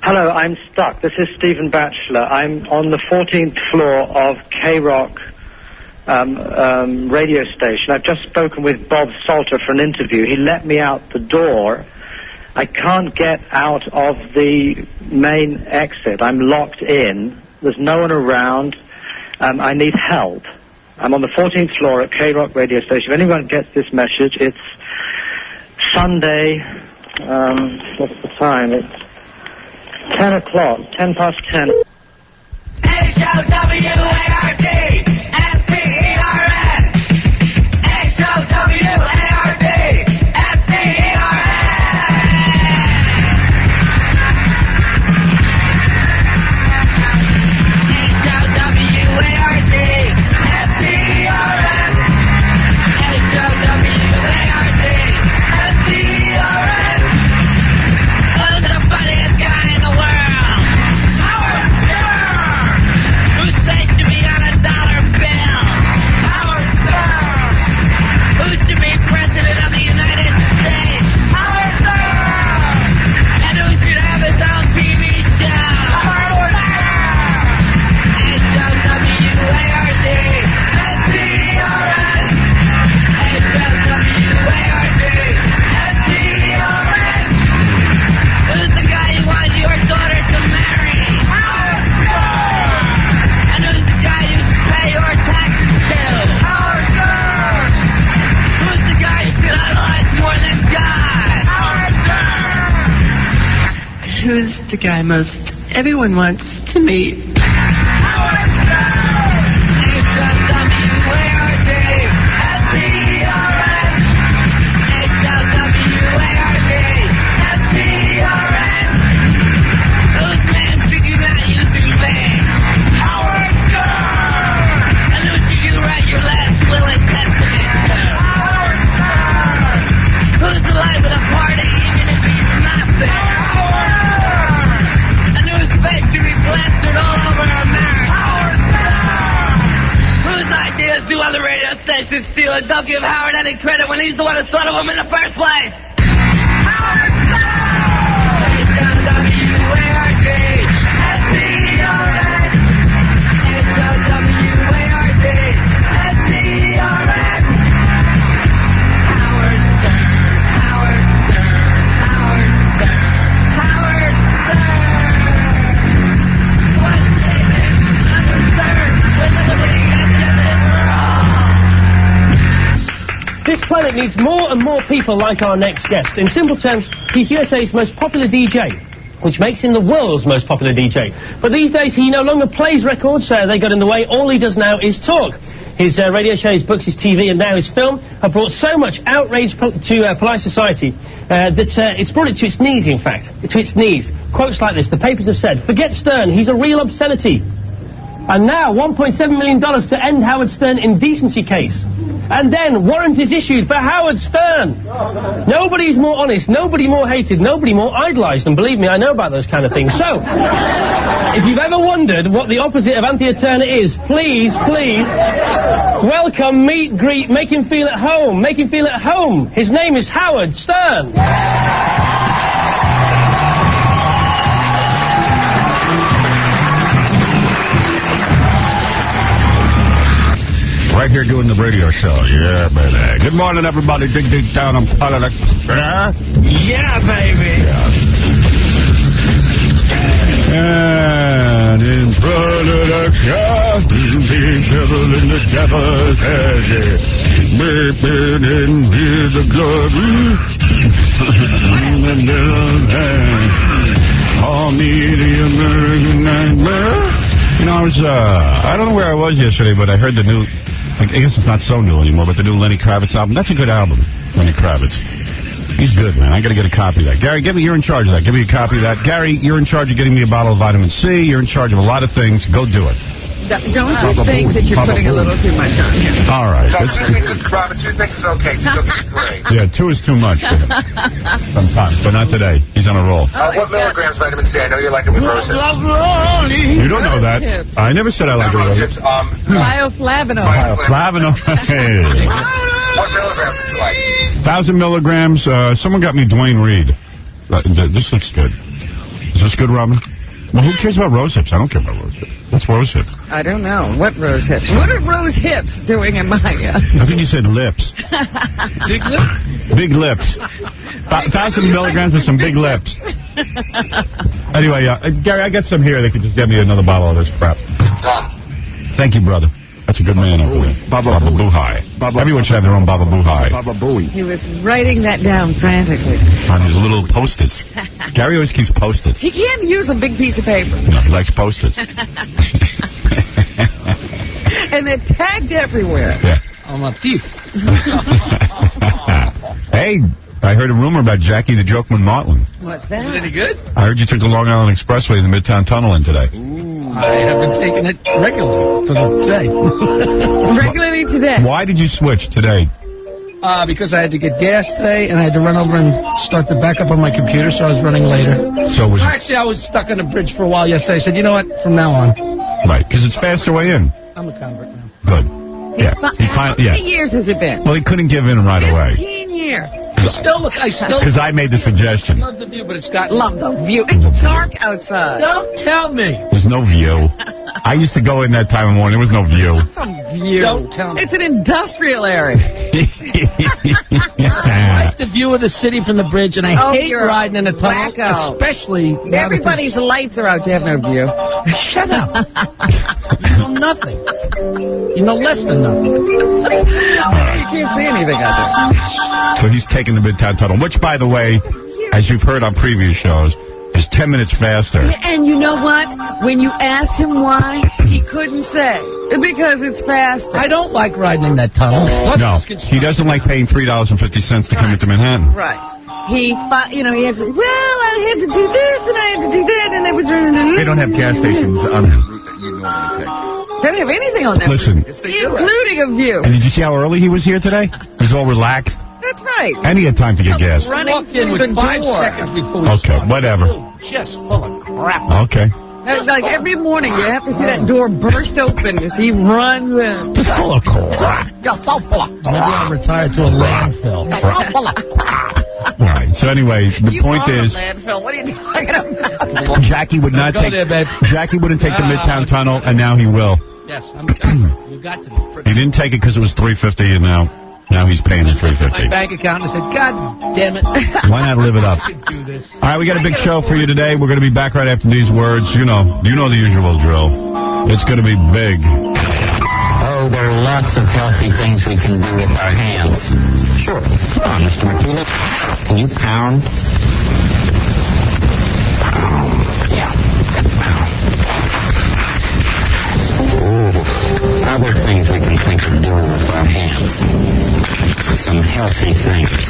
Hello, I'm stuck. This is Stephen Batchelor. I'm on the 14th floor of K-Rock radio station. I've just spoken with Bob Salter for an interview. He let me out the door. I can't get out of the main exit. I'm locked in. There's no one around. I need help. I'm on the 14th floor at K-Rock radio station. If anyone gets this message, it's Sunday. What's the time? It's 10 o'clock, 10 past 10. H-O-W-A-R-D, S-T-E-R-N. H-O-W-A-R-D, S-T-E-R-N. H-O-W-A-R-D, S-T-E-R-N. H-O-W-A-R-D, S-T-E-R-N. Who's the funniest guy in the world? Howard Stern! Who's safe to be on a dollar bill? Howard Stern! Who's to be president of the United States? Howard Stern! And who should have his own TV show? Howard Stern! H-O-W-A-R-D, S-T-E-R-N. H-O-W-A-R-D, S-T-E-R-N. Who's the guy you want your daughter to marry? Howard Stern! And who's the guy you should pay your taxes to? Howard Stern! Who's the guy you should idolize more than God? Howard Stern! Who's the guy most everyone wants to meet? Howard Stern! H-O-W-A-R-D, S-T-E-R-N. H-O-W-A-R-D, S-T-E-R-N. Whose name should you not use in vain? Howard Stern! And who should you write your last will and testament to? Howard Stern! Who's alive at a party even if he's nothing? Howard Stern! And whose face should be plastered all over America? Howard Stern! Whose ideas do other radio stations steal and don't give Howard any credit when he's the one who thought of them in the first place? Howard Stern! H-O-W-A-R-D, S-T-E-R-N. H-O-W-A-R-D, S-T-E-R-N. Howard Stern, Howard Stern, Howard Stern, Howard Stern. What's David Stern with the liberty and justice for all? This planet needs more and more people like our next guest. In simple terms, he's USA's most popular DJ, which makes him the world's most popular DJ. But these days, he no longer plays records, they got in the way. All he does now is talk. His radio show, his books, his TV, and now his film have brought so much outrage to polite society that it's brought it to its knees, in fact. To its knees. Quotes like this. The papers have said, "Forget Stern, he's a real obscenity." And now, $1.7 million to end Howard Stern indecency case. And then, warrant is issued for Howard Stern. Nobody's more honest, nobody more hated, nobody more idolized. And believe me, I know about those kind of things. So, if you've ever wondered what the opposite of Anthea Turner is, please, welcome, meet, greet, make him feel at home. Make him feel at home. His name is Howard Stern. Right here doing the radio show. Yeah, baby. Good morning, everybody. Dig down on politics. Yeah, baby. And in front of the shop, the devil in the devil's head. Baby, and hear the glory. Call me the American Nightmare. You know, I don't know where I was yesterday, but I heard the new, I guess it's not so new anymore, but the new Lenny Kravitz album. That's a good album, Lenny Kravitz. He's good, man. I got to get a copy of that. Gary, you're in charge of that. Give me a copy of that. Gary, you're in charge of getting me a bottle of vitamin C. You're in charge of a lot of things. Go do it. Don't you think that you're putting a little too much on him? All right. No, 2 thinks it's Robert. 2 thinks it's okay. 2 thinks it's great. Yeah, 2 is too much for him. Sometimes, but not today. He's on a roll. What milligrams vitamin C? I know you like it with rose hips. You don't know that. I never said I like Not rose rose hips. hips. Bioflavonoid. Bioflavonoid. Hey. What milligrams do you like? 1,000 milligrams. Someone got me Dwayne Reed. This looks good. Is this good, Robin? Well, who cares about rose hips? I don't care about rose hips. What's rose hips? I don't know. What rose hips? What are rose hips doing in my... I think you said lips. Big lips? Big lips. 1,000 milligrams with some big lips. Anyway, Gary, I got some here. They could just get me another bottle of this crap. Thank you, brother. That's a good man over there. Baba Boohai. Everyone should have their own Baba Boohai. Baba Booey. He was writing that down frantically. On his little Post-its. Gary always keeps Post-its. He can't use a big piece of paper. No, he likes Post-its. And they're tagged everywhere. Yeah. On my teeth. Hey, I heard a rumor about Jackie the Jokeman Martling. What's that? Is it any good? I heard you took the Long Island Expressway in the Midtown Tunnel in today. I have been taking it regularly for the day. Regularly today. Why did you switch today? Because I had to get gas today, and I had to run over and start the backup on my computer, so I was running later. So was Actually, I was stuck on the bridge for a while yesterday. I said, you know what, from now on. right, because it's faster way in. I'm a convert now. Good. Yeah. How many years has it been? Well, he couldn't give in right away. 15 years. Because I made the suggestion. love the view, but it's got... Love the view. It's dark outside. Don't tell me. There's no view. I used to go in that time of morning. There was no view. Some view. Don't tell me. It's an industrial area. I like the view of the city from the bridge, and I hate you're riding in the tunnel, wacko. especially... now Everybody's lights are out. You have no view. because- Shut up. You know nothing. You know less than nothing. You can't see anything out there. So he's taking the Midtown Tunnel, which, by the way, as you've heard on previous shows, is 10 minutes faster. And you know what? When you asked him why, he couldn't say. Because it's faster. I don't like riding in that tunnel. No, he doesn't like paying $3.50 to come into Manhattan. Right. He had to, well, I had to do this and I had to do that and I was running to... They don't have gas stations on the route that you normally take. They don't have anything on that. Listen. Including a view. And did you see how early he was here today? He's all relaxed. That's right. And he had time to get gas. Running Walked in with through the 5 door. seconds before we Okay, started. whatever. Just full of crap. Okay. It's like every morning you have to see that door burst open as he runs in. Just full of crap. You're so full of crap. Maybe I'll retire to a landfill. You're so full of crap. All right. So anyway, the point is, landfill. What are you talking about? Jackie would not Go take. there, babe. Jackie wouldn't take the Midtown Tunnel, and now he will. Yes, I'm a convert. You got to be. He didn't take it because it was $3.50, and now he's paying the My $3.50. bank account and I said, God damn it. Why not live it up? I could do this. All right, we got a big show for you today. We're going to be back right after these words. You know the usual drill. It's going to be big. Oh, there are lots of healthy things we can do with our hands. Sure. Come on, Mr. McKeely. Can you pound? Yeah. Ooh, other things we can think of doing with our hands. Some healthy things.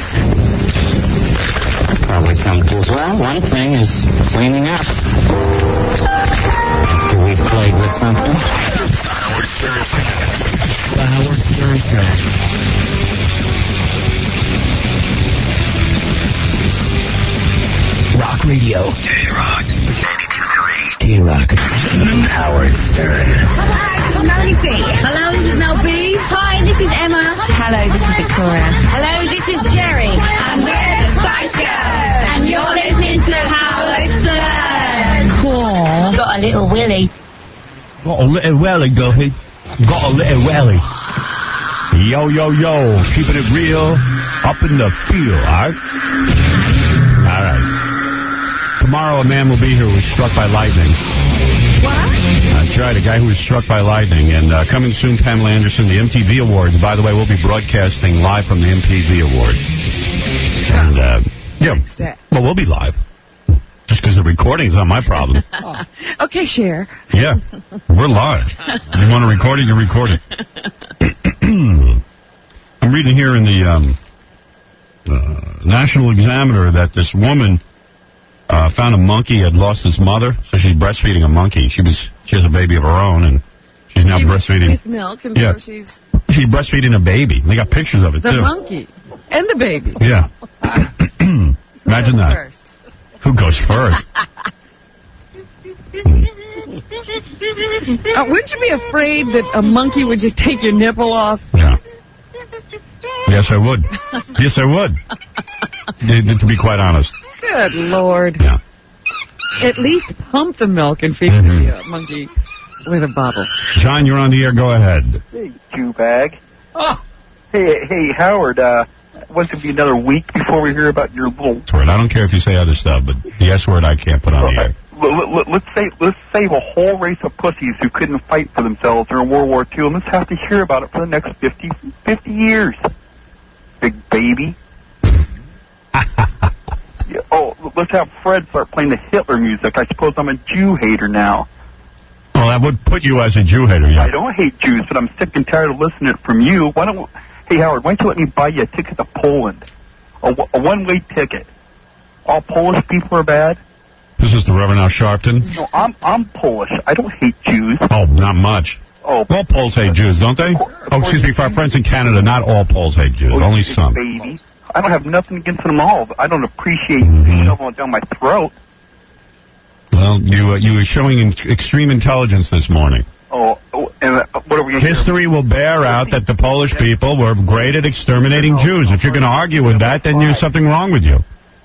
Probably come to, well, one thing is cleaning up. After we've played with something. Howard Stern Show. Rock Radio. K-Rock. 92.3. K-Rock. Howard Stern. Hello, Melanie. Hello, this is Mel B. Hi, this is Emma. Hello, this is Victoria. Hello, this is Jerry. And we're the Spice Girls. And you're listening to Howard Stern. Cool. Got a little willy. Got a little welly, Goofy. Got a little welly. Yo, yo, yo. Keeping it real up in the field, all right? All right. Tomorrow a man will be here who was struck by lightning. What? That's right, a guy who was struck by lightning. And coming soon, Pamela Anderson, the MTV Awards. By the way, we'll be broadcasting live from the MTV Awards. And, yeah, well, we'll be live. Just because the recording's not my problem. Okay, share. Yeah, we're live. You want to record it, you record it. I'm reading here in the National Examiner that this woman found a monkey had lost its mother, so she's breastfeeding a monkey. She has a baby of her own, and she's now breastfeeding. With milk, and Yeah. so she's She's breastfeeding a baby. They got pictures of it the too. monkey and the baby. Yeah. Imagine that. First. Who goes first? Wouldn't you be afraid that a monkey would just take your nipple off? Yeah. Yes, I would. Yes, I would. To be quite honest. Good Lord. Yeah. At least pump the milk and feed the monkey with a bottle. John, you're on the air. Go ahead. Hey, Jew bag. Hey, Howard. What's going to be another week before we hear about your little... I don't care if you say other stuff, but the S word I can't put on the air. Let's save a whole race of pussies who couldn't fight for themselves during World War II, and let's have to hear about it for the next 50 years. Big baby. Let's have Fred start playing the Hitler music. I suppose I'm a Jew hater now. Well, that would put you as a Jew hater, yeah. I don't hate Jews, but I'm sick and tired of listening from you. Hey, Howard, why don't you let me buy you a ticket to Poland? A one-way ticket. All Polish people are bad? This is the Reverend Al Sharpton. No, I'm Polish. I don't hate Jews. Oh, not much. Oh, all Poles hate Jews, don't they? Oh, excuse me, for our friends in Canada, not all Poles hate Jews, only some. Baby. I don't have nothing against them all. I don't appreciate shoveling it down my throat. Well, you were showing extreme intelligence this morning. And what are we going to History will bear out that the Polish people were great at exterminating Jews. If you're going to argue with that, then there's something wrong with you.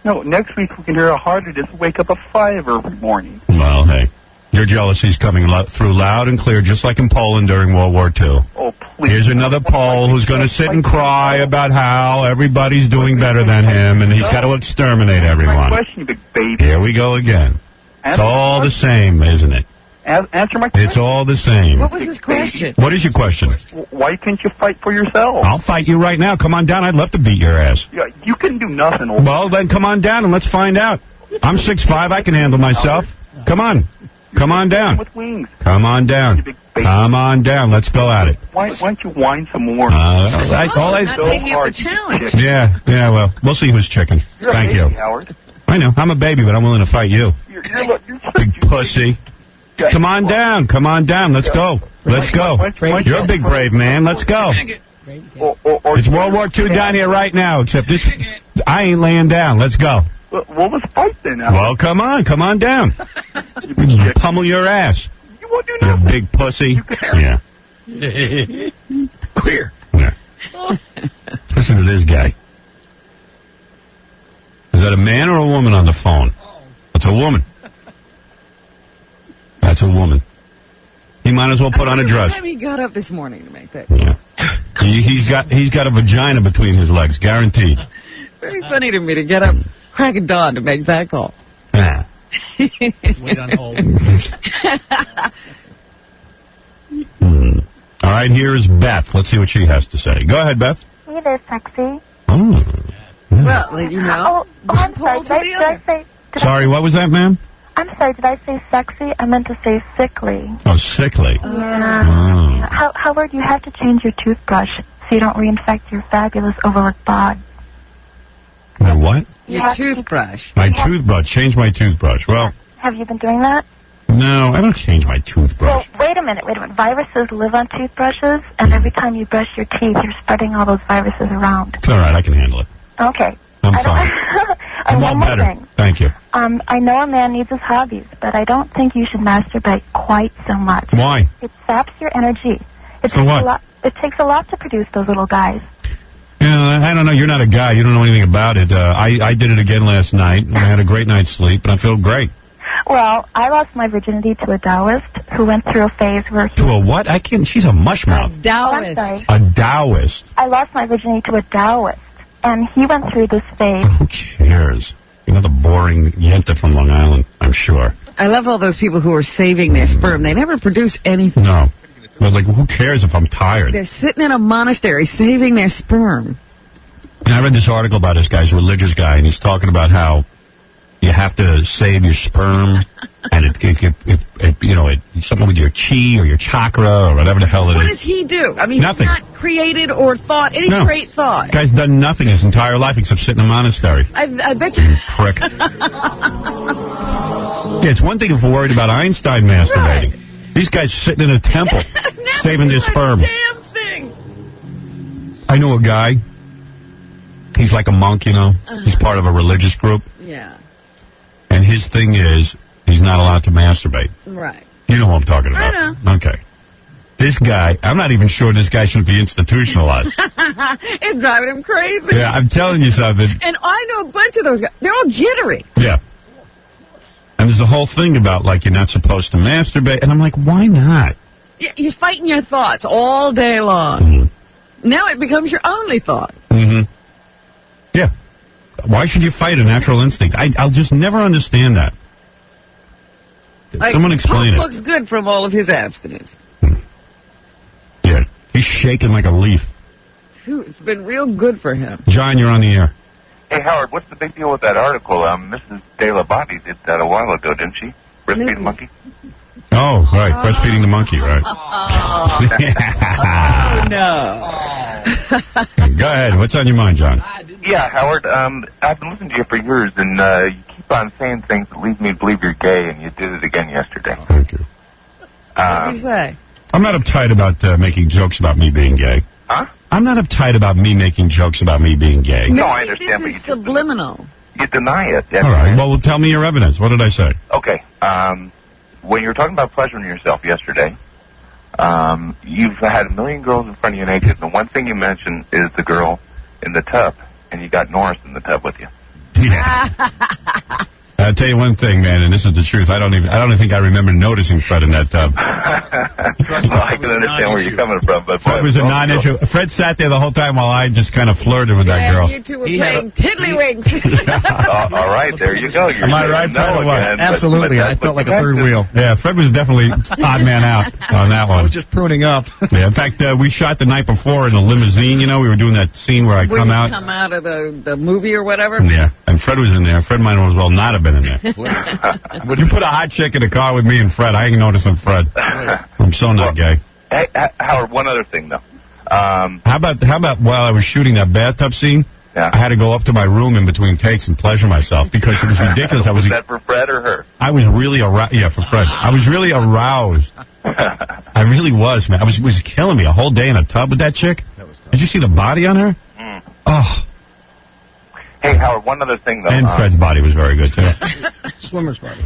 No, next week we can hear how hard it is to wake up at 5 every morning. Well, hey, your jealousy's coming through loud and clear, just like in Poland during World War II. Oh, please. Here's another Pole who's going to sit and cry about how everybody's doing better than him, and he's got to exterminate everyone. My question, you big baby. Here we go again. It's all the same, isn't it? Answer my question. It's all the same. What was his question? What is your question? Why can't you fight for yourself? I'll fight you right now. Come on down. I'd love to beat your ass. Yeah, you couldn't do nothing. Well, then come on down and let's find out. I'm 6'5". I can handle myself. Come on. Come on down. With wings. Come on down. Come on down. Let's go at it. Why don't you whine some more? Not taking up the challenge. Yeah, well, we'll see who's chicken. Thank you. Howard. I know. I'm a baby, but I'm willing to fight you. You're big pussy. Come on down. Come on down. Let's go. Let's go. You're a big brave man. Let's go. It's World War II down here right now, except this. I ain't laying down. Let's go. Well, let's fight then. Well, come on. Come on down. Pummel your ass. You won't do nothing. You big pussy. Yeah. Clear. Yeah. Listen to this guy. Is that a man or a woman on the phone? It's a woman. That's a woman. He might as well put on a dress. What time he got up this morning to make that? Yeah. He's got a vagina between his legs, guaranteed. Very funny to me to get up crack of dawn to make that call. Yeah. Wait on hold. All right, here is Beth. Let's see what she has to say. Go ahead, Beth. Hey there, sexy. Oh. Well, you know. I'm sorry. Did I say... Sorry, what was that, ma'am? I'm sorry, did I say sexy? I meant to say sickly. Oh, sickly. Yeah. Howard, you have to change your toothbrush so you don't reinfect your fabulous overworked bod. My what? Your toothbrush. My toothbrush. Change my toothbrush. Well. Have you been doing that? No, I don't change my toothbrush. Well, wait a minute. Viruses live on toothbrushes, and every time you brush your teeth, you're spreading all those viruses around. It's all right. I can handle it. Okay. I'm fine. I'm all better. Thing. Thank you. I know a man needs his hobbies, but I don't think you should masturbate quite so much. Why? It saps your energy. It takes a lot to produce those little guys. Yeah, I don't know. You're not a guy. You don't know anything about it. I did it again last night, and I had a great night's sleep, and I feel great. Well, I lost my virginity to a Taoist who went through a phase where he... To a what? I can't... She's a mushmouth. Taoist. Oh, a Taoist. I lost my virginity to a Taoist, and he went through this phase. Who cares? You're not the boring Yenta from Long Island, I'm sure. I love all those people who are saving their sperm. They never produce anything. No. But, like, who cares if I'm tired? They're sitting in a monastery saving their sperm. And I read this article about this guy's a religious guy, and he's talking about how you have to save your sperm, and it's something with your chi or your chakra or whatever the hell it is. What does he do? I mean, nothing. He's not created or thought any great thought. The guy's done nothing his entire life except sit in a monastery. I bet you. Prick. Yeah, it's one thing if we're worried about Einstein masturbating. Right. These guys sitting in a temple saving their sperm. Damn thing. I know a guy. He's like a monk, you know. He's part of a religious group. Yeah. And his thing is, he's not allowed to masturbate. Right. You know who I'm talking about. I know. Okay. This guy, I'm not even sure this guy should be institutionalized. It's driving him crazy. Yeah, I'm telling you something. And I know a bunch of those guys. They're all jittery. Yeah. And there's the whole thing about, like, you're not supposed to masturbate. And I'm like, why not? You're fighting your thoughts all day long. Now it becomes your only thought. Yeah. Why should you fight a natural instinct? I'll just never understand that. Like, Someone explain it. Pop looks good from all of his abstinence. Yeah. He's shaking like a leaf. Phew, it's been real good for him. John, you're on the air. Hey, Howard, what's the big deal with that article? Mrs. De La Botte did that a while ago, didn't she? Breastfeeding monkey? Oh, right. Breastfeeding the monkey, right. Oh, no. Go ahead. What's on your mind, John? Yeah, Howard, I've been listening to you for years, and you keep on saying things that lead me to believe you're gay, and you did it again yesterday. Thank you. What did you say? I'm not uptight about making jokes about me being gay. Huh? I'm not uptight about me making jokes about me being gay. No, I understand, but This is subliminal. you deny it. All right. Well, tell me your evidence. What did I say? Okay. When you were talking about pleasuring yourself yesterday, you've had a million girls in front of you naked, and the one thing you mentioned is the girl in the tub, and you got Norris in the tub with you. Yeah. I'll tell you one thing, man, and this is the truth. I don't even think I remember noticing Fred in that tub. Well, I can understand where you're coming from, but Fred was a non-issue. Fred sat there the whole time while I just kind of flirted with that girl. You two were playing tiddlywinks. All right, there you go. Am I right, Fred, or what? Absolutely. I felt like a third wheel. Yeah, Fred was definitely odd man out on that one. I was just pruning up. Yeah, in fact, we shot the night before in a limousine. You know, we were doing that scene where I come out. Come out of the movie or whatever? Yeah, and Fred was in there. Fred might as well not have been in there. Would you put a hot chick in the car with me and Fred? I ain't noticing Fred. I'm so not gay. Hey, Howard, one other thing, though. How about while I was shooting that bathtub scene, I had to go up to my room in between takes and pleasure myself because it was ridiculous. Was that for Fred or her? I was really aroused. Yeah, for Fred. I was really aroused. I really was, man. It was killing me. A whole day in a tub with that chick. Did you see the body on her? Oh. Hey, Howard, one other thing, though. And Fred's body was very good, too. Swimmer's body.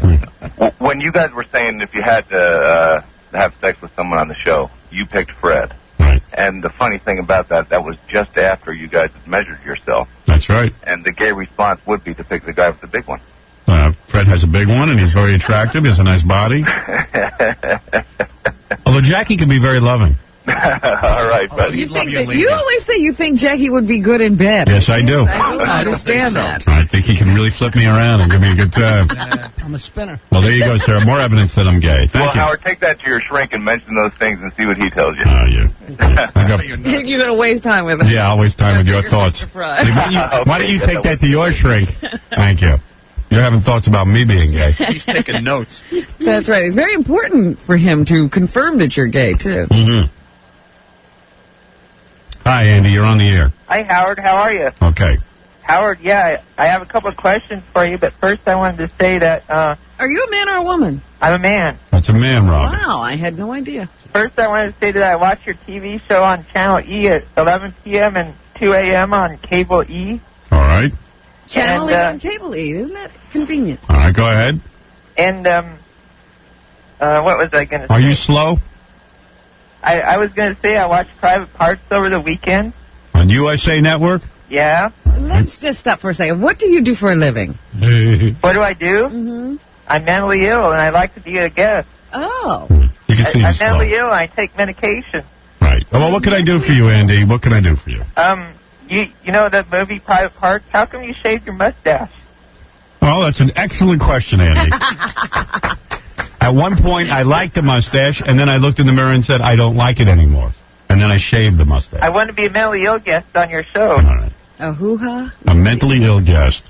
When you guys were saying if you had to have sex with someone on the show, you picked Fred. Right. And the funny thing about that was just after you guys had measured yourself. That's right. And the gay response would be to pick the guy with the big one. Fred has a big one, and he's very attractive. He has a nice body. Although Jackie can be very loving. All right, buddy. You always say you think Jackie would be good in bed. Yes, I do. I don't understand that. I think he can really flip me around and give me a good time. I'm a spinner. Well, there you go, sir. More evidence that I'm gay. Thank you. Howard, take that to your shrink and mention those things and see what he tells you. You're going to waste time with him. Yeah, I'll waste time with your thoughts. Why don't you take that to your shrink? Thank you. You're having thoughts about me being gay. He's taking notes. That's right. It's very important for him to confirm that you're gay, too. Hi, Andy. You're on the air. Hi, Howard. How are you? Okay. Howard, yeah, I have a couple of questions for you, but first I wanted to say that... Are you a man or a woman? I'm a man. That's a man, Rob. Wow, I had no idea. First I wanted to say that I watch your TV show on Channel E at 11 p.m. and 2 a.m. on Cable E. All right. Channel E on Cable E. Isn't that convenient? All right, go ahead. And, what was I going to say? Are you slow? I was going to say I watched Private Parts over the weekend. On USA Network? Yeah. Let's just stop for a second. What do you do for a living? What do I do? I'm mentally ill, and I like to be a guest. Oh. You can see I'm slow. mentally ill, and I take medication. Right. Well, what can I do for you, Andy? What can I do for you? You know the movie Private Parts? How come you shaved your mustache? Well, that's an excellent question, Andy. At one point, I liked the mustache, and then I looked in the mirror and said, I don't like it anymore. And then I shaved the mustache. I want to be a mentally ill guest on your show. All right. A hoo-ha? A mentally ill guest.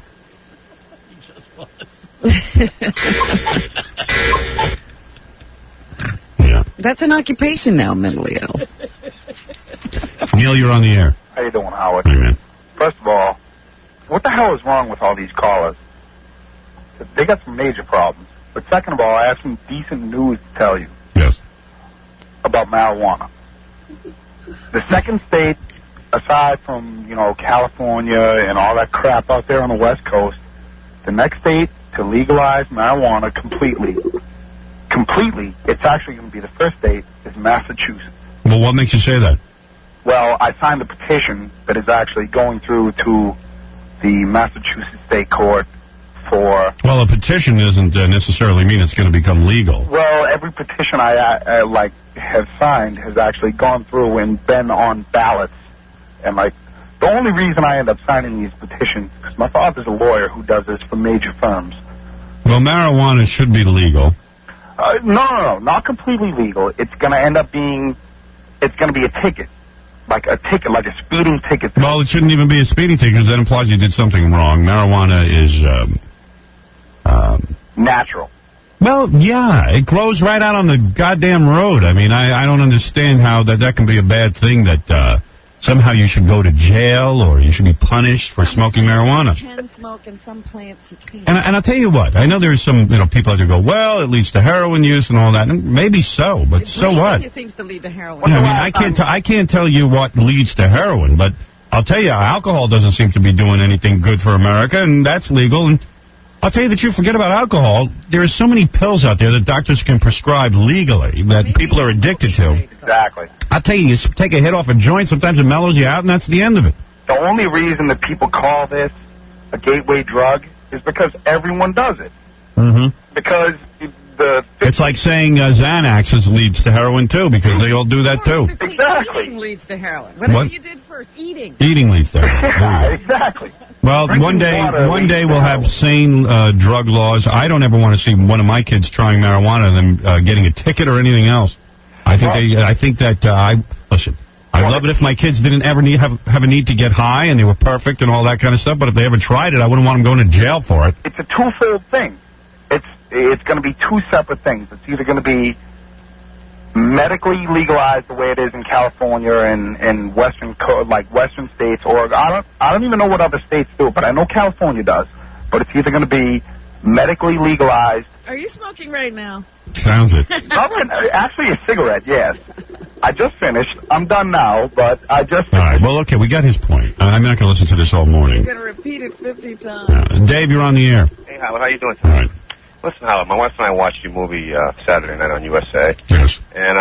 Yeah. That's an occupation now, mentally ill. Neil, you're on the air. How you doing, Howard? Hey, man. First of all, what the hell is wrong with all these callers? They got some major problems. But second of all, I have some decent news to tell you. Yes. About marijuana. The second state, aside from, California and all that crap out there on the West Coast, the next state to legalize marijuana completely, it's actually going to be the first state, is Massachusetts. Well, what makes you say that? Well, I signed the petition that is actually going through to the Massachusetts State Court for... Well, a petition doesn't necessarily mean it's going to become legal. Well, every petition I have signed has actually gone through and been on ballots. And, the only reason I end up signing these petitions, because my father's a lawyer who does this for major firms. Well, marijuana should be legal. No, not completely legal. It's going to end up being, it's going to be a ticket. Like a speeding ticket. Well, it shouldn't even be a speeding ticket because that implies you did something wrong. Marijuana is natural. Well, yeah, it grows right out on the goddamn road. I mean, I don't understand how that can be a bad thing that somehow you should go to jail or you should be punished for smoking marijuana. You can smoke in some plants, you can't. And I'll tell you what, I know there's some people out there go, well, it leads to heroin use and all that. And maybe so, but so what? It seems to lead to heroin. Yeah, I mean, I can't tell you what leads to heroin, but I'll tell you, alcohol doesn't seem to be doing anything good for America, and that's legal. And I'll tell you the truth, forget about alcohol. There are so many pills out there that doctors can prescribe legally that people are addicted to. Exactly. I'll tell you take a hit off a joint, sometimes it mellows you out, and that's the end of it. The only reason that people call this a gateway drug is because everyone does it. Mm-hmm. Because it's like saying Xanax leads to heroin, too, because they all do that, too. Exactly. Eating leads to heroin. Whatever What? you did first, eating. Eating leads to heroin. Yeah, exactly. Well, one day we'll have sane drug laws. I don't ever want to see one of my kids trying marijuana and them getting a ticket or anything else. I think listen, I'd love it if my kids didn't ever have a need to get high and they were perfect and all that kind of stuff, but if they ever tried it, I wouldn't want them going to jail for it. It's a twofold thing. It's going to be two separate things. It's either going to be medically legalized the way it is in California and western states, or I don't even know what other states do, but I know California does. But it's either going to be medically legalized. Are you smoking right now? Sounds it. Actually, a cigarette, yes. I just finished. I'm done now, but I just... All right, well, okay, we got his point. I'm not going to listen to this all morning. You're going to repeat it 50 times. Dave, you're on the air. Hey, Howard, how you doing today? All right. Listen, Howard, my wife and I watched your movie Saturday night on USA. Yes. And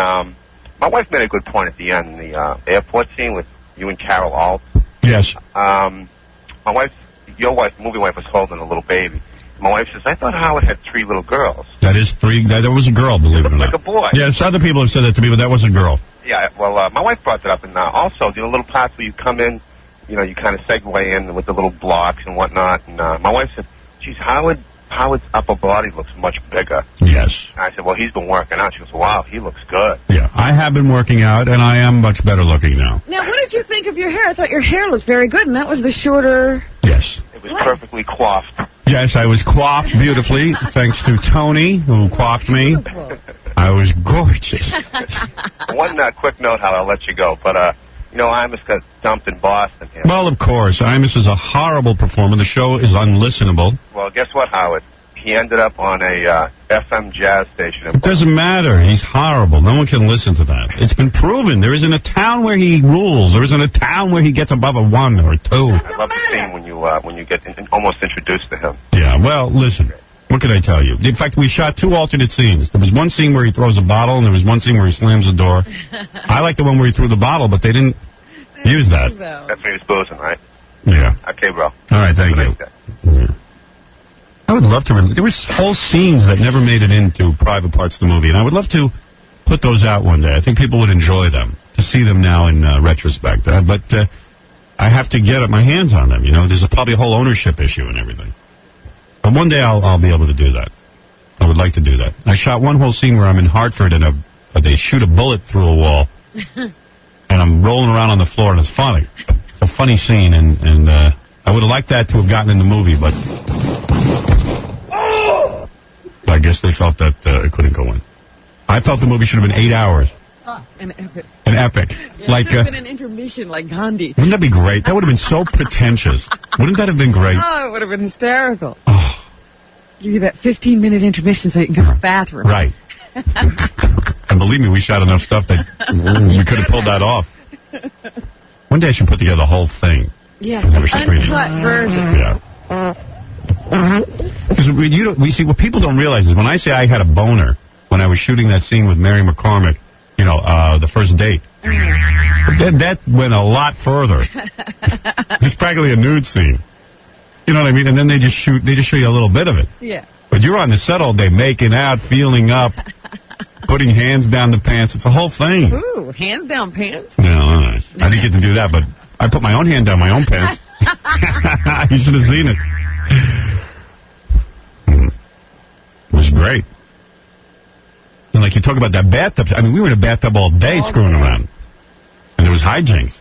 my wife made a good point at the end, the airport scene with you and Carol Alt. Yes. Your movie wife was holding a little baby. My wife says, I thought Howard had 3 little girls. That is 3. That was a girl, believe it or not. Like a boy. Yes, other people have said that to me, but that was a girl. Yeah, well, my wife brought that up, and also, little parts where you come in, you kind of segue in with the little blocks and whatnot, and my wife said, geez, Howard's upper body looks much bigger. Yes. And I said, well, he's been working out. She goes, wow, he looks good. Yeah, I have been working out, and I am much better looking now. Now, what did you think of your hair? I thought your hair looked very good, and that was the shorter... Yes. It was perfectly coiffed. Yes, I was coiffed beautifully, thanks to Tony, who coiffed me. I was gorgeous. One quick note, Hal, I'll let you go. But, Imus got dumped in Boston here. Well, of course. Imus is a horrible performer. The show is unlistenable. Well, guess what, Howard? He ended up on a FM jazz station. It doesn't matter. He's horrible. No one can listen to that. It's been proven. There isn't a town where he rules. There isn't a town where he gets above a 1 or 2. I love the scene when you get almost introduced to him. Yeah, well, listen. What can I tell you? In fact, we shot 2 alternate scenes. There was one scene where he throws a bottle, and there was one scene where he slams the door. I like the one where he threw the bottle, but they didn't use that. That's when he was boozing, right? Yeah. Okay, bro. All right, thank you. Yeah. I would love to... There was whole scenes that never made it into private parts of the movie, and I would love to put those out one day. I think people would enjoy them, to see them now in retrospect. But I have to get my hands on them, There's probably a whole ownership issue and everything. But one day I'll be able to do that. I would like to do that. I shot one whole scene where I'm in Hartford and they shoot a bullet through a wall, and I'm rolling around on the floor, and it's funny. It's a funny scene, and I would have liked that to have gotten in the movie, but I guess they felt that it couldn't go in. I felt the movie should have been 8 hours. An epic. An epic. Yeah, it should have been an intermission like Gandhi. Wouldn't that be great? That would have been so pretentious. Wouldn't that have been great? Oh, it would have been hysterical. Oh. Give you that 15-minute intermission so you can go to the bathroom. Right. And believe me, we shot enough stuff that we could have pulled that off. One day I should put together the whole thing. Yeah, uncut version. Yeah. Because we see, what people don't realize is when I say I had a boner when I was shooting that scene with Mary McCormick, the first date, that went a lot further. It's practically a nude scene. You know what I mean? And then they just show you a little bit of it. Yeah. But you're on the set all day, making out, feeling up, putting hands down the pants. It's a whole thing. Ooh, hands down pants? No, I didn't get to do that, but I put my own hand down my own pants. You should have seen it. It was great. And like you talk about that bathtub. I mean, we were in a bathtub all day screwing around. And there was hijinks.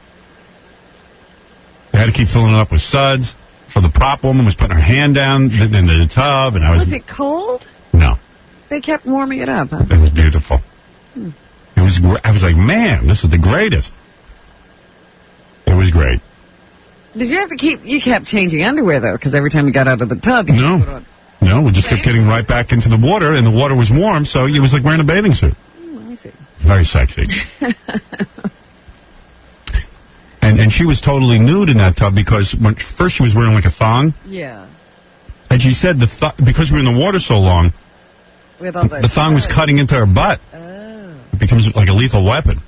They had to keep filling it up with suds. So the prop woman was putting her hand down in the tub, and I was... Was it cold? No. They kept warming it up, huh? It was beautiful. It was. I was like, man, this is the greatest. It was great. Did you have to keep... You kept changing underwear, though, because every time you got out of the tub, you had to put on... No, we just kept getting right back into the water, and the water was warm, so it was like wearing a bathing suit. I see. Very sexy. And she was totally nude in that tub because first she was wearing like a thong. Yeah. And she said because we were in the water so long, With all the thong was cutting into her butt. Oh. It becomes like a lethal weapon.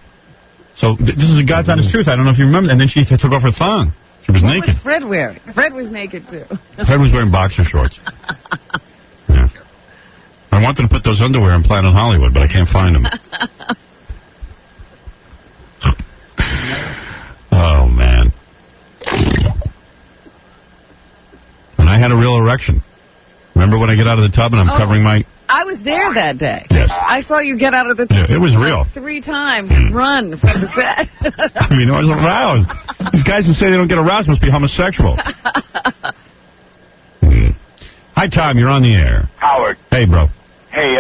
So this is a God's honest truth. I don't know if you remember. And then she took off her thong. She was naked. What was Fred wearing? Fred was naked, too. Fred was wearing boxer shorts. Yeah. I wanted to put those underwear in Planet Hollywood, but I can't find them. Oh, man. And I had a real erection. Remember when I get out of the tub and I'm covering my... I was there that day. Yes. I saw you get out of the tub. Yeah, it was real. 3 times and run from the set. I mean, I was aroused. These guys who say they don't get aroused must be homosexual. Hi, Tom. You're on the air. Howard. Hey, bro. Hey,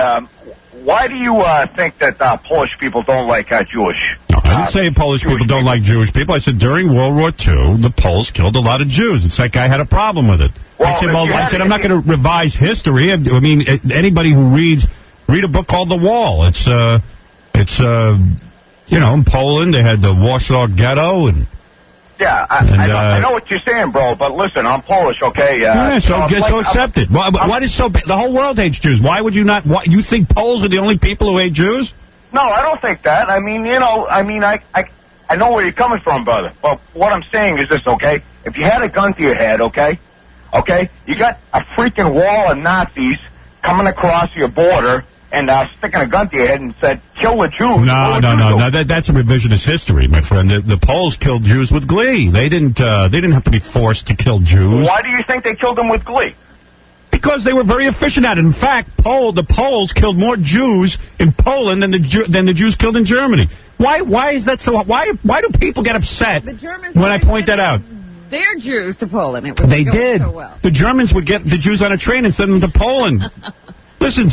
why do you think that Polish people don't like Jewish? No, I didn't say Polish people don't like Jewish people. I said during World War II, the Poles killed a lot of Jews. It's that guy had a problem with it. Well, I said I'm not going to revise history. I mean, anybody who read a book called The Wall. It's in Poland they had the Warsaw Ghetto and. Yeah, I know what you're saying, bro. But listen, I'm Polish, okay? So accept it. What is so bad? The whole world hates Jews. Why would you not? You think Poles are the only people who hate Jews? No, I don't think that. I mean, I know where you're coming from, brother. But what I'm saying is this, okay? If you had a gun to your head, okay, you got a freaking wall of Nazis coming across your border and sticking a gun to your head and said, kill the Jews. No. That's a revisionist history, my friend. The Poles killed Jews with glee. They didn't have to be forced to kill Jews. Why do you think they killed them with glee? Because they were very efficient at it. In fact, the Poles killed more Jews in Poland than the Jews killed in Germany. Why is that so? Why do people get upset when I point that out? They're Jews to Poland. They did. So well. The Germans would get the Jews on a train and send them to Poland. Listen.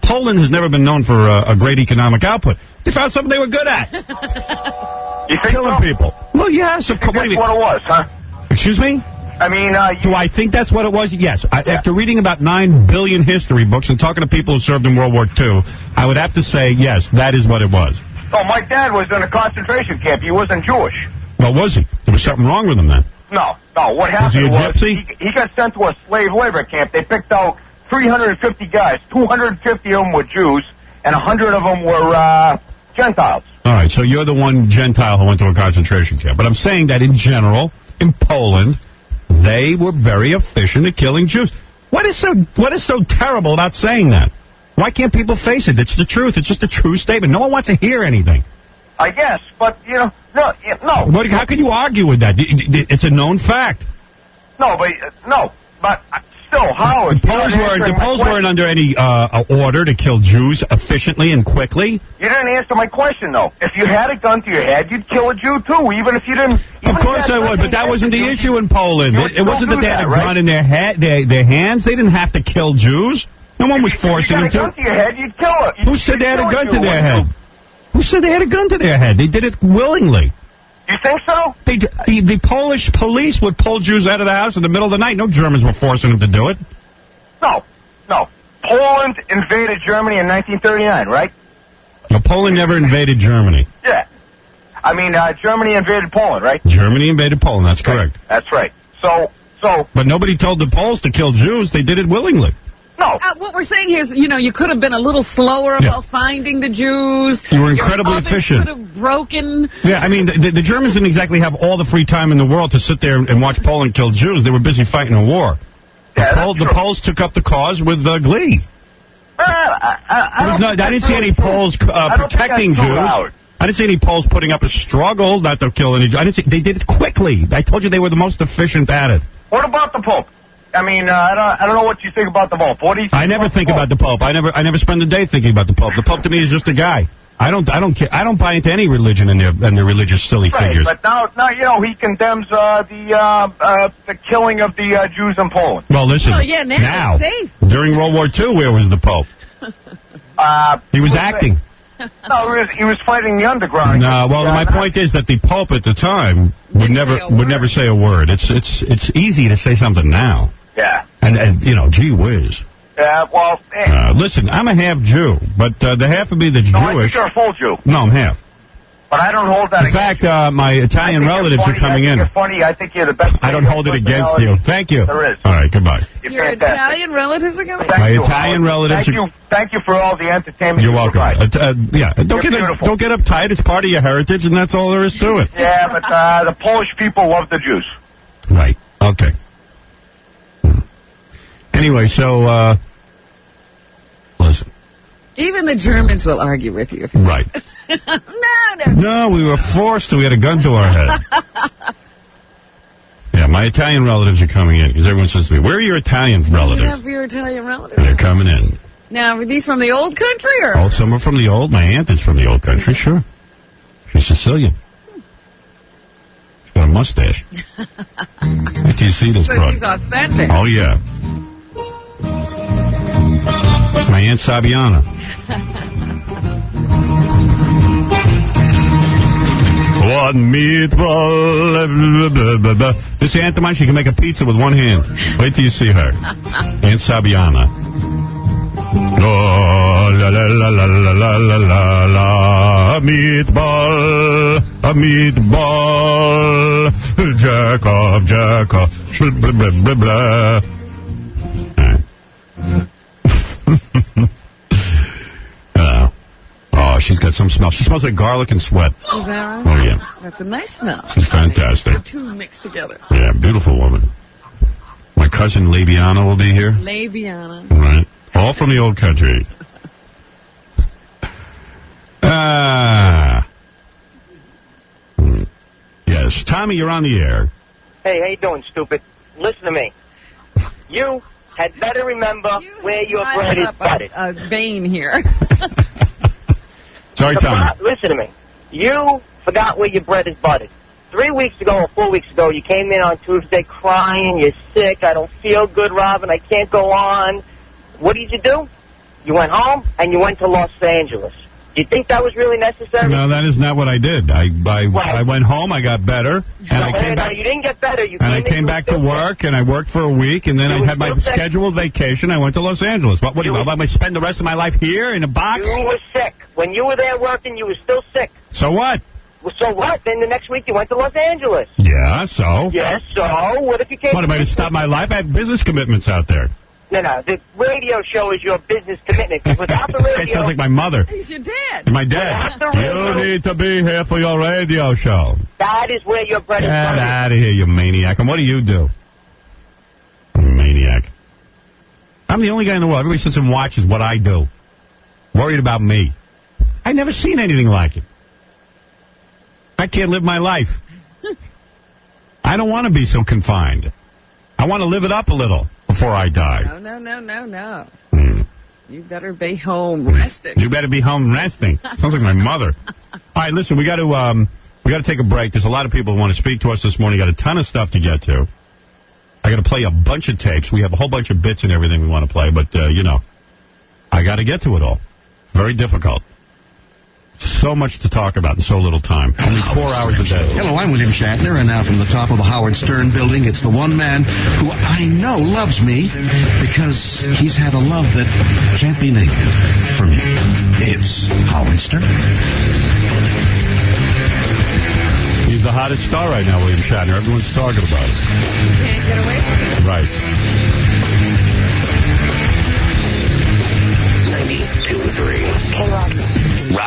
Poland has never been known for a great economic output. They found something they were good at. You think killing people. Well, yes. That's what it was, huh? Excuse me? I mean, do I think that's what it was? Yes. After reading about 9 billion history books and talking to people who served in World War II, I would have to say, yes, that is what it was. Oh, my dad was in a concentration camp. He wasn't Jewish. Well, was he? There was something wrong with him then. No. What happened was he got sent to a slave labor camp. They picked out 350 guys. 250 of them were Jews, and 100 of them were Gentiles. All right, so you're the one Gentile who went to a concentration camp. But I'm saying that in general, in Poland, they were very efficient at killing Jews. What is so terrible about saying that? Why can't people face it? It's the truth. It's just a true statement. No one wants to hear anything. I guess, but, no. How can you argue with that? It's a known fact. No, but still, Howard. The Poles weren't under any order to kill Jews efficiently and quickly. You didn't answer my question, though. If you had a gun to your head, you'd kill a Jew, too, even if you didn't... Of course I would, but that wasn't the issue in Poland. It wasn't that they had a gun in their hands. They didn't have to kill Jews. No one was forcing them to. If you had a gun to your head, you'd kill it. Who said they had a gun to their head? Who said they had a gun to their head? They did it willingly. You think so? The Polish police would pull Jews out of the house in the middle of the night. No Germans were forcing them to do it. No. Poland invaded Germany in 1939, right? No, Poland never invaded Germany. Yeah. I mean, Germany invaded Poland, right? Germany invaded Poland, that's correct. That's right. So... But nobody told the Poles to kill Jews. They did it willingly. No. What we're saying here is, you could have been a little slower about finding the Jews. You were incredibly efficient. Could have broken. Yeah, I mean, the Germans didn't exactly have all the free time in the world to sit there and watch Poland kill Jews. They were busy fighting a war. The Poles took up the cause with glee. I didn't see any Poles protecting Jews. I didn't see any Poles putting up a struggle not to kill any Jews. They did it quickly. I told you they were the most efficient at it. What about the Pope? I mean, I don't know what you think about the Pope. What do you think? I never think about the Pope. I never spend a day thinking about the Pope. The Pope to me is just a guy. I don't care. I don't buy into any religion and their religious silly figures. But now he condemns the killing of the Jews in Poland. Well, listen. Now it's safe. During World War II, where was the Pope? He was acting. No, he was fighting the underground. No, well, my point is that the Pope at the time would never say a word. It's easy to say something now. Yeah. And gee whiz. Yeah, well... listen, I'm a half Jew, but the half of me that's Jewish... I think you're a full Jew. No, I'm half. But I don't hold that against you. In fact, my Italian relatives are coming in. You're funny. I think you're the best. I don't hold it against you. Thank you. There is. All right, goodbye. Your Italian relatives are coming? My Italian relatives... Thank you for all the entertainment. You're welcome. Don't get uptight. It's part of your heritage, and that's all there is to it. Yeah, but the Polish people love the Jews. Right. Okay. Anyway, so, listen. Even the Germans will argue with you. Right. No, we were forced to. We had a gun to our head. Yeah, my Italian relatives are coming in, because everyone says to me, where are your Italian relatives? You have your Italian relatives. They're coming in. Now, are these from the old country, or? Oh, some are from the old. My aunt is from the old country, sure. She's Sicilian. She's got a mustache. Wait till you see this, so broad. she's authentic. Oh, yeah. My Aunt Sabiana. One meatball. This Aunt of mine, she can make a pizza with one hand. Wait till you see her. Aunt Sabiana. Oh, la la la la la la la la la. A meatball. A meatball. Jack off, jack off. Blah, blah, blah, blah. Oh, she's got some smell. She smells like garlic and sweat. Is that right? Oh, yeah. That's a nice smell. She's fantastic. The two mixed together. Yeah, beautiful woman. My cousin Labiana will be here. Labiana. Right. All from the old country. Yes. Tommy, you're on the air. Hey, how you doing, stupid? Listen to me. You had better remember where your bread is buttered. A vein here. Sorry, Tommy. Listen to me. You forgot where your bread is buttered. 3 weeks ago or 4 weeks ago, you came in on Tuesday crying, you're sick, I don't feel good, Robin, I can't go on. What did you do? You went home and you went to Los Angeles. Do you think that was really necessary? No, that is not what I did. I went home, I got better, and I came back. No, you didn't get better. I came back to work, and I worked for a week, and then I had my scheduled vacation. I went to Los Angeles. What do you want? Am I spend the rest of my life here in a box? You were sick. When you were there working, you were still sick. So what? Well, so what? Then the next week you went to Los Angeles. Yeah, so? Yes, so? What if you came... What, am I going to stop my life? I have business commitments out there. No, the radio show is your business commitment. Without the radio... This guy sounds like my mother. He's your dad. My dad. You need to be here for your radio show. That is where your bread is buttered. Get out of here, you maniac. And what do you do? Maniac. I'm the only guy in the world. Everybody sits and watches what I do. Worried about me. I've never seen anything like it. I can't live my life. I don't want to be so confined. I want to live it up a little before I die. No. You better be home resting. You better be home resting. Sounds like my mother. All right, listen, we got to take a break. There's a lot of people who want to speak to us this morning. Got a ton of stuff to get to. I got to play a bunch of tapes. We have a whole bunch of bits and everything we want to play, but I got to get to it all. Very difficult. So much to talk about in so little time. Only 4 hours a day. Hello, I'm William Shatner, and now from the top of the Howard Stern building, it's the one man who I know loves me because he's had a love that can't be named for me. It's Howard Stern. He's the hottest star right now, William Shatner. Everyone's talking about it. Can't get away from it. Right.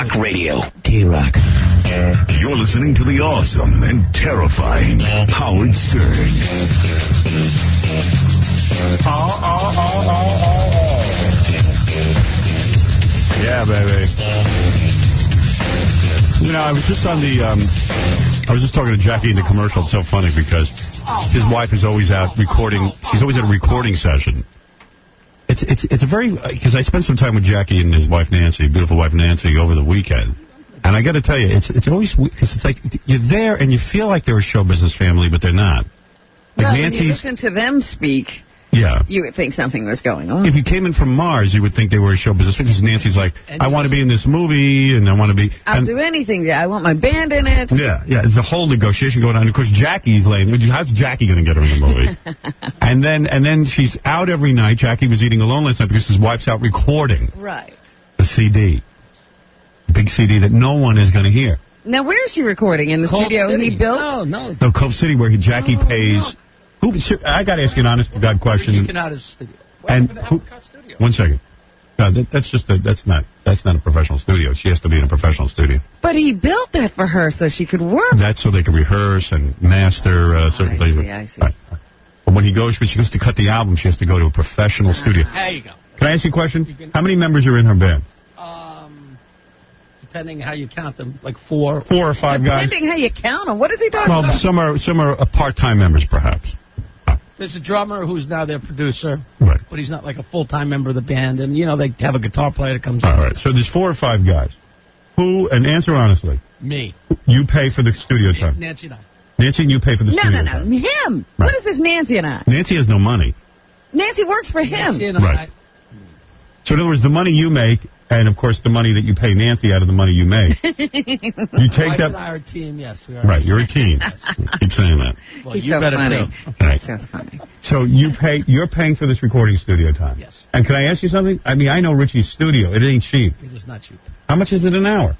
K-Rock Radio. K-Rock. You're listening to the awesome and terrifying Howard Stern. Yeah, baby. You know, I was just on the, I was just talking to Jackie in the commercial. It's so funny because his wife is always out recording. She's always at a recording session. It's a very, because I spent some time with Jackie and his wife Nancy, beautiful wife Nancy, over the weekend. And I got to tell you, it's always, because it's like, you're there and you feel like they're a show business family, but they're not. Like Well, Nancy's, when you listen to them speak, yeah. you would think something was going on. If you came in from Mars, you would think they were a show business because Nancy's like, I want to be in this movie, and I want to be... I'll do anything. I want my band in it. Yeah, it's a whole negotiation going on. And of course, Jackie's laying. How's Jackie going to get her in the movie? and then she's out every night. Jackie was eating alone last night because his wife's out recording Right. the CD. Big CD that no one is going to hear. Now, where is she recording? In the Cove studio City. he built? No. No, Cove City, where Jackie pays... Who? I got to ask you an honest-to-God question. Taken out his studio. And who, one second. No, that's not a professional studio. She has to be in a professional studio. But he built that for her so she could work. That's so they can rehearse and master certain things. I see. Right. But when she goes to cut the album, she has to go to a professional studio. There you go. Can I ask you a question? How many members are in her band? Depending how you count them, like 4 or 5 guys. Depending how you count them. What is he talking Well, about? some are part-time members, perhaps. There's a drummer who's now their producer, right? But he's not like a full-time member of the band. And, you know, they have a guitar player that comes in. All right, so there's 4 or 5 guys. Who, and answer honestly. Me. You pay for the studio time. Nancy and I. Nancy and you pay for the studio time. No, him. Right. What is this Nancy and I? Nancy has no money. Nancy works for him. Nancy and Right. So in other words, the money you make, and of course the money that you pay Nancy out of the money you make, you take Wife that. and I are a team, yes. We are. Right, you're a team. Keep saying that. Well, He's you so better funny. too. Right. So funny. So you're paying for this recording studio time. Yes. And can I ask you something? I mean, I know Richie's studio. It ain't cheap. It is not cheap. How much is it an hour?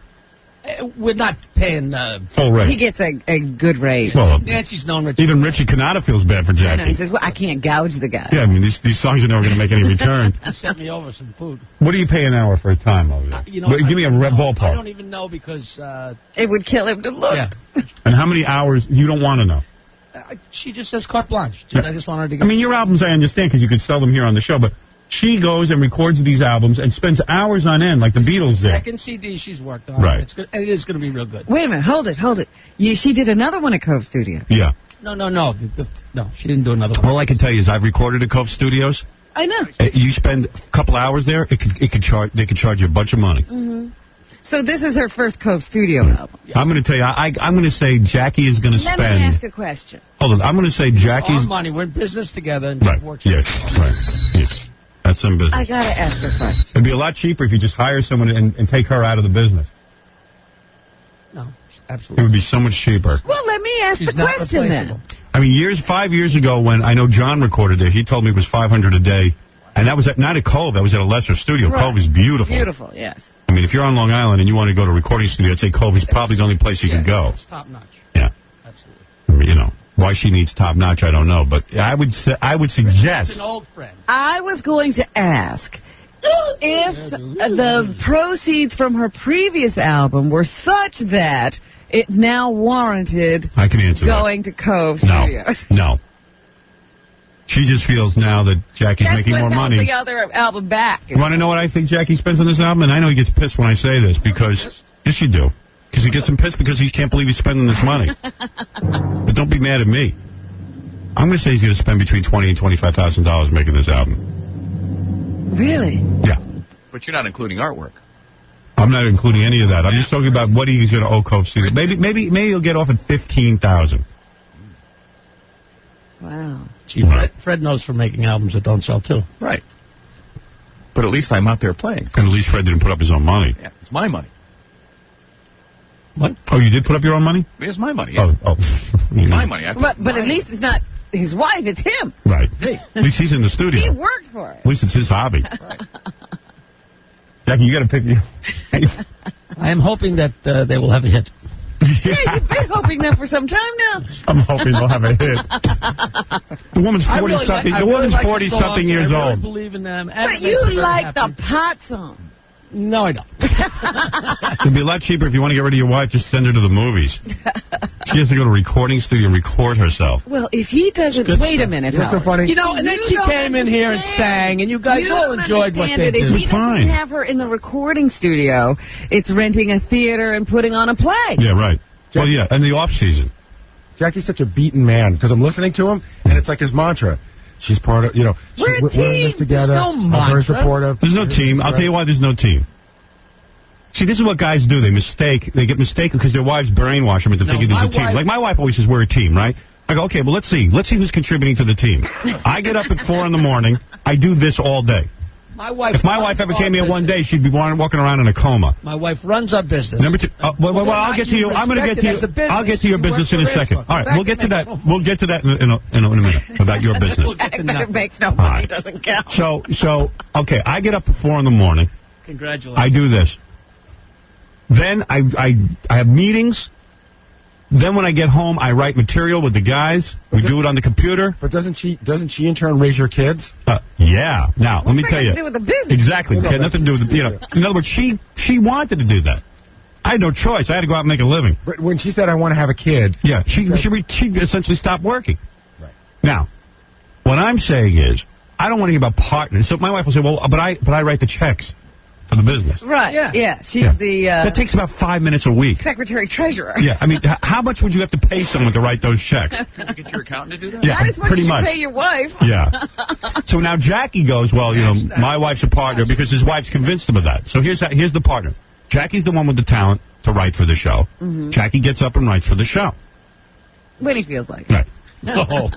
We're not paying... Full rate. He gets a good rate. Well, Nancy's known Richie. even Richie Canada feels bad for I know. He Jackie. says, well, I can't gouge the guy. Yeah, I mean, these songs are never going to make any return. He sent me over some food. What do you pay an hour for a time over there? You know, Well, give me a ballpark. I don't even know because... It would kill him to look. Yeah. And how many hours? You don't want to know. She just says carte blanche. I just want her to get... I mean, your albums I understand because you could sell them here on the show, but she goes and records these albums and spends hours on end like the Beatles did. Second CD she's worked on. Right. It's good, and it is going to be real good. Wait a minute. Hold it. She did another one at Cove Studio. Yeah. No. No, she didn't do another one. All I can tell you is I've recorded at Cove Studios. I know. You spend a couple hours there, they could charge you a bunch of money. Mm-hmm. So this is her first Cove Studio album. I'm going to tell you, I'm going to say Jackie is going to Let spend... me ask a question. Hold on, I'm going to say Jackie's... Our money. We're in business together. And Right, works yes, right. Yes. That's some business. I gotta ask a question. It'd be a lot cheaper if you just hire someone and take her out of the business. No, It absolutely. would be so much cheaper. Well, let me ask She's the not question replaceable. then. I mean, 5 years ago when I know John recorded there, he told me it was $500 a day. And that was not at Cove, that was at a lesser studio. Right. Cove is beautiful. Beautiful, yes. I mean, if you're on Long Island and you want to go to a recording studio, I'd say Cove is probably the only place you can go. It's top notch. Yeah. Absolutely. I mean, you know, why she needs top notch, I don't know. But I would suggest... It's an old friend. I was going to ask if the proceeds from her previous album were such that it now warranted I can answer going to Cove that. Studios. No. She just feels now that Jackie's That's making what more held money. the other album back. You want to know what I think Jackie spends on this album? And I know he gets pissed when I say this because... Yes, you do. Because he gets him pissed because he can't believe he's spending this money. But don't be mad at me. I'm going to say he's going to spend between $20,000 and $25,000 making this album. Really? Yeah. But you're not including artwork. I'm not including any of that. I'm just talking about what he's going to owe Cove Studio. Maybe he'll get off at $15,000. Wow. Gee, Fred knows from making albums that don't sell, too. Right. But at least I'm out there playing. And at least Fred didn't put up his own money. Yeah, it's my money. What? Oh, you did put up your own money? It's my money. Yeah. Oh. My money. But at least it's not his wife, it's him. Right. At least he's in the studio. He worked for it. At least it's his hobby. Right. Jackie, you got to pick you. I am hoping that they will have a hit. Yeah, you've been hoping that for some time now. I'm hoping they'll have a hit. The woman's 40-something. The woman's 40-something years I really old. believe in them. But you like the pot song. No, I don't. It'd be a lot cheaper if you want to get rid of your wife, just send her to the movies. She has to go to a recording studio and record herself. Well, if he doesn't... Wait a minute, What's so Howard. funny? You know, and then she came in here and sang, and you guys all enjoyed what they If did. he doesn't have her in the recording studio, it's renting a theater and putting on a play. Yeah, right. Well, yeah, and the off-season. Jackie's such a beaten man because I'm listening to him, and it's like his mantra. She's part of, we're in this together. I'm very supportive. There's no team. I'll tell you why there's no team. See, this is what guys do. They get mistaken because their wives brainwash them into thinking there's a team. Like my wife always says, we're a team, right? I go, okay, well, let's see. Let's see who's contributing to the team. I get up at 4 in the morning. I do this all day. If my wife ever came here one day, she'd be walking around in a coma. My wife runs our business. Number 2. Well, I'll get to you. I'm going to get to you. I'll get to your business in a second. All right, we'll get to that. We'll get to that in a minute about your business. It makes no money. Doesn't count. So, okay, I get up at 4 in the morning. Congratulations. I do this. Then I have meetings. Then when I get home, I write material with the guys. We do it on the computer. But doesn't she in turn raise your kids? Yeah. Now, let me tell you. What's that got to do with the business? Exactly. It had nothing to do with the, In other words, she wanted to do that. I had no choice. I had to go out and make a living. But when she said, I want to have a kid. Yeah, she essentially stopped working. Right. Now, what I'm saying is, I don't want to hear about partners. So my wife will say, well, but I write the checks for the business. Right. Yeah. She's the... that takes about 5 minutes a week. Secretary-treasurer. Yeah, I mean, how much would you have to pay someone to write those checks? Can you get your accountant to do that? Yeah, Not as much pretty as you much. pay your wife. Yeah. So now Jackie goes, well, my wife's a partner because his wife's convinced him of that. So here's the partner. Jackie's the one with the talent to write for the show. Mm-hmm. Jackie gets up and writes for the show. When he feels like. Right. All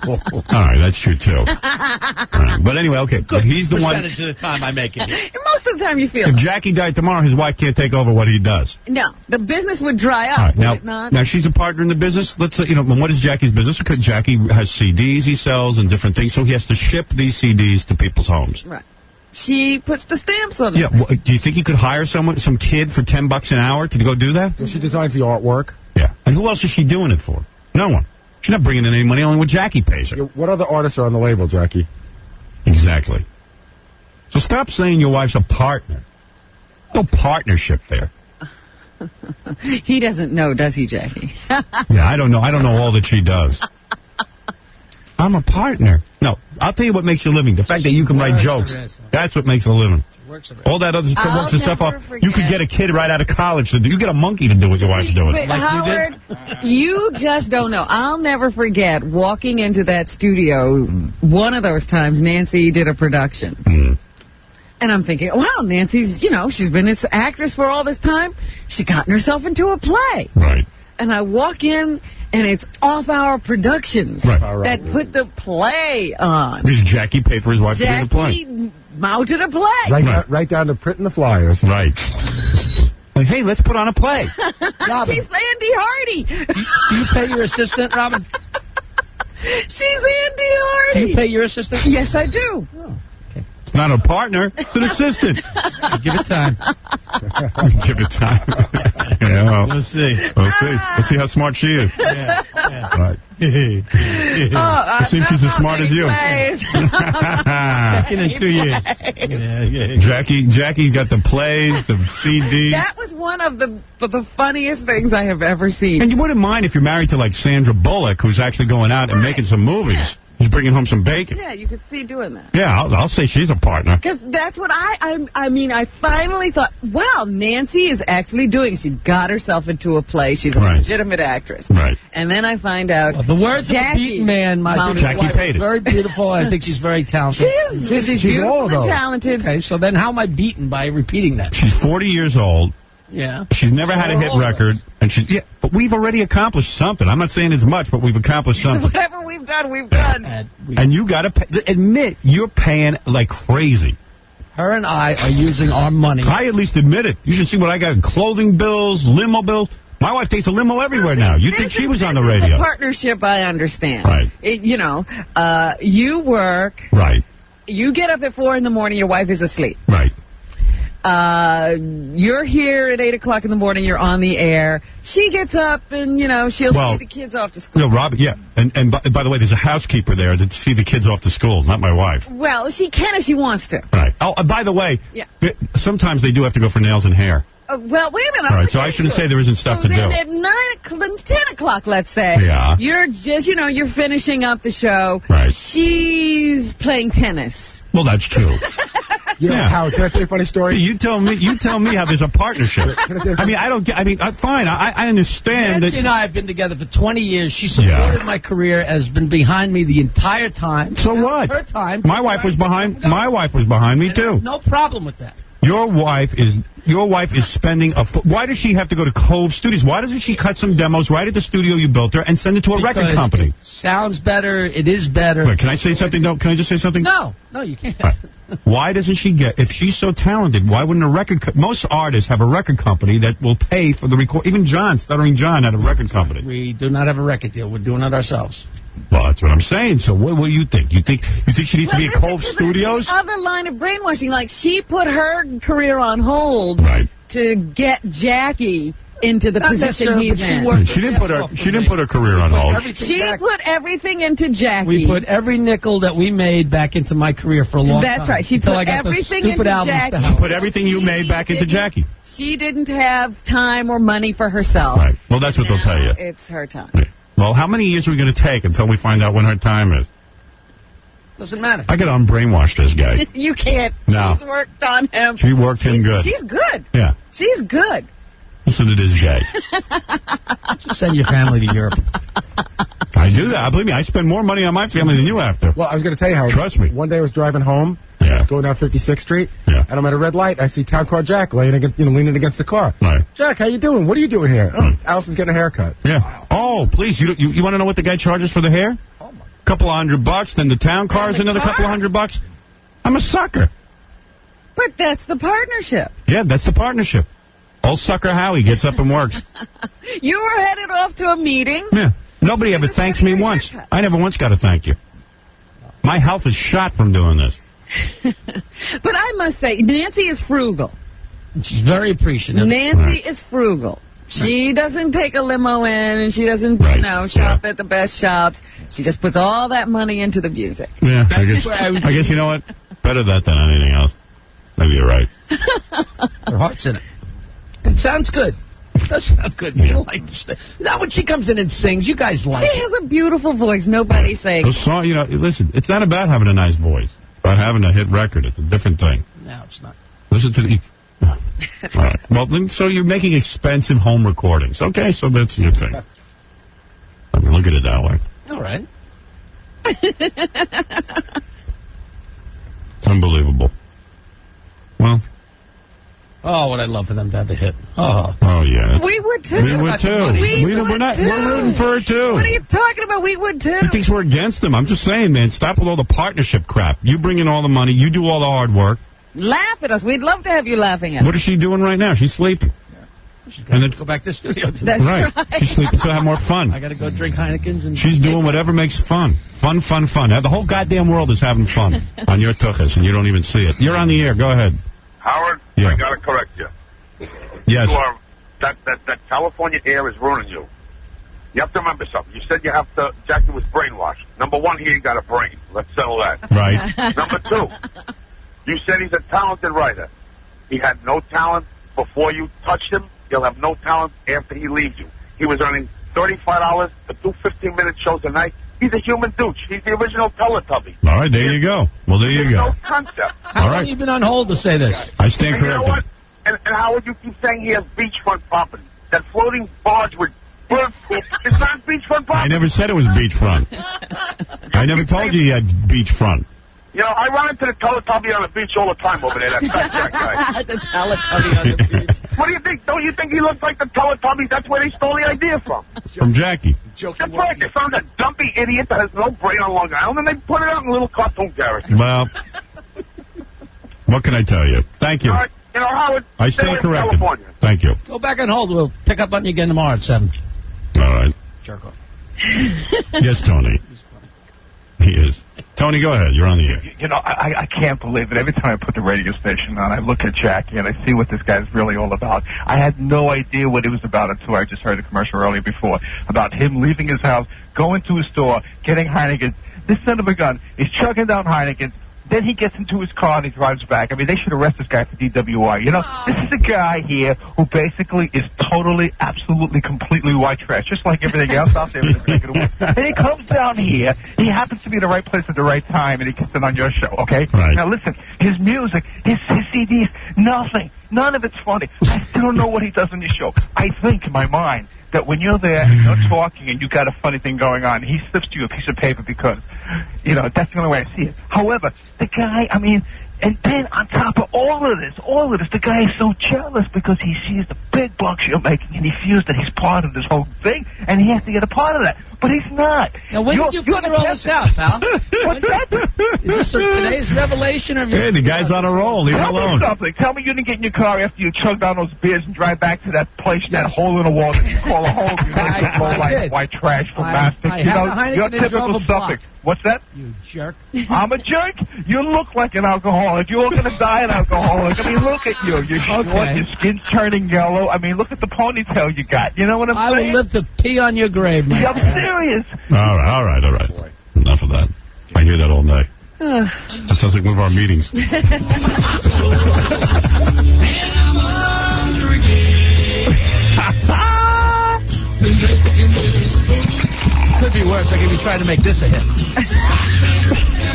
right, that's true, too. Right. But anyway, okay. But he's the one... percentage of the time I make it. Most of the time you feel If like. Jackie died tomorrow, his wife can't take over what he does. No, the business would dry up, All right, would it not? Now, she's a partner in the business. Let's say, what is Jackie's business? Because Jackie has CDs he sells and different things, so he has to ship these CDs to people's homes. Right. She puts the stamps on them. Yeah. Well, do you think he could hire some kid for $10 an hour to go do that? Well, she designs the artwork. Yeah. And who else is she doing it for? No one. She's not bringing in any money, only what Jackie pays her. What other artists are on the label, Jackie? Exactly. So stop saying your wife's a partner. No partnership there. He doesn't know, does he, Jackie? Yeah, I don't know. I don't know all that she does. I'm a partner. No, I'll tell you what makes you a living. The fact that you can write jokes. That's what makes a living. All that other stuff, works the stuff off. You could get a kid right out of college to do. You get a monkey to do what your wife's doing. But Howard, you just don't know. I'll never forget walking into that studio one of those times Nancy did a production. Mm. And I'm thinking, wow, Nancy's, she's been an actress for all this time. She gotten herself into a play. Right. And I walk in, and it's Off-Hour Productions that put the play on. Because Jackie paid for his wife to be in the play. Jackie mounted a play. Right down to printing the flyers. Right. Like, hey, let's put on a play. She's Andy Hardy. Do you pay your assistant, Robin? She's Andy Hardy. Do you pay your assistant? Yes, I do. Oh. It's not a partner. It's an assistant. Give it time. Give it time. Yeah, well, We'll see. We'll see how smart she is. Yeah. Right. We'll see if she's as smart as you. Second in 2 years. Jackie got the plays, the CDs. That was one of the funniest things I have ever seen. And you wouldn't mind if you're married to, like, Sandra Bullock, who's actually going out and making some movies. He's bringing home some bacon. Yeah, you could see doing that. Yeah, I'll say she's a partner. Because that's what I finally thought, wow, Nancy is actually doing. She got herself into a play. She's a legitimate actress. Right. And then I find out The words of a beaten man, my dear Jackie wife, paid it. very beautiful. I think she's very talented. She's beautiful and talented. Okay, so then how am I beaten by repeating that? She's 40 years old. Yeah. She's never had a hit record, and but we've already accomplished something. I'm not saying as much, but we've accomplished something. Whatever we've done, we've done. And you got to admit you're paying like crazy. Her and I are using our money. I at least admit it. You should see what I got in clothing bills, limo bills. My wife takes a limo everywhere now. You'd think she was on the radio. The partnership, I understand. Right. You work. Right. You get up at 4 in the morning. Your wife is asleep. Right. You're here at 8 o'clock in the morning. You're on the air. She gets up and, she'll see the kids off to school. No, Robin, yeah. And by the way, there's a housekeeper there to see the kids off to school, not my wife. Well, she can if she wants to. Right. Oh, by the way, sometimes they do have to go for nails and hair. Well, wait a minute. All right, so I shouldn't say there isn't stuff to do. Then at 10 o'clock, let's say, you're just, you're finishing up the show. Right. She's playing tennis. Well, that's true. Howard, can I tell you a funny story? You tell me how there's a partnership. I mean, I don't get. I mean, fine. I understand Nancy that. and I have been together for 20 years. She supported my career, has been behind me the entire time. So what? Her time. My wife was behind. My wife was behind me too. No problem with that. Your wife is spending why does she have to go to Cove Studios? Why doesn't she cut some demos right at the studio you built her and send it to a record company? It sounds better. It is better. Wait, can I say something? No, can I just say something? No, you can't. Why doesn't she get? If she's so talented, why wouldn't a record? Most artists have a record company that will pay for the record. Even Stuttering John, had a record company. We do not have a record deal. We're doing it ourselves. Well, that's what I'm saying. So what do you think? You think she needs to be at Cove Studios? The other line of brainwashing, like she put her career on hold to get Jackie into the position he's in. She didn't put her career on hold. She put everything into Jackie. We put every nickel that we made back into my career for a long time. That's right. She put everything into Jackie. She put everything you made back into Jackie. She didn't have time or money for herself. Right. Well, that's what they'll tell you. It's her time. Right. Well, how many years are we going to take until we find out when her time is? Doesn't matter. I got to unbrainwash this guy. You can't. No. She's worked on him. She worked him good. She's good. Yeah. She's good. Listen to this guy. Just send your family to Europe. I do that. Believe me, I spend more money on my family than you have to. Well, I was going to tell you, Howard. Trust me. One day I was driving home, going down 56th Street, and I'm at a red light. I see Town Car Jack leaning against the car. Right. Jack, how you doing? What are you doing here? Oh, Allison's getting a haircut. Yeah. Oh, please, you want to know what the guy charges for the hair? Couple of $100, then the town car is another couple of $100. I'm a sucker. But that's the partnership. Yeah, that's the partnership. Old sucker Howie gets up and works. You were headed off to a meeting. Yeah. Nobody ever thanks me once. I never once got to thank you. My health is shot from doing this. But I must say, Nancy is frugal. She's very appreciative. Nancy is frugal. She doesn't take a limo in, and she doesn't, shop at the best shops. She just puts all that money into the music. Yeah, I guess you know what? Better that than anything else. Maybe you're right. Her heart's in it. It sounds good. It does sound good. You like this. Now when she comes in and sings, you guys like She has a beautiful voice. Nobody's saying. The song, listen, it's not about having a nice voice. It's about having a hit record. It's a different thing. No, it's not. Listen to the... All right. Well, then, so you're making expensive home recordings. Okay, so that's your thing. I mean, look at it that way. All right. It's unbelievable. Well... Oh, what I'd love for them to have a hit. Oh yeah. We would too. We would too. We're rooting for her too. What are you talking about? We would too. He thinks we're against them. I'm just saying, man, stop with all the partnership crap. You bring in all the money. You do all the hard work. Laugh at us. We'd love to have you laughing at us. What is she doing right now? She's sleeping. And then go back to the studio. That's right. She's sleeping so have more fun. I got to go drink Heineken's. And she's doing whatever makes fun. Fun. The whole goddamn world is having fun on your tuchus, and you don't even see it. You're on the air. Go ahead. Howard, yeah. I got to correct you. Yes. That California air is ruining you. You have to remember something. You said Jackie was brainwashed. Number one, he ain't got a brain. Let's settle that. Right. Number two, you said he's a talented writer. He had no talent before you touched him. He'll have no talent after he leaves you. He was earning $35 to do 15-minute shows a night. He's a human douche. He's the original Teletubby. All right, there you go. Well, there you go. No concept. How long have you been on hold to say this? I stand corrected. You know what? And Howard, you keep saying he has beachfront property. That floating barge with bird poop is not beachfront property. I never said it was beachfront. I never told you he had beachfront. You know, I run into the Teletubby on the beach all the time over there, that fat Jack guy. The Teletubby on the beach. What do you think? Don't you think he looks like the Teletubby? That's where they stole the idea from. From Jackie. That's right. They found a dumpy idiot that has no brain on Long Island, and they put it out in a little cartoon character. Well, what can I tell you? Thank you. All right. You know, Howard, I stand corrected. Thank you. Go back on hold. We'll pick up on you again tomorrow at 7. All right. Jerk off. Yes, Tony. He is. Tony, go ahead. You're on the air. You know, I can't believe it. Every time I put the radio station on, I look at Jackie and I see what this guy's really all about. I had no idea what it was about until I just heard the commercial earlier before about him leaving his house, going to a store, getting Heineken. This son of a gun is chugging down Heineken, Then he gets into his car and he drives back. I mean, they should arrest this guy for DWI. You know, this is a guy here who basically is totally, absolutely, completely white trash, just like everything else out there. And he comes down here. He happens to be in the right place at the right time, and he gets it on your show, okay? Right. Now, listen, his music, his CDs, nothing. None of it's funny. I still don't know what he does on your show. I think, in my mind, that when you're there and you're talking and you got a funny thing going on, he slips you a piece of paper because, you know, that's the only way I see it. However, the guy, I mean, and then on top of all of this, the guy is so jealous because he sees the big bucks you're making and he feels that he's part of this whole thing and he has to get a part of that. But he's not. Now, when did you figure all this out, pal? What's that? Is this today's revelation? Or Hey, the guy's on a roll. Leave him Tell alone. me something. Tell me you didn't get in your car after you chugged down those beers and drive back to that place, that hole in the wall that you call a hole. You know, I white trash from Mastic. I You had know, a Heineken your and drove typical a block. Suffolk. What's that? You jerk. I'm a jerk? You look like an alcoholic. You're going to die an alcoholic. I mean, look at you. You're short, your skin's turning yellow. I mean, look at the ponytail you got. You know what I'm I saying? will live to pee on your grave, man. I'm serious. All right. Enough of that. I hear that all day. That sounds like one of our meetings. Could be worse. I could be trying to make this a hit.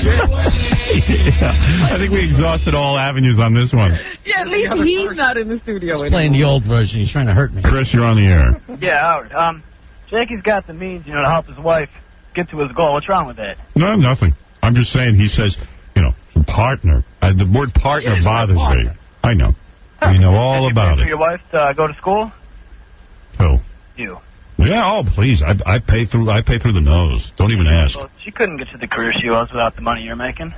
Yeah, I think we exhausted all avenues on this one. Yeah, at least he's not in the studio anymore. Playing the old version. He's trying to hurt me. Chris, you're on the air. Yeah, Howard. Jakey's got the means, to help his wife get to his goal. What's wrong with that? No, nothing. I'm just saying he says, partner. The word partner bothers me. I know. We know all about For it. your wife to go to school? Who? You. Yeah, oh, please. I pay through the nose. Don't even ask. Well, she couldn't get to the career she was without the money you're making.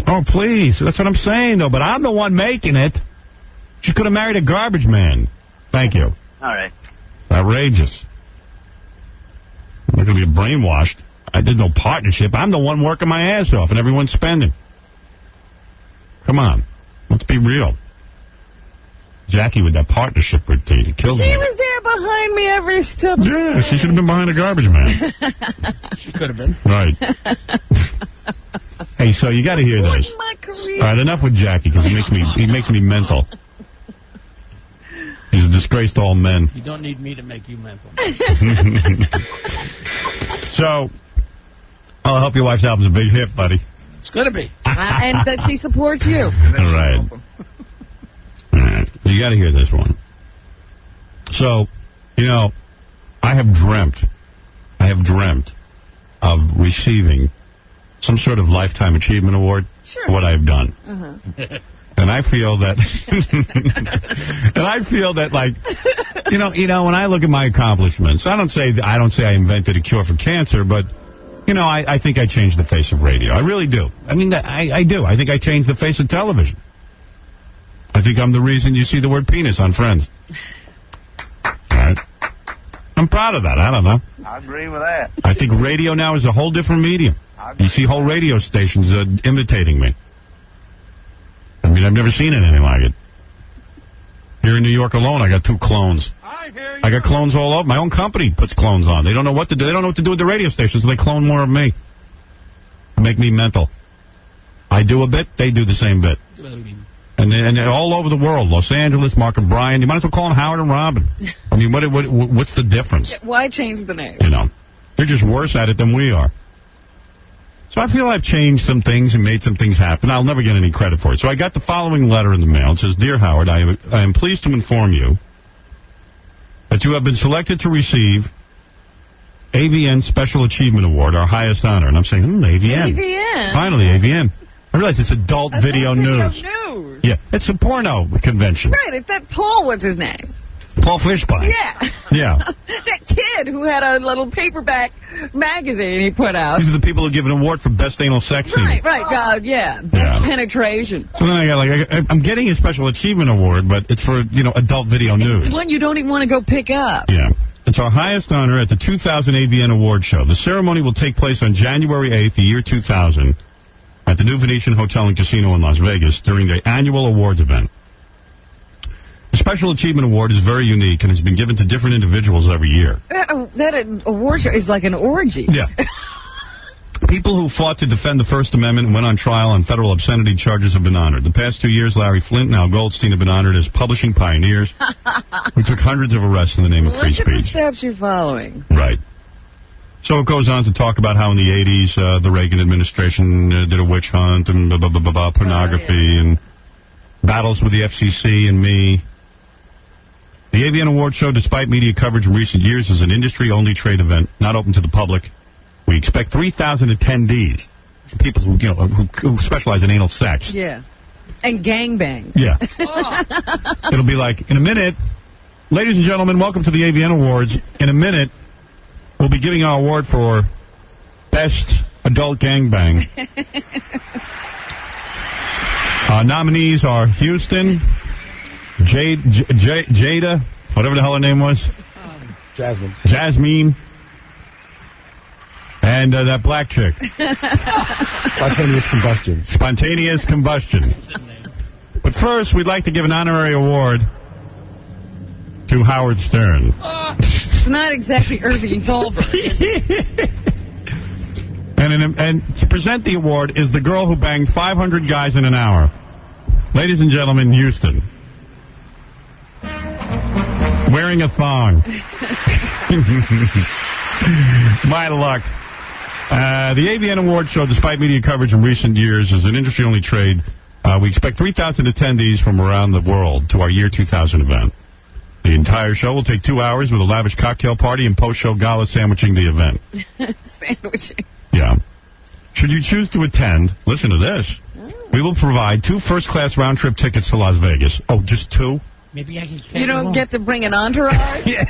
Oh, please. That's what I'm saying, though. But I'm the one making it. She could have married a garbage man. Thank you. All right. Outrageous. I'm not going to be brainwashed. I did no partnership. I'm the one working my ass off, and everyone's spending. Come on. Let's be real. Jackie with that partnership routine. It killed me. She was there behind me every step. Yeah, she should have been behind a garbage man. She could have been. Right. Hey, so you got to hear this. My career. All right, enough with Jackie because he makes me mental. He's a disgrace to all men. You don't need me to make you mental. So, I hope your wife's album's a big hit, buddy. It's going to be. And that she supports you. All right. All right. You got to hear this one. So, I have dreamt of receiving some sort of Lifetime Achievement Award for what I've done. Uh-huh. And I feel that, like, when I look at my accomplishments, I don't say I invented a cure for cancer, but, I think I changed the face of radio. I really do. I mean, I do. I think I changed the face of television. I think I'm the reason you see the word penis on Friends. All right. I'm proud of that. I don't know. I agree with that. I think radio now is a whole different medium. You see whole radio stations imitating me. I mean, I've never seen anything like it. Here in New York alone, I got 2 clones. I got clones all over. My own company puts clones on. They don't know what to do. They don't know what to do with the radio stations, so they clone more of me. Make me mental. I do a bit, they do the same bit. And they're all over the world. Los Angeles, Mark and Brian. You might as well call them Howard and Robin. I mean, what's the difference? Why change the name? They're just worse at it than we are. So I feel I've changed some things and made some things happen. I'll never get any credit for it. So I got the following letter in the mail. It says, Dear Howard, I am pleased to inform you that you have been selected to receive AVN Special Achievement Award, our highest honor. And I'm saying, AVN. AVN. Finally, AVN. I realize it's Adult Video News. Yeah, it's a porno convention. Right, it's that Paul, what's his name? Paul Fishbein. Yeah. Yeah. That kid who had a little paperback magazine he put out. These are the people who give an award for best anal sex scene. Right, best penetration. So then I got I'm getting a Special Achievement Award, but it's for, Adult Video News. It's one you don't even want to go pick up. Yeah. It's our highest honor at the 2000 AVN Award Show. The ceremony will take place on January 8th, the year 2000, at the New Venetian Hotel and Casino in Las Vegas during the annual awards event. The Special Achievement Award is very unique and has been given to different individuals every year. That award show is like an orgy. Yeah. People who fought to defend the First Amendment and went on trial on federal obscenity charges have been honored. The past 2 years, Larry Flint and Al Goldstein have been honored as publishing pioneers who took hundreds of arrests in the name of free Look at the speech. steps you're following. Right. So it goes on to talk about how in the 80s, the Reagan administration did a witch hunt and pornography and battles with the FCC and me. The AVN Award Show, despite media coverage in recent years, is an industry-only trade event, not open to the public. We expect 3,000 attendees, people who specialize in anal sex. Yeah. And gangbang. Yeah. It'll be like, in a minute, ladies and gentlemen, welcome to the AVN Awards. In a minute, we'll be giving our award for Best Adult Gangbang. Nominees are Houston, Jada, whatever the hell her name was. Jasmine. And that black chick. Spontaneous combustion. But first, we'd like to give an honorary award to Howard Stern. It's not exactly Irving Goldberg. And to present the award is the girl who banged 500 guys in an hour. Ladies and gentlemen, Houston. Wearing a thong. My luck. The AVN Award Show, despite media coverage in recent years, is an industry-only trade. We expect 3,000 attendees from around the world to our Year 2000 event. The entire show will take 2 hours with a lavish cocktail party and post-show gala sandwiching the event. Sandwiching. Yeah. Should you choose to attend, listen to this. We will provide 2 first-class round-trip tickets to Las Vegas. Oh, just 2? Maybe I can. You don't get to bring an entourage? Yeah.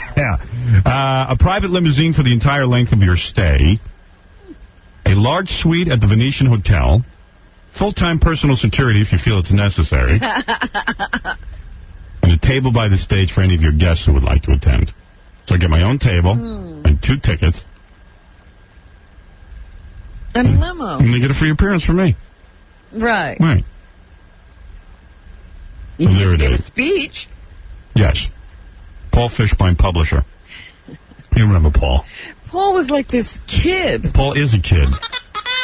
A private limousine for the entire length of your stay. A large suite at the Venetian Hotel. Full-time personal security if you feel it's necessary. And a table by the stage for any of your guests who would like to attend. So I get my own table and 2 tickets. And a limo. And they get a free appearance from me. Right. Right. You So get there to it give is. a speech. Yes. Paul Fishbein, publisher. You remember Paul. Paul was like this kid. Paul is a kid.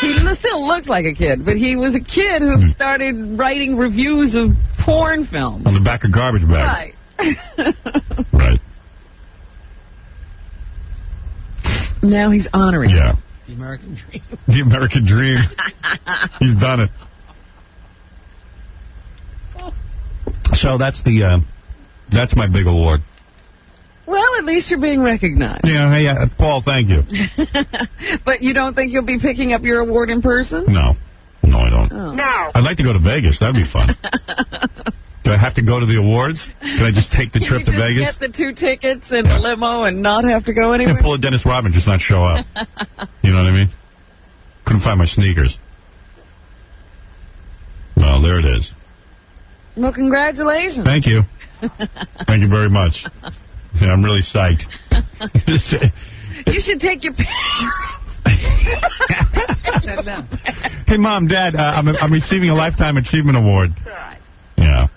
He still looks like a kid, but he was a kid who started writing reviews of porn films. On the back of garbage bags. Right. Right. Now he's honoring. Yeah. The American dream. The American dream. He's done it. So that's that's my big award. Well, at least you're being recognized. Yeah, hey, Paul, thank you. But you don't think you'll be picking up your award in person? No, I don't. Oh. No. I'd like to go to Vegas. That'd be fun. Do I have to go to the awards? Can I just take the trip to Can you Vegas? just get the 2 tickets and the limo and not have to go anywhere? And pull a Dennis Rodman, just not show up. You know what I mean? Couldn't find my sneakers. Well, there it is. Well, congratulations. Thank you. Thank you very much. Yeah, I'm really psyched. You should take your Hey, Mom, Dad, I'm receiving a Lifetime Achievement Award. Yeah.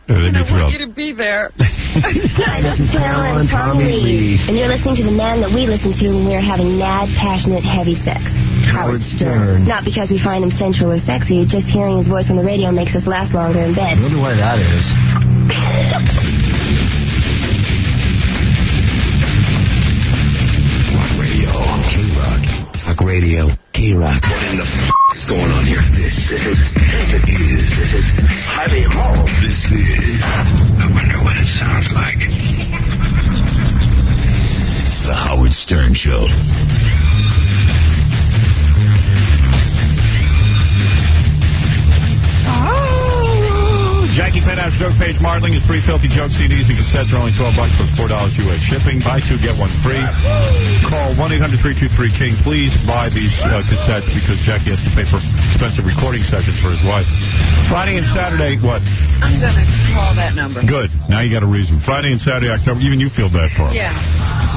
They'd I be want thrilled. you to be there. Hi, this is Carol and Tommy Lee, and you're listening to the man that we listen to when we're having mad, passionate, heavy sex. Howard Stern. Not because we find him sensual or sexy, just hearing his voice on the radio makes us last longer in bed. I wonder why that is. Rock Radio, K-Rock. Rock Radio, K-Rock. What in the is going on here? This is Heavy Home. This is... I wonder what it sounds like. The Howard Stern Show. Jackie Penthouse Joke Page Martling is free filthy joke CDs and cassettes are only $12 plus $4 U.S. shipping. Buy 2, get 1 free. Call 1-800-323-KING. Please buy these cassettes because Jackie has to pay for expensive recording sessions for his wife. Friday and Saturday, what? I'm going to call that number. Good. Now you got a reason. Friday and Saturday, October. Even you feel bad for him. Yeah.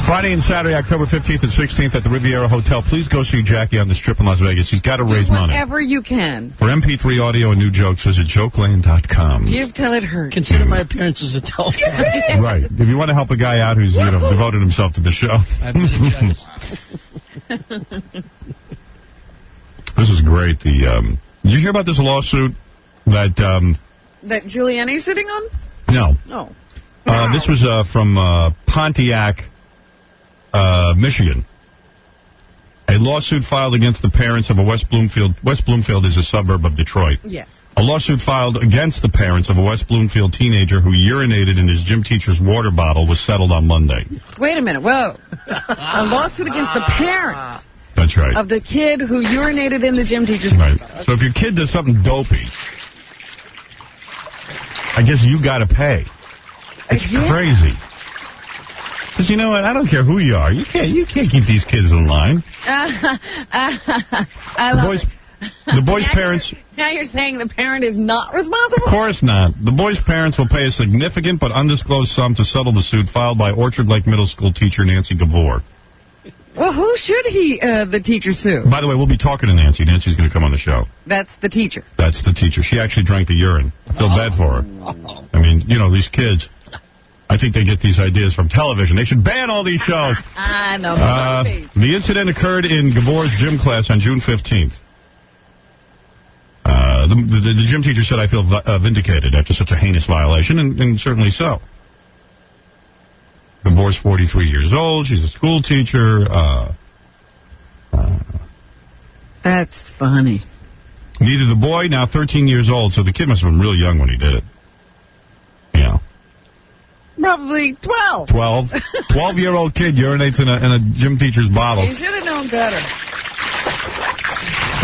Friday and Saturday, October 15th and 16th at the Riviera Hotel. Please go see Jackie on the Strip in Las Vegas. He's got to raise money. Whatever you can. For MP3 audio and new jokes, visit jokeland.com. Give till it hurts. Consider my appearance as a telephone. Right. If you want to help a guy out who's, devoted himself to the show. This is great. Did you hear about this lawsuit that... That Giuliani's sitting on? No. Oh. This was from Pontiac, Michigan. A lawsuit filed against the parents of a West Bloomfield. West Bloomfield is a suburb of Detroit. Yes. A lawsuit filed against the parents of a West Bloomfield teenager who urinated in his gym teacher's water bottle was settled on Monday. Wait a minute. Whoa. A lawsuit against the parents. That's right. Of the kid who urinated in the gym teacher's Right. bottle. So if your kid does something dopey, I guess you got to pay. It's crazy. Because you know what? I don't care who you are. You can't keep these kids in line. The boy's parents... Now you're saying the parent is not responsible? Of course not. The boy's parents will pay a significant but undisclosed sum to settle the suit filed by Orchard Lake Middle School teacher Nancy Gavor. Well, who should the teacher sue? By the way, we'll be talking to Nancy. Nancy's going to come on the show. That's the teacher. That's the teacher. She actually drank the urine. I feel bad for her. I mean, you know, these kids... I think they get these ideas from television. They should ban all these shows. I know. The incident occurred in Gavor's gym class on June 15th. The gym teacher said, I feel vindicated after such a heinous violation, and certainly so. Gavor's 43 years old. She's a school teacher. That's funny. Neither the boy, now 13 years old, so the kid must have been real young when he did it. Yeah. Probably 12. 12-year-old kid urinates in a gym teacher's bottle. He should have known better.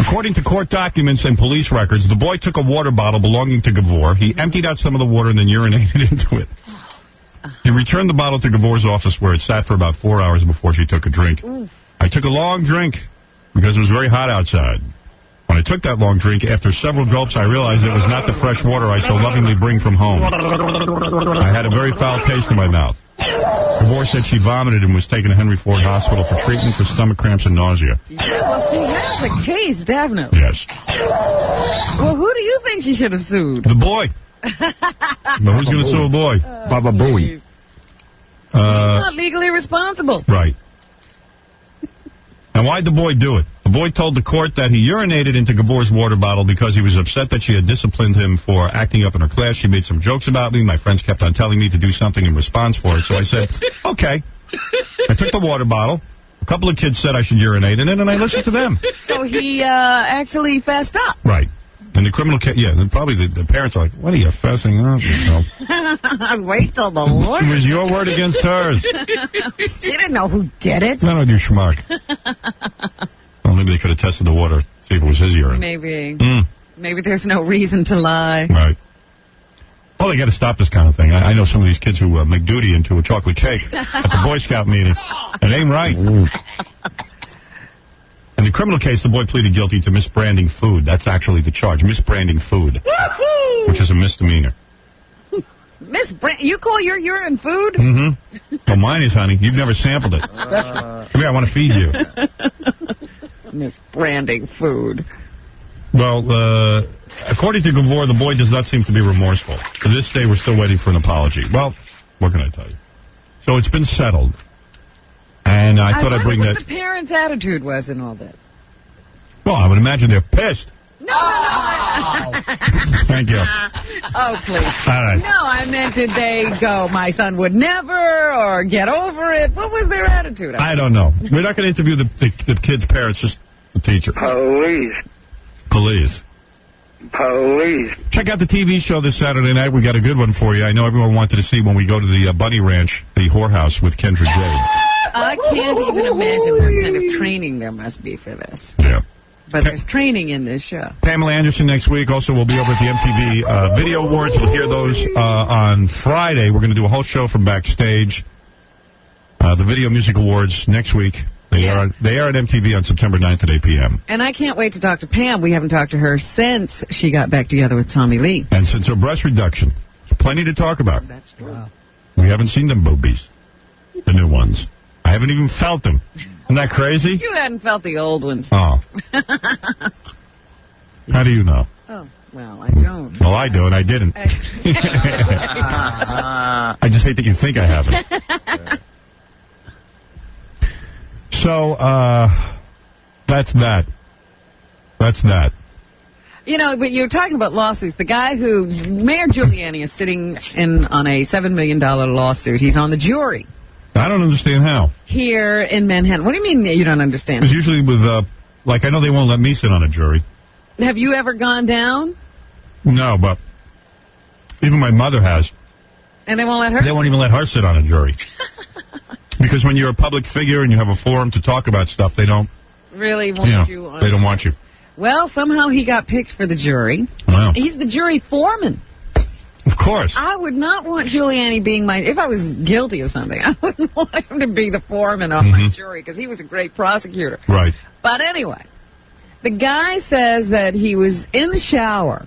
According to court documents and police records, the boy took a water bottle belonging to Gavor. He emptied out some of the water and then urinated into it. He returned the bottle to Gavor's office where it sat for about 4 hours before she took a drink. I took a long drink because it was very hot outside. When I took that long drink, after several gulps, I realized it was not the fresh water I so lovingly bring from home. I had a very foul taste in my mouth. Gavor said she vomited and was taken to Henry Ford Hospital for treatment for stomach cramps and nausea. Well, she has a case, definitely. Yes. Well, who do you think she should have sued? The boy. But who's going to sue a boy? Baba Booey. He's not legally responsible. Right. Now, why'd the boy do it? The boy told the court that he urinated into Gavor's water bottle because he was upset that she had disciplined him for acting up in her class. She made some jokes about me. My friends kept on telling me to do something in response for it. So I said, okay. I took the water bottle. A couple of kids said I should urinate in it, and I listened to them. So he actually fessed up. Right. And the criminal case, yeah, and probably the parents are like, what are you fessing up? Wait till the lawyer. It was your word against hers. She didn't know who did it. None of you schmuck. Well, maybe they could have tested the water, see if it was his urine. Maybe. Maybe there's no reason to lie. Right. Well, they got to stop this kind of thing. I know some of these kids who make duty into a chocolate cake at the Boy Scout meeting. It ain't right. In the criminal case, the boy pleaded guilty to misbranding food. That's actually the charge, misbranding food, which is a misdemeanor. You call your urine food? Mm-hmm. Well, mine is, honey. You've never sampled it. Come here, I want to feed you. Misbranding food. Well, according to Gavor, the boy does not seem to be remorseful. To this day, we're still waiting for an apology. Well, what can I tell you? So it's been settled. And I thought I'd bring that... what the parents' attitude was in all this. Well, I would imagine they're pissed. No. Thank you. Oh, please. All right. No, I meant did they go, my son would never, or get over it? What was their attitude? I don't know. We're not going to interview the kid's parents, just the teacher. Police. Check out the TV show this Saturday night. We got a good one for you. I know everyone wanted to see when we go to the Bunny Ranch, the whorehouse with Kendra Jade. I can't even imagine what kind of training there must be for this. Yeah. But there's training in this show. Pamela Anderson next week. Also, we'll be over at the MTV Video Awards. We'll hear those on Friday. We're going to do a whole show from backstage. The Video Music Awards next week. They are at MTV on September 9th at 8 p.m. And I can't wait to talk to Pam. We haven't talked to her since she got back together with Tommy Lee. And since her breast reduction. There's plenty to talk about. That's true. Wow. We haven't seen them boobies. The new ones. I haven't even felt them. Isn't that crazy? You hadn't felt the old ones. Oh. How do you know? Oh, well, I don't. Well, I do, and I didn't. I just hate that you think I haven't. So, that's that. That's that. You know, but you're talking about lawsuits. The guy who, Mayor Giuliani, is sitting on a $7 million lawsuit. He's on the jury. I don't understand how. Here in Manhattan. What do you mean you don't understand? Because usually with, I know they won't let me sit on a jury. Have you ever gone down? No, but even my mother has. And they won't let her? They won't even let her sit on a jury. Because when you're a public figure and you have a forum to talk about stuff, they don't really want you on. They don't want you. Well, somehow he got picked for the jury. Wow. He's the jury foreman. Of course. I would not want Giuliani being if I was guilty of something, I wouldn't want him to be the foreman on my jury because he was a great prosecutor. Right. But anyway, the guy says that he was in the shower,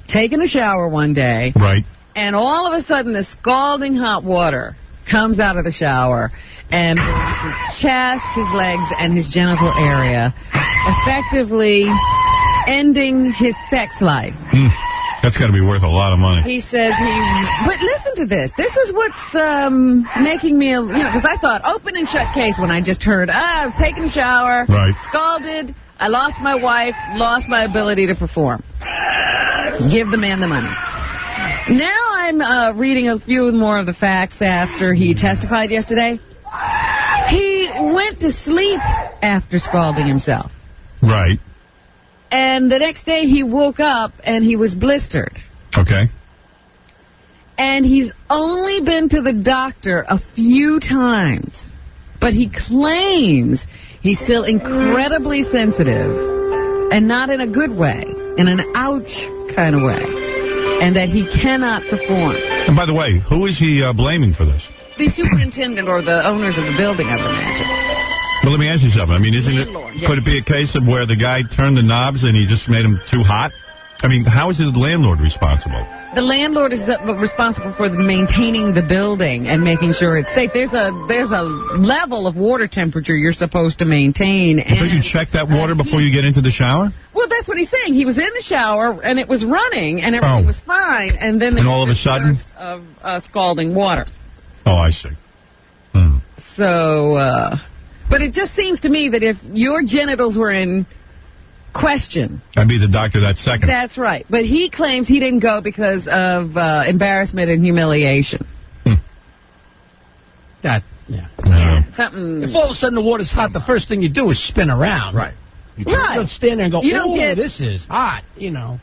taking a shower one day. Right. And all of a sudden, the scalding hot water comes out of the shower and burns his chest, his legs, and his genital area, effectively ending his sex life. That's got to be worth a lot of money. He says but listen to this. This is what's making me, because I thought open and shut case when I just heard, I've taken a shower, scalded, I lost my wife, lost my ability to perform. Give the man the money. Now I'm reading a few more of the facts after he testified yesterday. He went to sleep after scalding himself. Right. And the next day he woke up and he was blistered. Okay. And he's only been to the doctor a few times. But he claims he's still incredibly sensitive. And not in a good way. In an ouch kind of way. And that he cannot perform. And by the way, who is he blaming for this? The superintendent or the owners of the building, I would imagine. Well, let me ask you something. I mean, could it be a case of where the guy turned the knobs and he just made them too hot? I mean, how is the landlord responsible? The landlord is responsible for maintaining the building and making sure it's safe. There's a level of water temperature you're supposed to maintain. So you check that water before you get into the shower? Well, that's what he's saying. He was in the shower and it was running and everything was fine, and then there all of a sudden burst of scalding water. Oh, I see. So, but it just seems to me that if your genitals were in question, I'd be the doctor that second. That's right. But he claims he didn't go because of embarrassment and humiliation. Something. If all of a sudden the water's hot, the first thing you do is spin around. Right. You don't stand there and go, this is hot,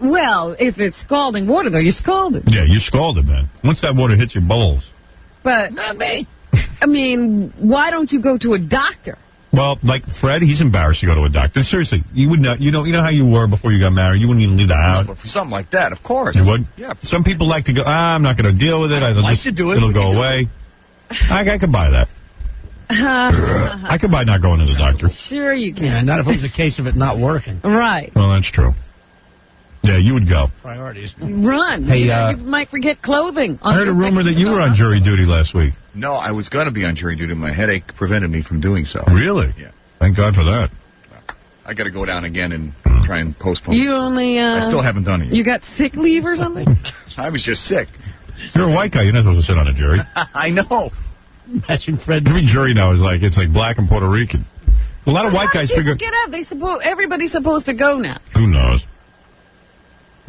Well, if it's scalding water, though, you're scalded. Yeah, you're scalded, man. Once that water hits your balls. But, not me. I mean, why don't you go to a doctor? Well, like Fred, he's embarrassed to go to a doctor. Seriously, you would not. You know how you were before you got married. You wouldn't even leave the house. No, but for something like that, of course. You would. Yeah. Some people like to go. I'm not going to deal with it. It'll go away. I could buy that. I could buy not going to the doctor. Sure you can. Yeah, not if it was a case of it not working. Right. Well, that's true. Yeah, you would go. Priorities. Run. Hey, you might forget clothing. I heard a rumor that you were on jury duty last week. No, I was going to be on jury duty. My headache prevented me from doing so. Really? Yeah. Thank God for that. I got to go down again and try and postpone. You only. I still haven't done it yet. You got sick leave or something? I was just sick. You're a white guy. You're not supposed to sit on a jury. I know. Imagine Fred. Every jury now is like black and Puerto Rican. A lot of white guys figure. Get out. Everybody's supposed to go now. Who knows?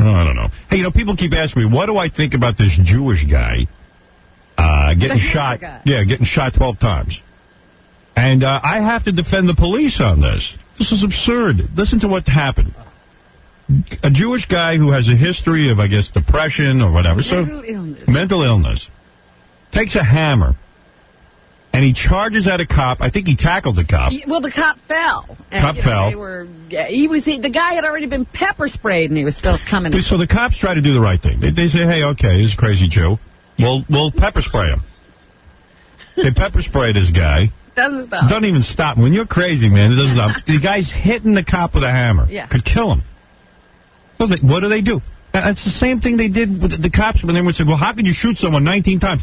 Oh, I don't know. Hey, people keep asking me, what do I think about this Jewish guy getting shot? Yeah, getting shot 12 times. And I have to defend the police on this. This is absurd. Listen to what happened. A Jewish guy who has a history of, I guess, depression or whatever. Mental illness. Takes a hammer. And he charges at a cop. I think he tackled the cop. Well, the cop fell. And, fell. The guy had already been pepper sprayed, and he was still coming. So the cops try to do the right thing. They say, hey, okay, this is a crazy Jew. We'll pepper spray him. They pepper spray this guy. Doesn't stop. Doesn't even stop. When you're crazy, man, it doesn't stop. The guy's hitting the cop with a hammer. Yeah. Could kill him. So what do? It's the same thing they did with the cops when they would say, well, how could you shoot someone 19 times?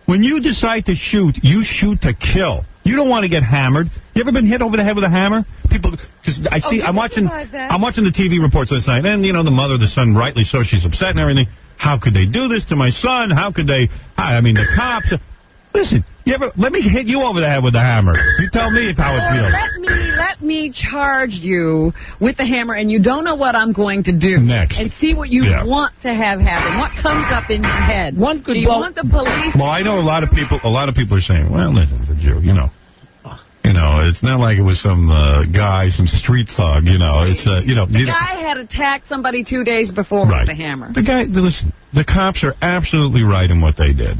When you decide to shoot, you shoot to kill. You don't want to get hammered. You ever been hit over the head with a hammer? Because I'm watching the TV reports last night, and the mother, the son, rightly so, she's upset and everything. How could they do this to my son? How could they? I mean, the cops. Listen, let me hit you over the head with the hammer. You tell me how it feels. Let me charge you with the hammer, and you don't know what I'm going to do. Next. And see what you want to have happen. What comes up in your head? Do you want the police? Well, I know a lot of people are saying, well, listen, the Jew, you know, it's not like it was some guy, some street thug, It's, The guy had attacked somebody 2 days before with the hammer. The guy, listen, the cops are absolutely right in what they did.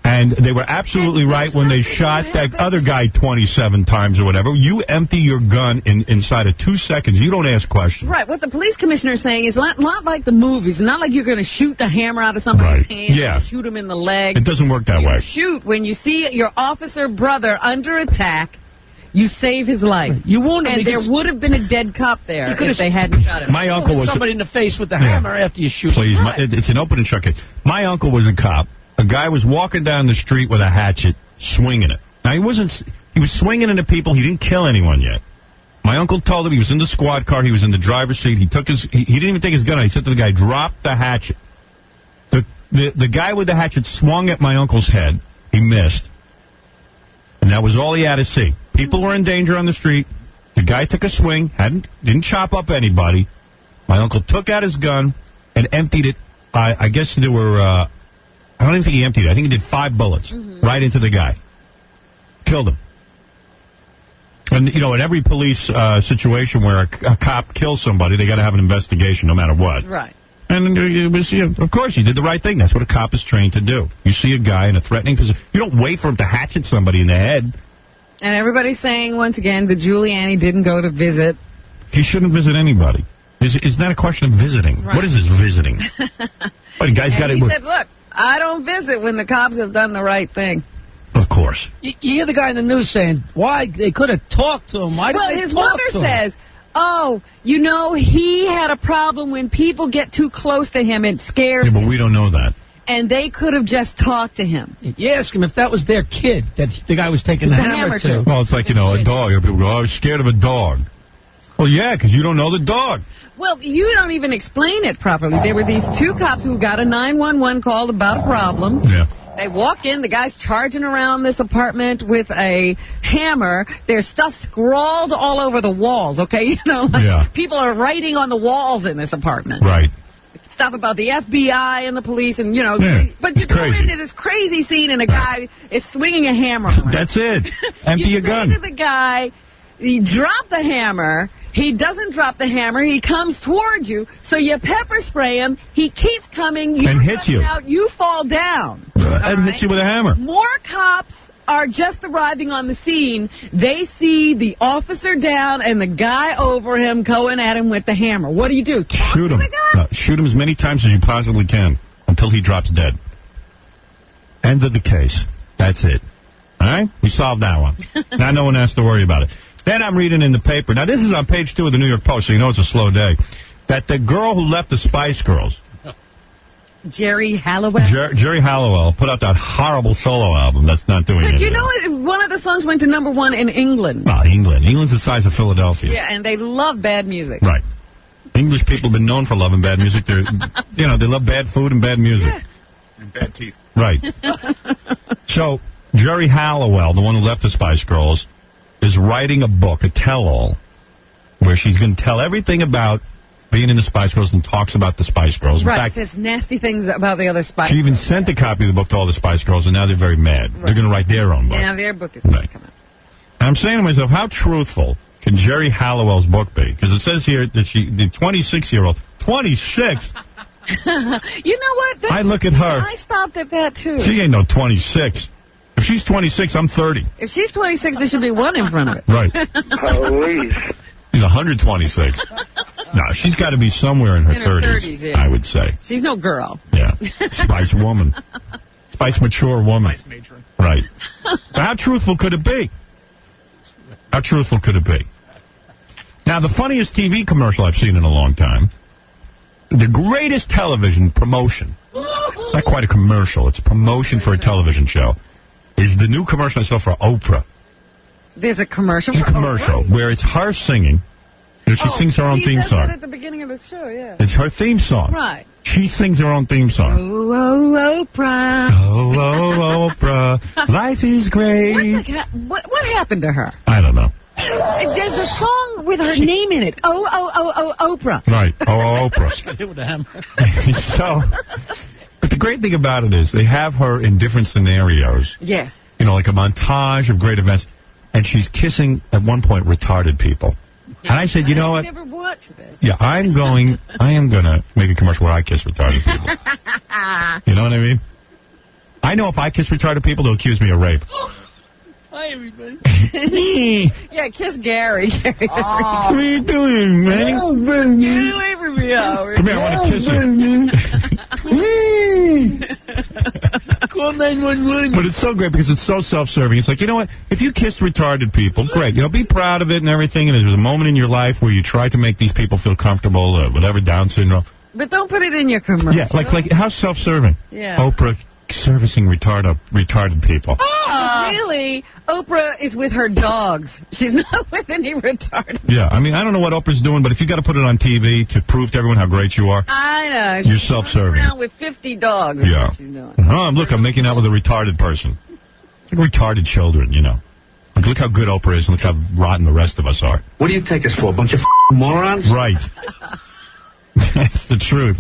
And they were absolutely right when they shot that other guy 27 times or whatever. You empty your gun inside of 2 seconds. You don't ask questions. Right. What the police commissioner is saying is not like the movies. It's not like you're going to shoot the hammer out of somebody's hand and shoot him in the leg. It doesn't work that way. You shoot when you see your officer brother under attack. You save his life. You wound him. And there would have been a dead cop there if they hadn't shot him. My uncle was somebody in the face with the hammer after you shoot. Please, it's an open and shut case. My uncle was a cop. A guy was walking down the street with a hatchet, swinging it. Now, he was swinging into people. He didn't kill anyone yet. My uncle told him he was in the squad car. He was in the driver's seat. He didn't even take his gun out. He said to the guy, drop the hatchet. The guy with the hatchet swung at my uncle's head. He missed. And that was all he had to see. People were in danger on the street. The guy took a swing, didn't chop up anybody. My uncle took out his gun and emptied it. I guess there were... I don't even think he emptied it. I think he did 5 bullets right into the guy. Killed him. And, in every police situation where a cop kills somebody, they got to have an investigation no matter what. Right. And it was, of course, he did the right thing. That's what a cop is trained to do. You see a guy in a threatening position. You don't wait for him to hatchet somebody in the head. And everybody's saying, once again, that Giuliani didn't go to visit. He shouldn't visit anybody. It's not a question of visiting. Right. What is this visiting? But the guy's got it. He said, look. I don't visit when the cops have done the right thing. Of course. You hear the guy in the news saying, why? They could have talked to him. Why did they his talk mother to him? says, he had a problem when people get too close to him. It scares him. But we don't know that. And they could have just talked to him. You ask him if that was their kid that the guy was taking the hammer to. Well, it's like, a dog. People go, I was scared of a dog. Well, yeah, because you don't know the dog. Well, you don't even explain it properly. There were these 2 cops who got a 911 call about a problem. Yeah. They walk in. The guy's charging around this apartment with a hammer. There's stuff scrawled all over the walls, okay? People are writing on the walls in this apartment. Right. Stuff about the FBI and the police and, But you go into this crazy scene and a guy is swinging a hammer around. That's it. Empty your gun. You say to the guy, you drop the hammer. He doesn't drop the hammer. He comes towards you. So you pepper spray him. He keeps coming. And hits you. Out, you fall down. And hits you with a hammer. More cops are just arriving on the scene. They see the officer down and the guy over him going at him with the hammer. What do you do? Shoot him. Shoot him as many times as you possibly can until he drops dead. End of the case. That's it. All right? We solved that one. Now no one has to worry about it. Then I'm reading in the paper. Now, this is on page 2 of the New York Post, so you know it's a slow day. That the girl who left the Spice Girls... Jerry Halliwell? Jerry Halliwell put out that horrible solo album that's not doing anything. But you know, one of the songs went to #1 in England. England. England's the size of Philadelphia. Yeah, and they love bad music. Right. English people have been known for loving bad music. They love bad food and bad music. Yeah. And bad teeth. Right. So, Jerry Halliwell, the one who left the Spice Girls, is writing a book, a tell-all, where she's going to tell everything about being in the Spice Girls and talks about the Spice Girls. In fact, says nasty things about the other Spice She even Girls. sent a copy of the book to all the Spice Girls, and now they're very mad. Right. They're going to write their own book. Now their book is going to come out. And I'm saying to myself, how truthful can Jerry Halliwell's book be? Because it says here that the 26-year-old, 26? You know what? I look at her. I stopped at that, too. She ain't no 26. If she's 26, I'm 30. If she's 26, there should be 1 in front of it. Right. Police. She's 126. No, she's got to be somewhere in her 30s, yeah. I would say. She's no girl. Yeah. Spice woman. Spice mature woman. Spice matron. Right. So how truthful could it be? How truthful could it be? Now, the funniest TV commercial I've seen in a long time, the greatest television promotion, it's not quite a commercial, it's a promotion for a television show, is the new commercial I saw for Oprah. There's a commercial for Oprah? Where it's her singing, She sings her own theme She song. does that at the beginning of the show, yeah. It's her theme song. Right. She sings her own theme song. Oh, Oprah. Oh, Oprah. Life is great. What happened to her? I don't know. There's a song with her name in it. Oh, Oprah. Right. Oh, Oprah. Hit with a hammer. So, but the great thing about it is they have her in different scenarios. Yes. You know, like a montage of great events. And she's kissing, at one point, retarded people. And I said, you know what? I never watched this. Yeah, I am going to make a commercial where I kiss retarded people. You know what I mean? I know if I kiss retarded people, they'll accuse me of rape. Hi, everybody. Yeah, kiss Gary. Gary. What are you doing, man? Oh, baby. Get away from me, Howard. Come here, I want to kiss you. Call 911. But it's so great because it's so self-serving. It's like, you know what? If you kissed retarded people, great. You know, be proud of it and everything. And there's a moment in your life where you try to make these people feel comfortable, or whatever, Down syndrome. But don't put it in your commercial. Yeah, like how self-serving. Yeah. Oprah servicing retarded people. Oh, really? Oprah is with her dogs. She's not with any retarded. Yeah, I mean, I don't know what Oprah's doing, but if you got to put it on TV to prove to everyone how great you are, I know. you're She's self-serving. around with 50 dogs. Is Yeah. what she's doing. Oh, look, I'm making out with a retarded person. It's like retarded children, you know. Like, look how good Oprah is and look how rotten the rest of us are. What do you take us for, a bunch of morons? Right. That's the truth.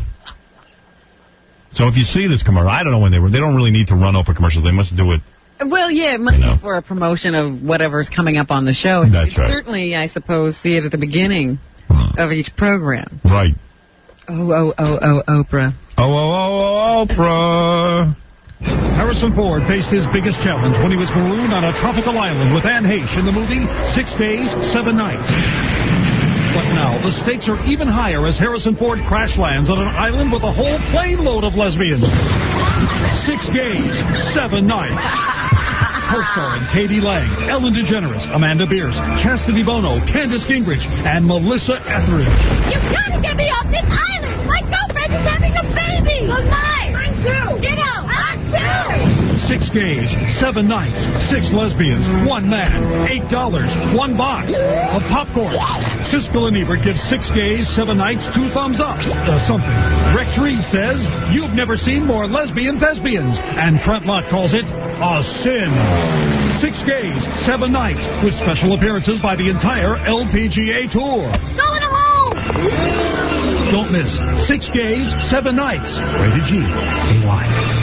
So if you see this commercial, I don't know when they don't really need to run Oprah commercials. They must do it. Well, yeah, it must be for a promotion of whatever's coming up on the show. That's right. Certainly, I suppose, see it at the beginning of each program. Right. Oh, Oprah. Oh, Oprah. Harrison Ford faced his biggest challenge when he was marooned on a tropical island with Anne Heche in the movie 6 Days, 7 Nights. But now the stakes are even higher as Harrison Ford crash lands on an island with a whole plane load of lesbians. 6 Days, 7 Nights. Co-starring Katie Lang, Ellen DeGeneres, Amanda Bierce, Chastity Bono, Candace Gingrich, and Melissa Etheridge. You gotta get me off this island! My girlfriend is having a baby! Who's mine? Mine too! Get out! I'm too! 6 gays, 7 nights, 6 lesbians, 1 man, $8, 1 box of popcorn. Siskel and Ebert gives 6 gays, 7 nights, 2 thumbs up. Something. Rex Reed says, you've never seen more lesbian thespians. And Trent Lott calls it a sin. 6 gays, 7 nights, with special appearances by the entire LPGA Tour. Going home! Don't miss 6 gays, 7 nights. Rated G. A-Y.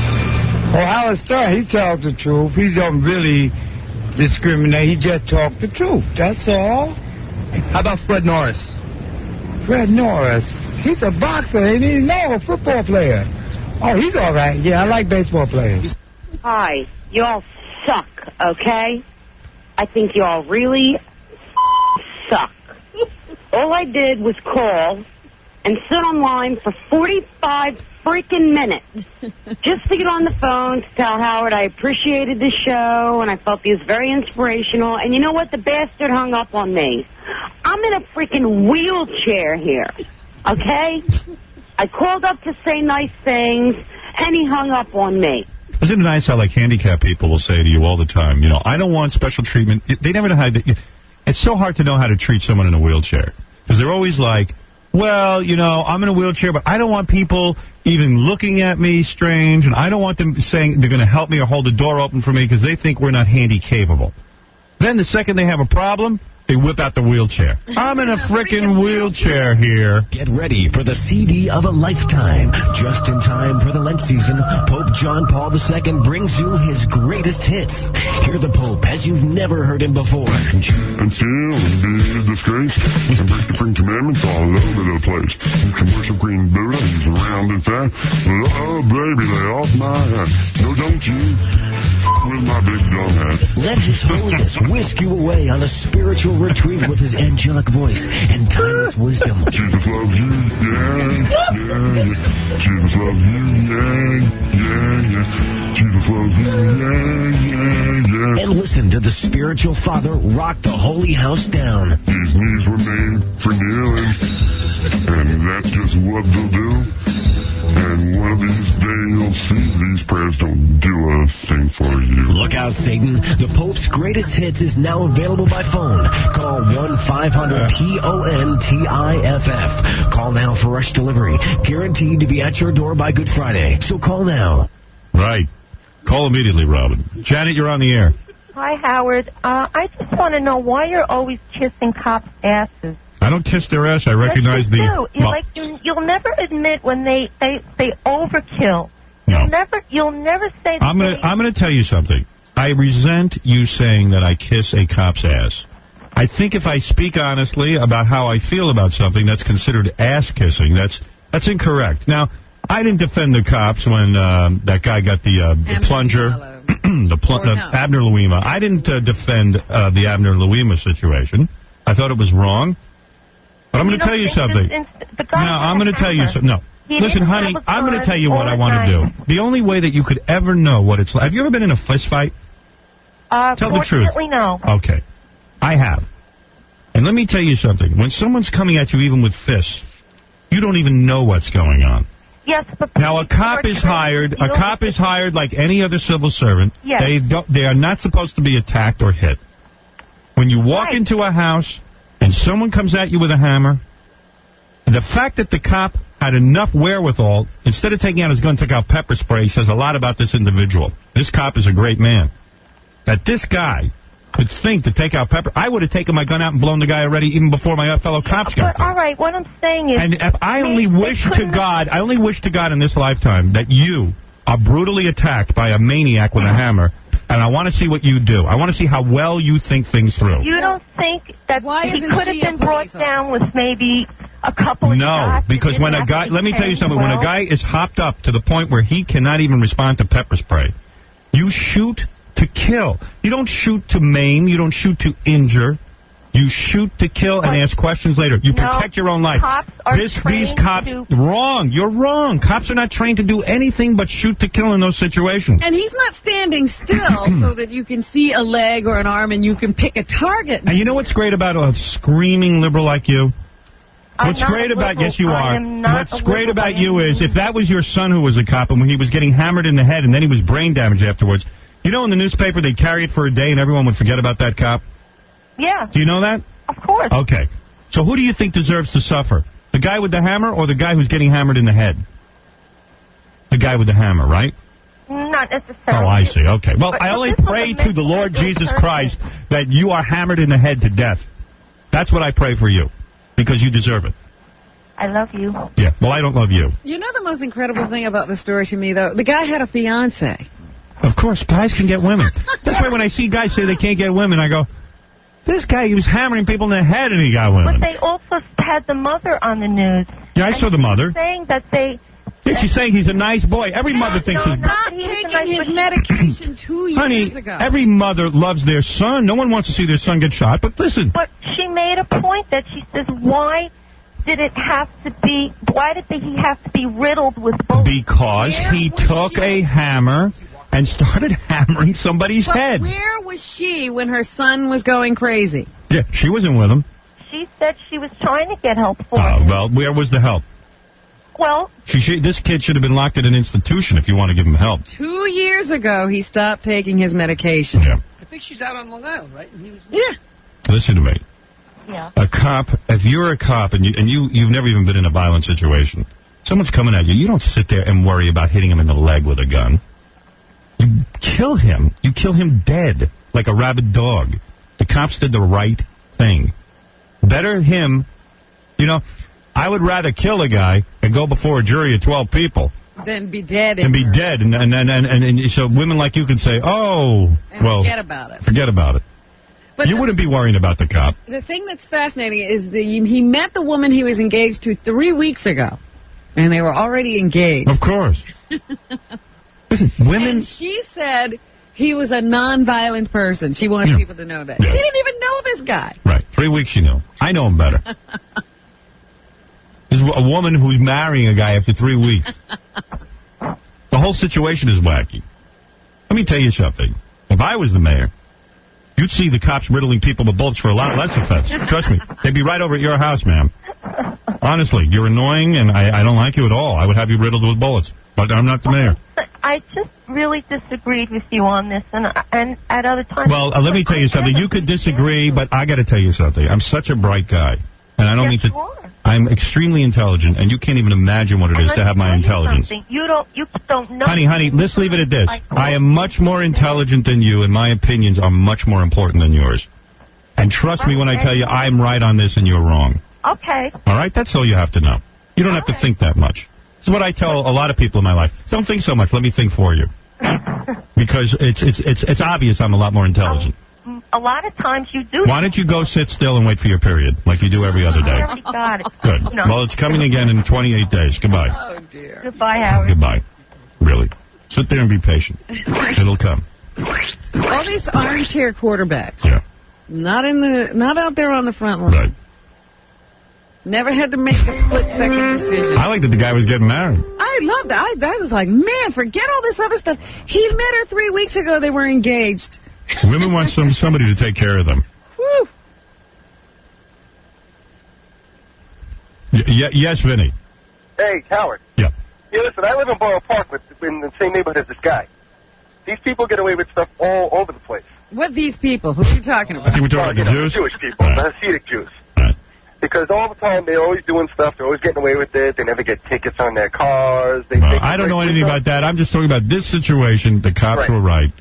Well, Howard Stern, he tells the truth. He don't really discriminate. He just talks the truth. That's all. How about Fred Norris? Fred Norris. He's a boxer, ain't he? No, a football player. Oh, he's all right. Yeah, I like baseball players. Hi, y'all suck, okay? I think y'all really suck. All I did was call and sit online for 45 freaking minutes just to get on the phone to tell Howard I appreciated the show and I felt he was very inspirational. And you know what? The bastard hung up on me. I'm in a freaking wheelchair here, okay? I called up to say nice things, and he hung up on me. Isn't it nice how, like, handicapped people will say to you all the time, you know, I don't want special treatment. They never know how to... It's so hard to know how to treat someone in a wheelchair. Because they're always like, well, you know, I'm in a wheelchair, but I don't want people even looking at me strange, and I don't want them saying they're going to help me or hold the door open for me because they think we're not handy-capable. Then the second they have a problem, they whip out the wheelchair. I'm in a frickin' wheelchair here. Get ready for the CD of a lifetime. Just in time for the Lent season, Pope John Paul II brings you his greatest hits. Hear the Pope as you've never heard him before. And still be a disgrace. And break different commandments all over the place. Commercial green Buddha, he's round and fat. Oh, baby, lay off my hat. No, don't you with my big dumb hat. Let His Holiness whisk you away on a spiritual retreat with his angelic voice and timeless wisdom. Jesus loves you, yeah, yeah, yeah. Jesus loves you, yeah, yeah, yeah. Jesus loves you, yeah, yeah, yeah. And listen to the spiritual father rock the holy house down. These knees were made for kneeling, and that's just what they'll do. And one of these days you'll see these prayers don't do a best thing for you. Look out, Satan. The Pope's Greatest Hits is now available by phone. Call 1-500-PONTIFF. Call now for rush delivery. Guaranteed to be at your door by Good Friday. So call now. Right. Call immediately, Robin. Janet, you're on the air. Hi, Howard. I just want to know why you're always kissing cops' asses. I don't kiss their ass. I recognize yes, you do. Well, you'll never admit when they overkill. No. You'll never say that. I'm gonna tell you something. I resent you saying that I kiss a cop's ass. I think if I speak honestly about how I feel about something, that's considered ass kissing. That's incorrect. Now, I didn't defend the cops when that guy got the plunger, Abner Louima. I didn't defend the Abner Louima situation. I thought it was wrong. But I'm going to tell you something. I'm going to tell you something. No. Listen, honey, I'm going to tell you what I want to do. The only way that you could ever know what it's like. Have you ever been in a fist fight? Tell the truth. No. Okay. I have. And let me tell you something. When someone's coming at you even with fists, you don't even know what's going on. Yes, but now a cop is hired. A cop is hired like any other civil servant. Yes. They are not supposed to be attacked or hit. When you walk into a house and someone comes at you with a hammer, the fact that the cop had enough wherewithal, instead of taking out his gun, took out pepper spray, says a lot about this individual. This cop is a great man. That this guy could think to take out pepper. I would have taken my gun out and blown the guy already even before my fellow cops got there. All right, what I'm saying is... And I only wish to God in this lifetime that you are brutally attacked by a maniac with a hammer, and I want to see what you do. I want to see how well you think things through. You don't think that he could have been brought down with maybe a couple of shots? No, because when a guy... Let me tell you something. When a guy is hopped up to the point where he cannot even respond to pepper spray, you shoot to kill. You don't shoot to maim. You don't shoot to injure. You shoot to kill and ask questions later. You protect your own life. These cops... Wrong. You're wrong. Cops are not trained to do anything but shoot to kill in those situations. And he's not standing still so that you can see a leg or an arm and you can pick a target. And you know what's great about a screaming liberal like you? What's great about... Yes, you are. What's great about you is if that was your son who was a cop and when he was getting hammered in the head and then he was brain damaged afterwards... You know in the newspaper they'd carry it for a day and everyone would forget about that cop? Yeah. Do you know that? Of course. Okay. So who do you think deserves to suffer? The guy with the hammer or the guy who's getting hammered in the head? The guy with the hammer, right? Not necessarily. Oh, I see. Okay. Well, I only pray to the Lord Jesus Christ that you are hammered in the head to death. That's what I pray for you, because you deserve it. I love you. Yeah. Well, I don't love you. You know the most incredible thing about the story to me, though? The guy had a fiancée. Of course, guys can get women. That's why when I see guys say they can't get women, I go, this guy, he was hammering people in the head and he got women. But they also had the mother on the news. Yeah, I saw the mother. Saying that they... Yeah, she's saying he's a nice boy. Every mother thinks he's... Stop taking his medication 2 years ago. Honey, every mother loves their son. No one wants to see their son get shot, but listen. But she made a point that she says, why did he have to be riddled with bullets? Because he took a hammer and started hammering somebody's head. Where was she when her son was going crazy? Yeah, she wasn't with him. She said she was trying to get help for him. Well, where was the help? Well... This kid should have been locked in an institution if you want to give him help. 2 years ago, he stopped taking his medication. Yeah. I think she's out on Long Island, right? Yeah. Listen to me. Yeah. A cop, if you're a cop and you've never even been in a violent situation, someone's coming at you, you don't sit there and worry about hitting him in the leg with a gun. You kill him. You kill him dead, like a rabid dog. The cops did the right thing. Better him. You know, I would rather kill a guy and go before a jury of 12 people than be dead. And so women like you can say, oh, well, forget about it. Forget about it. But you wouldn't be worrying about the cop. The thing that's fascinating is he met the woman he was engaged to 3 weeks ago, and they were already engaged. Of course. Listen, women... And she said he was a non-violent person. She wants people to know that. Yeah. She didn't even know this guy. Right. 3 weeks she knew. I know him better. There's a woman who's marrying a guy after 3 weeks. The whole situation is wacky. Let me tell you something. If I was the mayor, you'd see the cops riddling people with bullets for a lot less offense. Trust me. They'd be right over at your house, ma'am. Honestly, you're annoying, and I don't like you at all. I would have you riddled with bullets. But I'm not the mayor. I just really disagreed with you on this, and at other times. Well, let me tell you something. You could disagree, but I got to tell you something. I'm such a bright guy, and I don't mean to. I'm extremely intelligent, and you can't even imagine what it is to have my intelligence. You don't know. Honey, let's leave it at this. I am much more intelligent than you, and my opinions are much more important than yours. And trust me when I tell you I'm right on this and you're wrong. Okay. All right? That's all you have to know. You don't have to think that much. This is what I tell a lot of people in my life. Don't think so much. Let me think for you. Because it's obvious I'm a lot more intelligent. A lot of times you do. Why don't you go sit still and wait for your period, like you do every other day? I already got it. Good. No. Well, it's coming again in 28 days. Goodbye. Oh, dear. Goodbye, Howard. Goodbye. Really. Sit there and be patient. It'll come. All these armchair quarterbacks. Yeah. Not out there on the front line. Right. Never had to make a split-second decision. I like that the guy was getting married. I loved that. That was like, man, forget all this other stuff. He met her 3 weeks ago. They were engaged. Women want somebody to take care of them. Whew. Yes, Vinny. Hey, Howard. Yeah. Yeah, listen, I live in Borough Park in the same neighborhood as this guy. These people get away with stuff all over the place. What these people? Who are you talking about? I think we're talking about the Jews. Jewish people, the Hasidic Jews. Because all the time they're always doing stuff, they're always getting away with it, they never get tickets on their cars. I don't know anything about that. I'm just talking about this situation. The cops were right.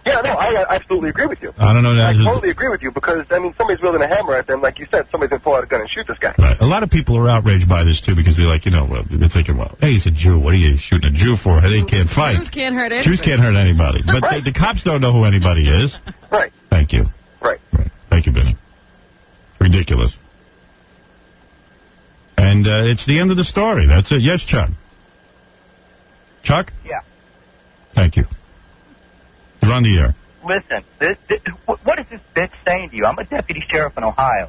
Yeah, no, I absolutely agree with you. I don't know that. I totally agree with you because, I mean, somebody's wielding a hammer at them. Like you said, somebody's going to pull out a gun and shoot this guy. Right. A lot of people are outraged by this, too, because they're like, they're thinking, well, hey, he's a Jew. What are you shooting a Jew for? They can't fight. Jews can't hurt anybody. Jews can't hurt anybody. But the cops don't know who anybody is. Right. Thank you. Right. Thank you, Benny. Ridiculous. And it's the end of the story. That's it. Yes, Chuck? Chuck? Yeah. Thank you. You're on the air. Listen, what is this bitch saying to you? I'm a deputy sheriff in Ohio.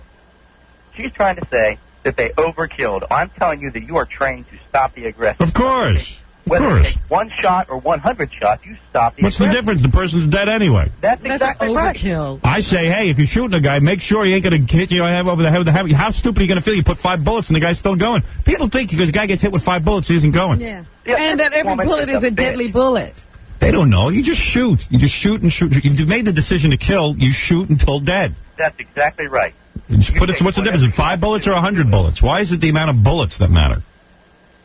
She's trying to say that they overkilled. I'm telling you that you are trained to stop the aggressor. Of course. Whether it takes 1 shot or 100 shots, you stop the aggressor. What's the difference? The person's dead anyway. That's exactly overkill. Right. I say, hey, if you're shooting a guy, make sure he ain't going to hit you over the head with the hammer. How stupid are you going to feel? You put 5 bullets and the guy's still going. People think because a guy gets hit with 5 bullets, he isn't going. Yeah. And that every bullet is a deadly bullet. They don't know. You just shoot. You just shoot and shoot. You've made the decision to kill. You shoot until dead. That's exactly right. What's the difference? 5 bullets or 100 bullets? Why is it the amount of bullets that matter?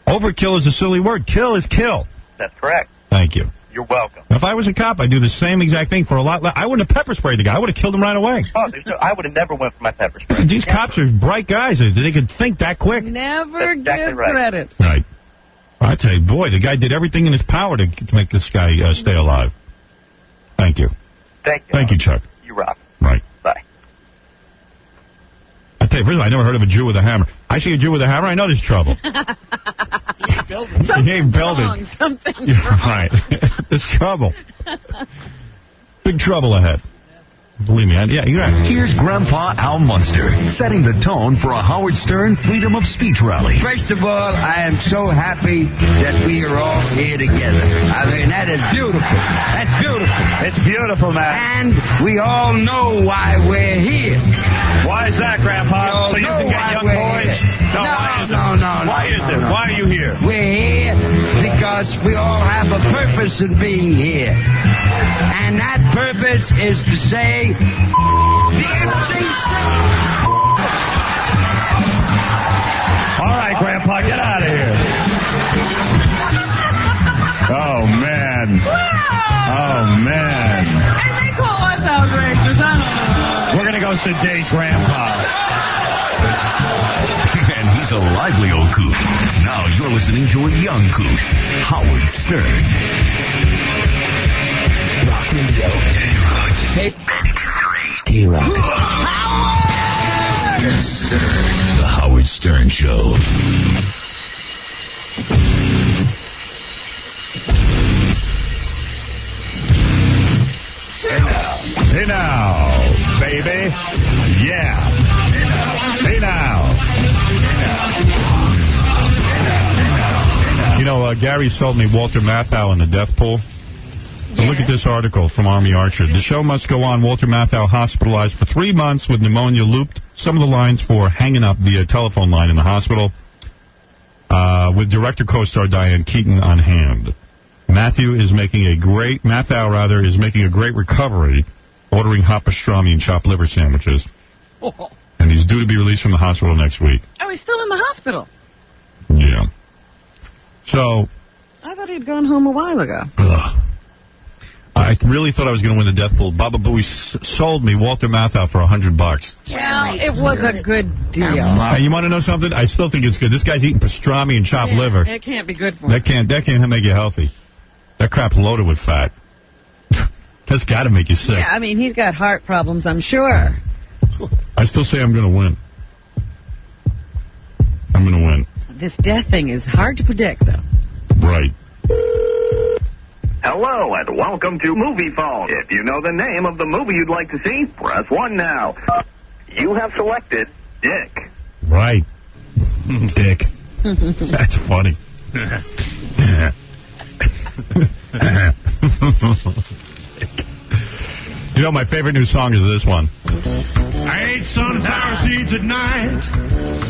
Overkill is a silly word. Kill is kill. That's correct. Thank you. You're welcome. If I was a cop, I'd do the same exact thing for a lot less. I wouldn't have pepper sprayed the guy. I would have killed him right away. Oh, I would have never went for my pepper spray. These cops are bright guys. They can think that quick. Never give credit. Right. I tell you, boy, the guy did everything in his power to make this guy stay alive. Thank you. Thank you, Chuck. You rock. Right. Bye. I tell you, first of all, I never heard of a Jew with a hammer. I see a Jew with a hammer, I know there's trouble. He ain't building. Something right. There's trouble. Big trouble ahead. Believe me, you're right. Here's Grandpa Al Munster, setting the tone for a Howard Stern Freedom of Speech rally. First of all, I am so happy that we are all here together. I mean, that is beautiful. That's beautiful. It's beautiful, man. And we all know why we're here. Why is that, Grandpa? So you can get young boys? No. Why is it? Why are you here? We're here because we all have a purpose in being here. And that purpose is to say, the FCC. All right, Grandpa, get out of here. Oh, man. Oh, man. And they call us outrageous. I don't know. We're going to go sedate Grandpa. And he's a lively old coot. Now you're listening to a young coot, Howard Stern. Rock Radio. K-Rock. The Howard Stern Show. Hey now, baby. Yeah. Hey now. You know, Gary sold me Walter Matthau in the death pool. Yeah. Look at this article from Army Archer. The show must go on. Walter Matthau hospitalized for 3 months with pneumonia, looped some of the lines for hanging up via telephone line in the hospital, with director co-star Diane Keaton on hand. Matthew is making a great recovery, ordering hot pastrami and chopped liver sandwiches. Oh. And he's due to be released from the hospital next week. Oh, he's still in the hospital. Yeah. So. I thought he'd gone home a while ago. Ugh. I really thought I was going to win the death pool. Baba Booey sold me Walter Matthau for $100. Well, it was a good deal. You want to know something? I still think it's good. This guy's eating pastrami and chopped liver. It can't be good for him. That can't make you healthy. That crap's loaded with fat. That's got to make you sick. Yeah, I mean, he's got heart problems, I'm sure. I still say I'm going to win. I'm going to win. This death thing is hard to predict, though. Right. Hello, and welcome to Movie Phone. If you know the name of the movie you'd like to see, press 1 now. You have selected Dick. Right. Dick. That's funny. You know, my favorite new song is this one. I ate sunflower seeds at night,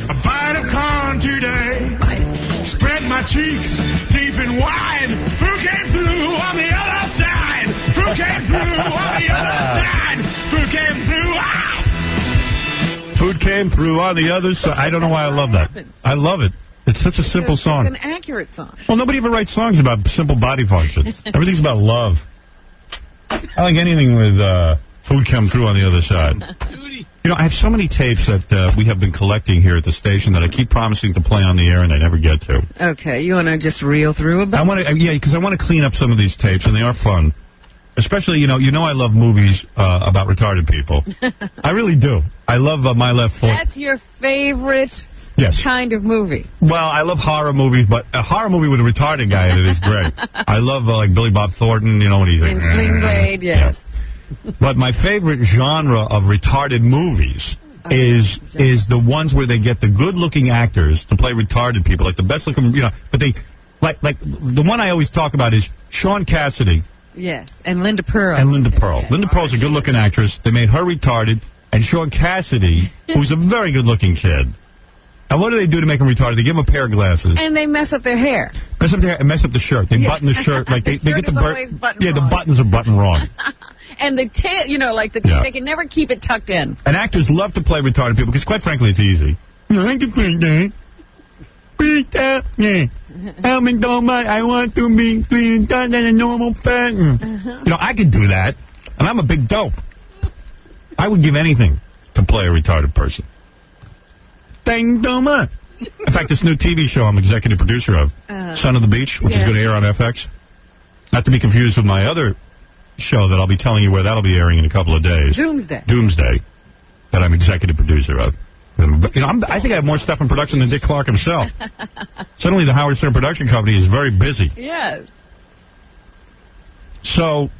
a bite of corn today, spread my cheeks deep and wide, who came through on the other side, who came through on the other side, who came through, Food came through on the other side. I don't know why I love that. I love it. It's such a simple song. It's an accurate song. Well, nobody ever writes songs about simple body functions. Everything's about love. I like anything with food come through on the other side. You know, I have so many tapes that we have been collecting here at the station that I keep promising to play on the air and I never get to. Okay, you want to just reel through a bit? Because I want to clean up some of these tapes, and they are fun. Especially, you know I love movies about retarded people. I really do. I love My Left Foot. That's your favorite kind of movie. Well, I love horror movies, but a horror movie with a retarded guy in it is great. I love like Billy Bob Thornton, you know, when he's like... In Sling Blade, yes. Yeah. But my favorite genre of retarded movies is the ones where they get the good-looking actors to play retarded people, like the best-looking, you know, but they... Like the one I always talk about is Sean Cassidy. Yes, and Linda Pearl. Yeah. Linda Pearl's a good-looking actress. They made her retarded, and Sean Cassidy, who's a very good-looking kid. And what do they do to make him retarded? They give him a pair of glasses. And they mess up their hair. Mess up their hair and mess up the shirt. They button the shirt. Like they get the the buttons are buttoned wrong. And the tail, you know, like they can never keep it tucked in. And actors love to play retarded people because, quite frankly, it's easy. I can play that. I want to be clean than a normal person. You know, I could do that, and I'm a big dope. I would give anything to play a retarded person. In fact, this new TV show I'm executive producer of, Son of the Beach, which is going to air on FX. Not to be confused with my other show that I'll be telling you where that'll be airing in a couple of days. Doomsday, that I'm executive producer of. You know, I think I have more stuff in production than Dick Clark himself. Suddenly, the Howard Stern production company is very busy. Yes. So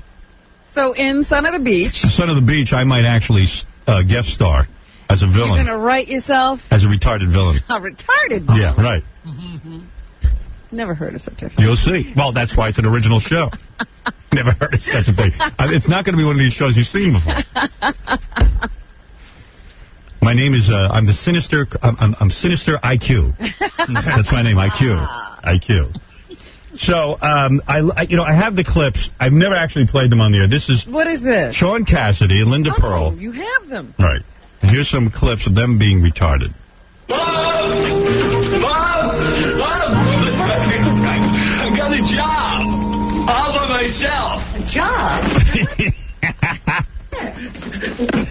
in Son of the Beach... Son of the Beach, I might actually guest star as a villain. You're going to write yourself... As a retarded villain. A retarded villain? Yeah, right. Never heard of such a thing. You'll see. Well, that's why it's an original show. Never heard of such a thing. It's not going to be one of these shows you've seen before. My name is, I'm Sinister IQ. That's my name, IQ. So, I have the clips. I've never actually played them on the air. What is this? Sean Cassidy and Linda Pearl. You have them. Right. And here's some clips of them being retarded. Mom! I got a job. All by myself. A job?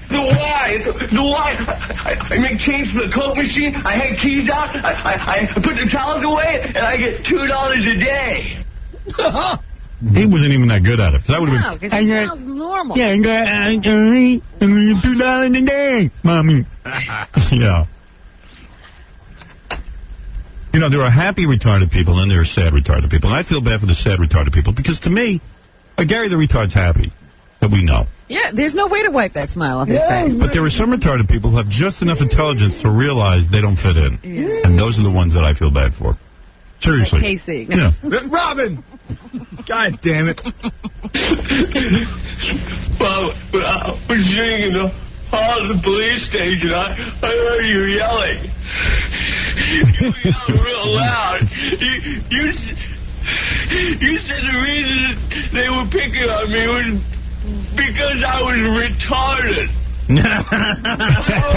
The why? I make change for the Coke machine. I hang keys out. I put the towels away, and I get $2 a day. He wasn't even that good at it. That would have been. Because he sounds normal. Yeah, I got $2 a day, mommy. Yeah. You know, there are happy retarded people and there are sad retarded people. And I feel bad for the sad retarded people because to me, Gary the retard's happy. That we know. Yeah, there's no way to wipe that smile off his face. But there are some retarded people who have just enough intelligence to realize they don't fit in. Yeah. And those are the ones that I feel bad for. Seriously. Like Casey. Yeah. Robin! God damn it. Well, I was sitting in the hall of the police station. I heard you yelling. You yelled real loud. You said the reason they were picking on me was because I was retarded.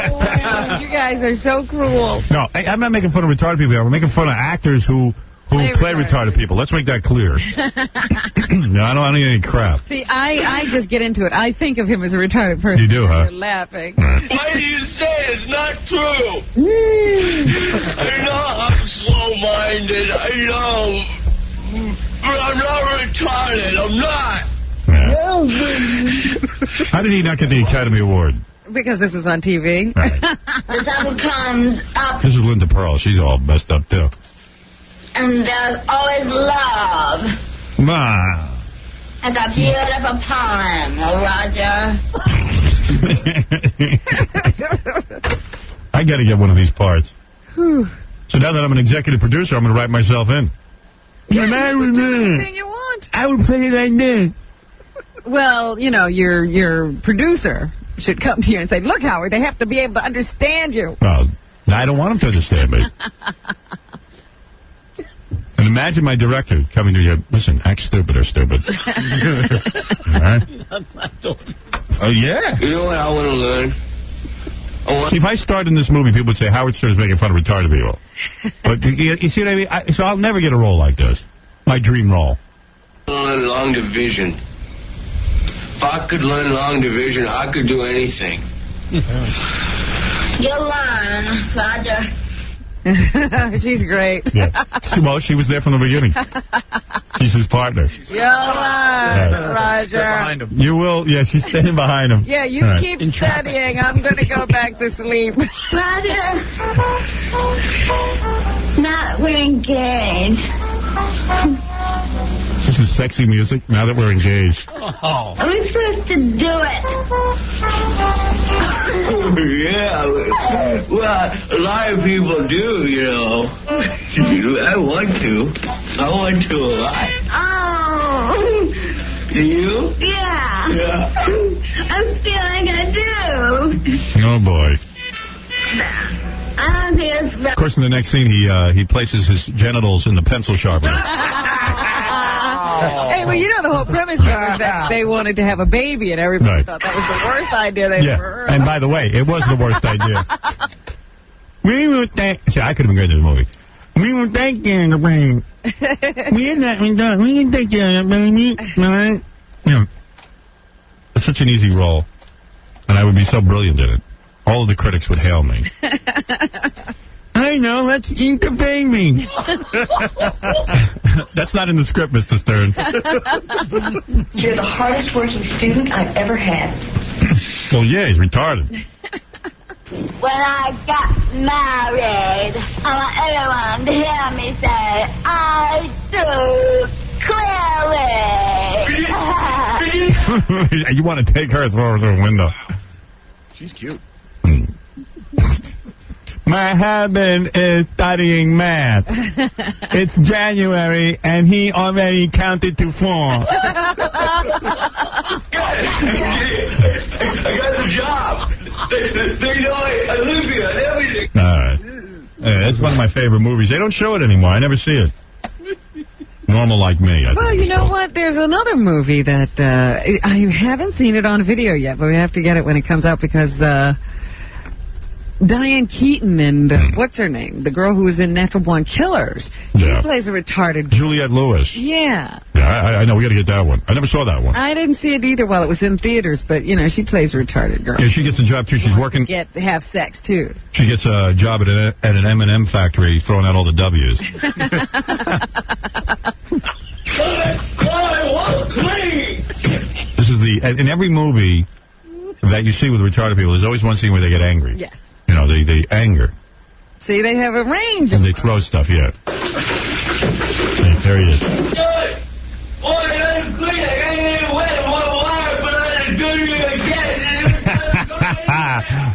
Oh, you guys are so cruel. No, I'm not making fun of retarded people. I'm making fun of actors who play retarded people. Let's make that clear. No, I don't need any crap. See, I just get into it. I think of him as a retarded person. You do, huh? You're laughing. Why do you say it's not true? I know I'm slow-minded. I know. But I'm not retarded. I'm not. How did he not get the Academy Award? Because this is on TV. Right. The sun comes up This is Linda Pearl. She's all messed up, too. and there's always love. Ma. It's a beautiful poem, Roger. I got to get one of these parts. So now that I'm an executive producer, I'm going to write myself in. When I was anything you want. I would play it like this. Well, you know, your producer should come to you and say, look, Howard, they have to be able to understand you. Well, I don't want him to understand me. And imagine my director coming to you, listen, act stupid or stupid. All right? Oh, yeah. You know what I want to learn? See, if I starred in this movie, people would say Howard Stern is making fun of retarded people. But you see what I mean? So I'll never get a role like this. My dream role. Learn long division. If I could learn long division, I could do anything. You'll learn, Roger. She's great. Yeah. Well, she was there from the beginning. She's his partner. You'll learn, Roger. You will. Yeah, she's standing behind him. Yeah, you keep studying. I'm going to go back to sleep. Roger. Now we're engaged. This is sexy music now that we're engaged. Are we supposed to do it? Yeah. Well, a lot of people do, you know. I want to. I want to a lot. Oh. Do you? Yeah. I'm feeling I do. Oh, boy. I don't think it's Of course, in the next scene, he places his genitals in the pencil sharpener. Hey, well, you know the whole premise was that they wanted to have a baby, and everybody thought that was the worst idea they'd ever heard. And by the way, it was the worst idea. We will thank... See, I could have been great in the movie. We will thank you in the brain. We're not done. We can take care of that, baby. You know, it's such an easy role, and I would be so brilliant in it. All of the critics would hail me. I know, let's eat the baby. That's not in the script, Mr. Stern. You're the hardest working student I've ever had. Well, yeah, he's retarded. When I got married, I want everyone to hear me say, I do clearly. You want to take her and throw her through a window. She's cute. My husband is studying math. It's January, and he already counted to 4. I got the job. They know I live here and everything. All right. That's one of my favorite movies. They don't show it anymore. I never see it. Normal Like Me. Well, you know what? There's another movie that I haven't seen it on video yet, but we have to get it when it comes out because Diane Keaton and what's her name? The girl who was in Natural Born Killers. She plays a retarded... Juliette Lewis. Yeah. Yeah, I know. We got to get that one. I never saw that one. I didn't see it either while it was in theaters, but, you know, she plays a retarded girl. Yeah, she gets a job, too. She's working... Have sex, too. She gets a job at an M&M factory throwing out all the W's. This is in every movie that you see with retarded people, there's always one scene where they get angry. Yes. You know, they anger. See, they have a range. And they throw stuff, yeah. Hey, there he is.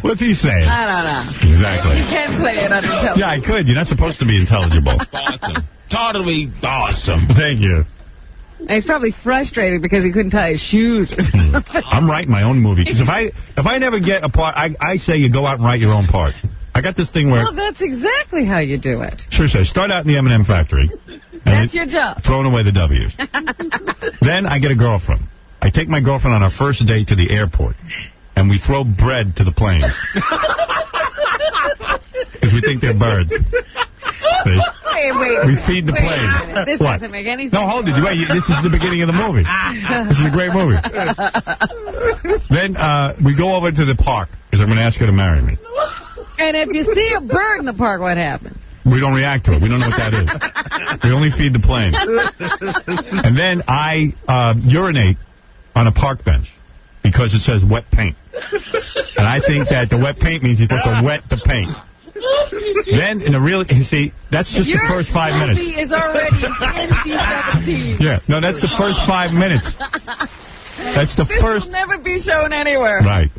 What's he saying? I don't know. Exactly. You can play it unintelligible. Yeah, I could. You're not supposed to be intelligible. Awesome. Totally awesome. Thank you. And he's probably frustrated because he couldn't tie his shoes or something. I'm writing my own movie. Because if I never get a part, I say you go out and write your own part. I got this thing where... Well, that's exactly how you do it. Seriously, I start out in the M&M factory. That's your job. Throwing away the W's. Then I get a girlfriend. I take my girlfriend on our first date to the airport. And we throw bread to the planes. Because we think they're birds. See? Wait. We feed the planes. This doesn't make any sense. No, hold it. Wait, this is the beginning of the movie. This is a great movie. Then we go over to the park, because I'm going to ask her to marry me. And if you see a bird in the park, what happens? We don't react to it. We don't know what that is. We only feed the plane. And then I urinate on a park bench because it says wet paint. And I think that the wet paint means you're supposed to wet the paint. Then, in the real, see, that's just the first 5 minutes. Your movie is already NC-17. Yeah, no, that's the first 5 minutes. That's the first. This will never be shown anywhere. Right.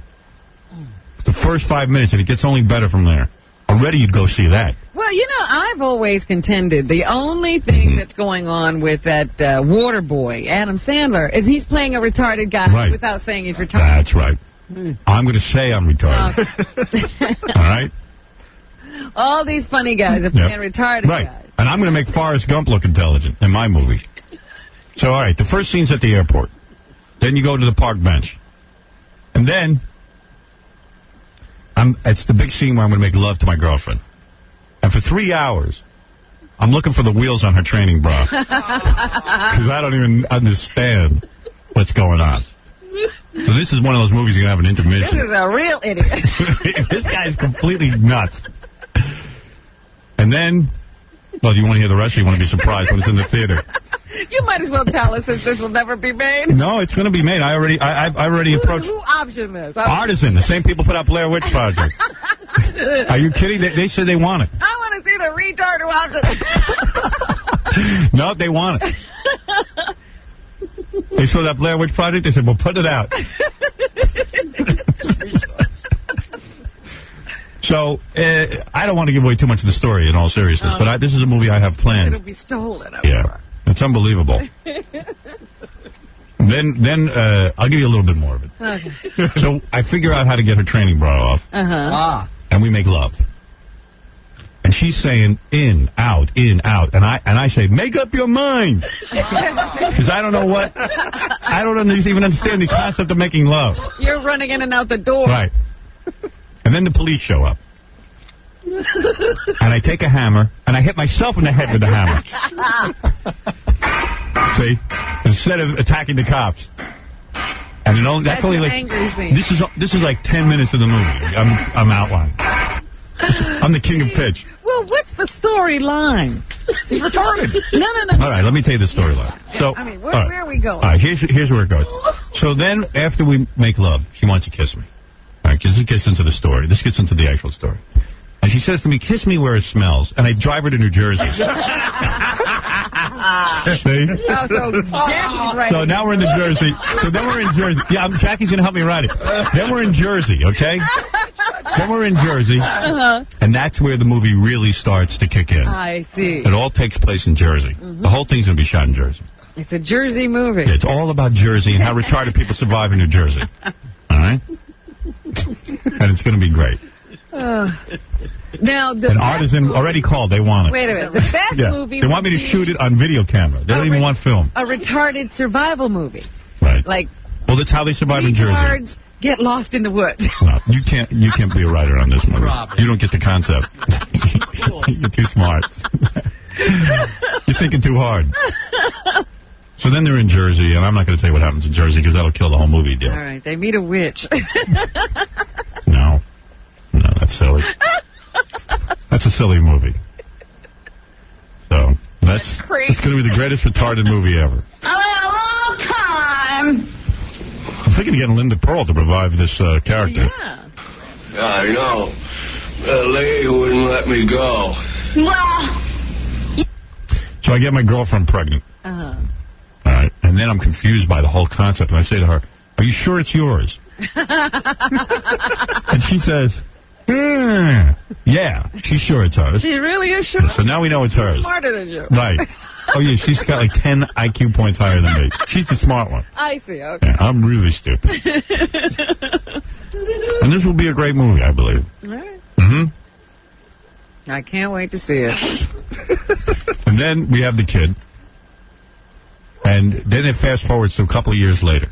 The first 5 minutes, and it gets only better from there. Already you'd go see that. Well, you know, I've always contended the only thing that's going on with that water boy, Adam Sandler, is he's playing a retarded guy without saying he's retarded. That's right. I'm going to say I'm retarded. All right? All these funny guys are playing retarded guys. And I'm going to make Forrest Gump look intelligent in my movie. So, all right, the first scene's at the airport. Then you go to the park bench. And then... it's the big scene where I'm going to make love to my girlfriend. And for 3 hours, I'm looking for the wheels on her training bra. Because I don't even understand what's going on. So this is one of those movies you're going to have an intermission. This is a real idiot. This guy is completely nuts. And then, well, do you want to hear the rest or you want to be surprised when it's in the theater? You might as well tell us since this will never be made. No, it's going to be made. I already approached... Who optioned this? Artisan. The same people put out Blair Witch Project. Are you kidding? They said they want it. I want to see the retard who optioned it. No, they want it. They saw that Blair Witch Project. They said, well, put it out. So, I don't want to give away too much of the story in all seriousness, but this is a movie I have planned. It'll be stolen. Yeah. It's unbelievable. Then I'll give you a little bit more of it. Okay. So I figure out how to get her training bra off. And we make love. And she's saying in, out, and I say, make up your mind. Because I don't know what, I don't even understand the concept of making love. You're running in and out the door. Right. And then the police show up. And I take a hammer, and I hit myself in the head with the hammer. See? Instead of attacking the cops. And you know, that's only like angry scene. This is like 10 minutes of the movie. I'm outlined. I'm the king of pitch. Well, what's the storyline? He's retarded. No. All right, let me tell you the storyline. So, I mean, where are we going? All right, here's where it goes. So then, after we make love, she wants to kiss me. All right, because this gets into the story. This gets into the actual story. And she says to me, kiss me where it smells. And I drive her to New Jersey. See? So now we're in New Jersey. So then we're in Jersey. Yeah, Jackie's going to help me write it. Then we're in Jersey, okay? Then we're in Jersey. And that's where the movie really starts to kick in. I see. It all takes place in Jersey. The whole thing's going to be shot in Jersey. It's a Jersey movie. It's all about Jersey and how retarded people survive in New Jersey. All right? And it's going to be great. Now, an Artisan already called. They want it. Wait a minute. The best movie. They want me to shoot it on video camera. They don't even want film. A retarded survival movie. Right. Like. Well, that's how they survive in Jersey. Retards get lost in the woods. No, you can't be a writer on this movie. You don't get the concept. You're too smart. You're thinking too hard. So then they're in Jersey, and I'm not going to tell you what happens in Jersey because that'll kill the whole movie deal. All right, they meet a witch. No, that's silly. That's a silly movie. So it's going to be the greatest retarded movie ever. A long time. I'm thinking of getting Linda Pearl to revive this character. Yeah, I know. The lady wouldn't let me go. Well. So I get my girlfriend pregnant. All right, and then I'm confused by the whole concept, and I say to her, "Are you sure it's yours?" And she says, "Yeah, she's sure it's hers." She really is sure? So now we know it's hers. She's smarter than you. Right. Oh, yeah, she's got like 10 IQ points higher than me. She's the smart one. I see, okay. Yeah, I'm really stupid. And this will be a great movie, I believe. All right. Mm-hmm. I can't wait to see it. And then we have the kid. And then it fast forwards to a couple of years later.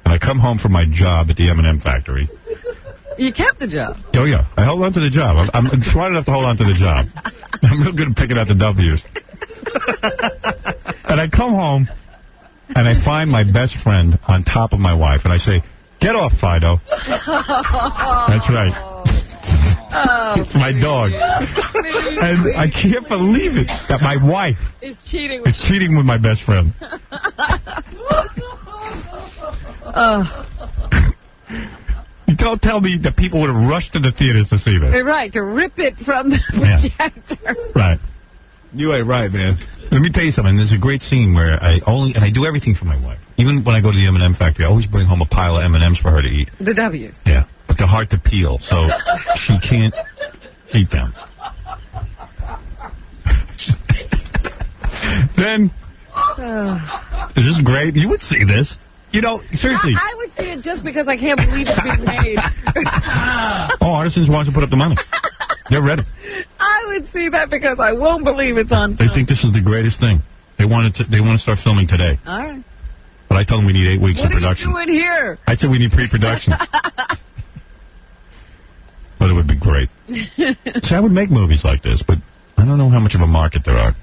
And I come home from my job at the M&M factory. You kept the job. Oh, yeah. I held on to the job. I'm smart enough to hold on to the job. I'm real good at picking out the W's. And I come home, and I find my best friend on top of my wife. And I say, get off, Fido. That's right. It's my dog. And I can't believe it that my wife is cheating with my best friend. You don't tell me that people would have rushed to the theaters to see this. Right, to rip it from the projector. Right. You ain't right, man. Let me tell you something. There's a great scene where I do everything for my wife. Even when I go to the M&M factory, I always bring home a pile of M&Ms for her to eat. The W's. Yeah, but they're hard to peel, so she can't eat them. Then, is this great? You would see this. You know, seriously. I would see it just because I can't believe it's being made. Artisans wants to put up the money. They're ready. I would see that because I won't believe it's on film. They think this is the greatest thing. They want to start filming today. All right. But I tell them we need 8 weeks of production. What are you doing here? I said we need pre-production. But it would be great. See, I would make movies like this, but I don't know how much of a market there are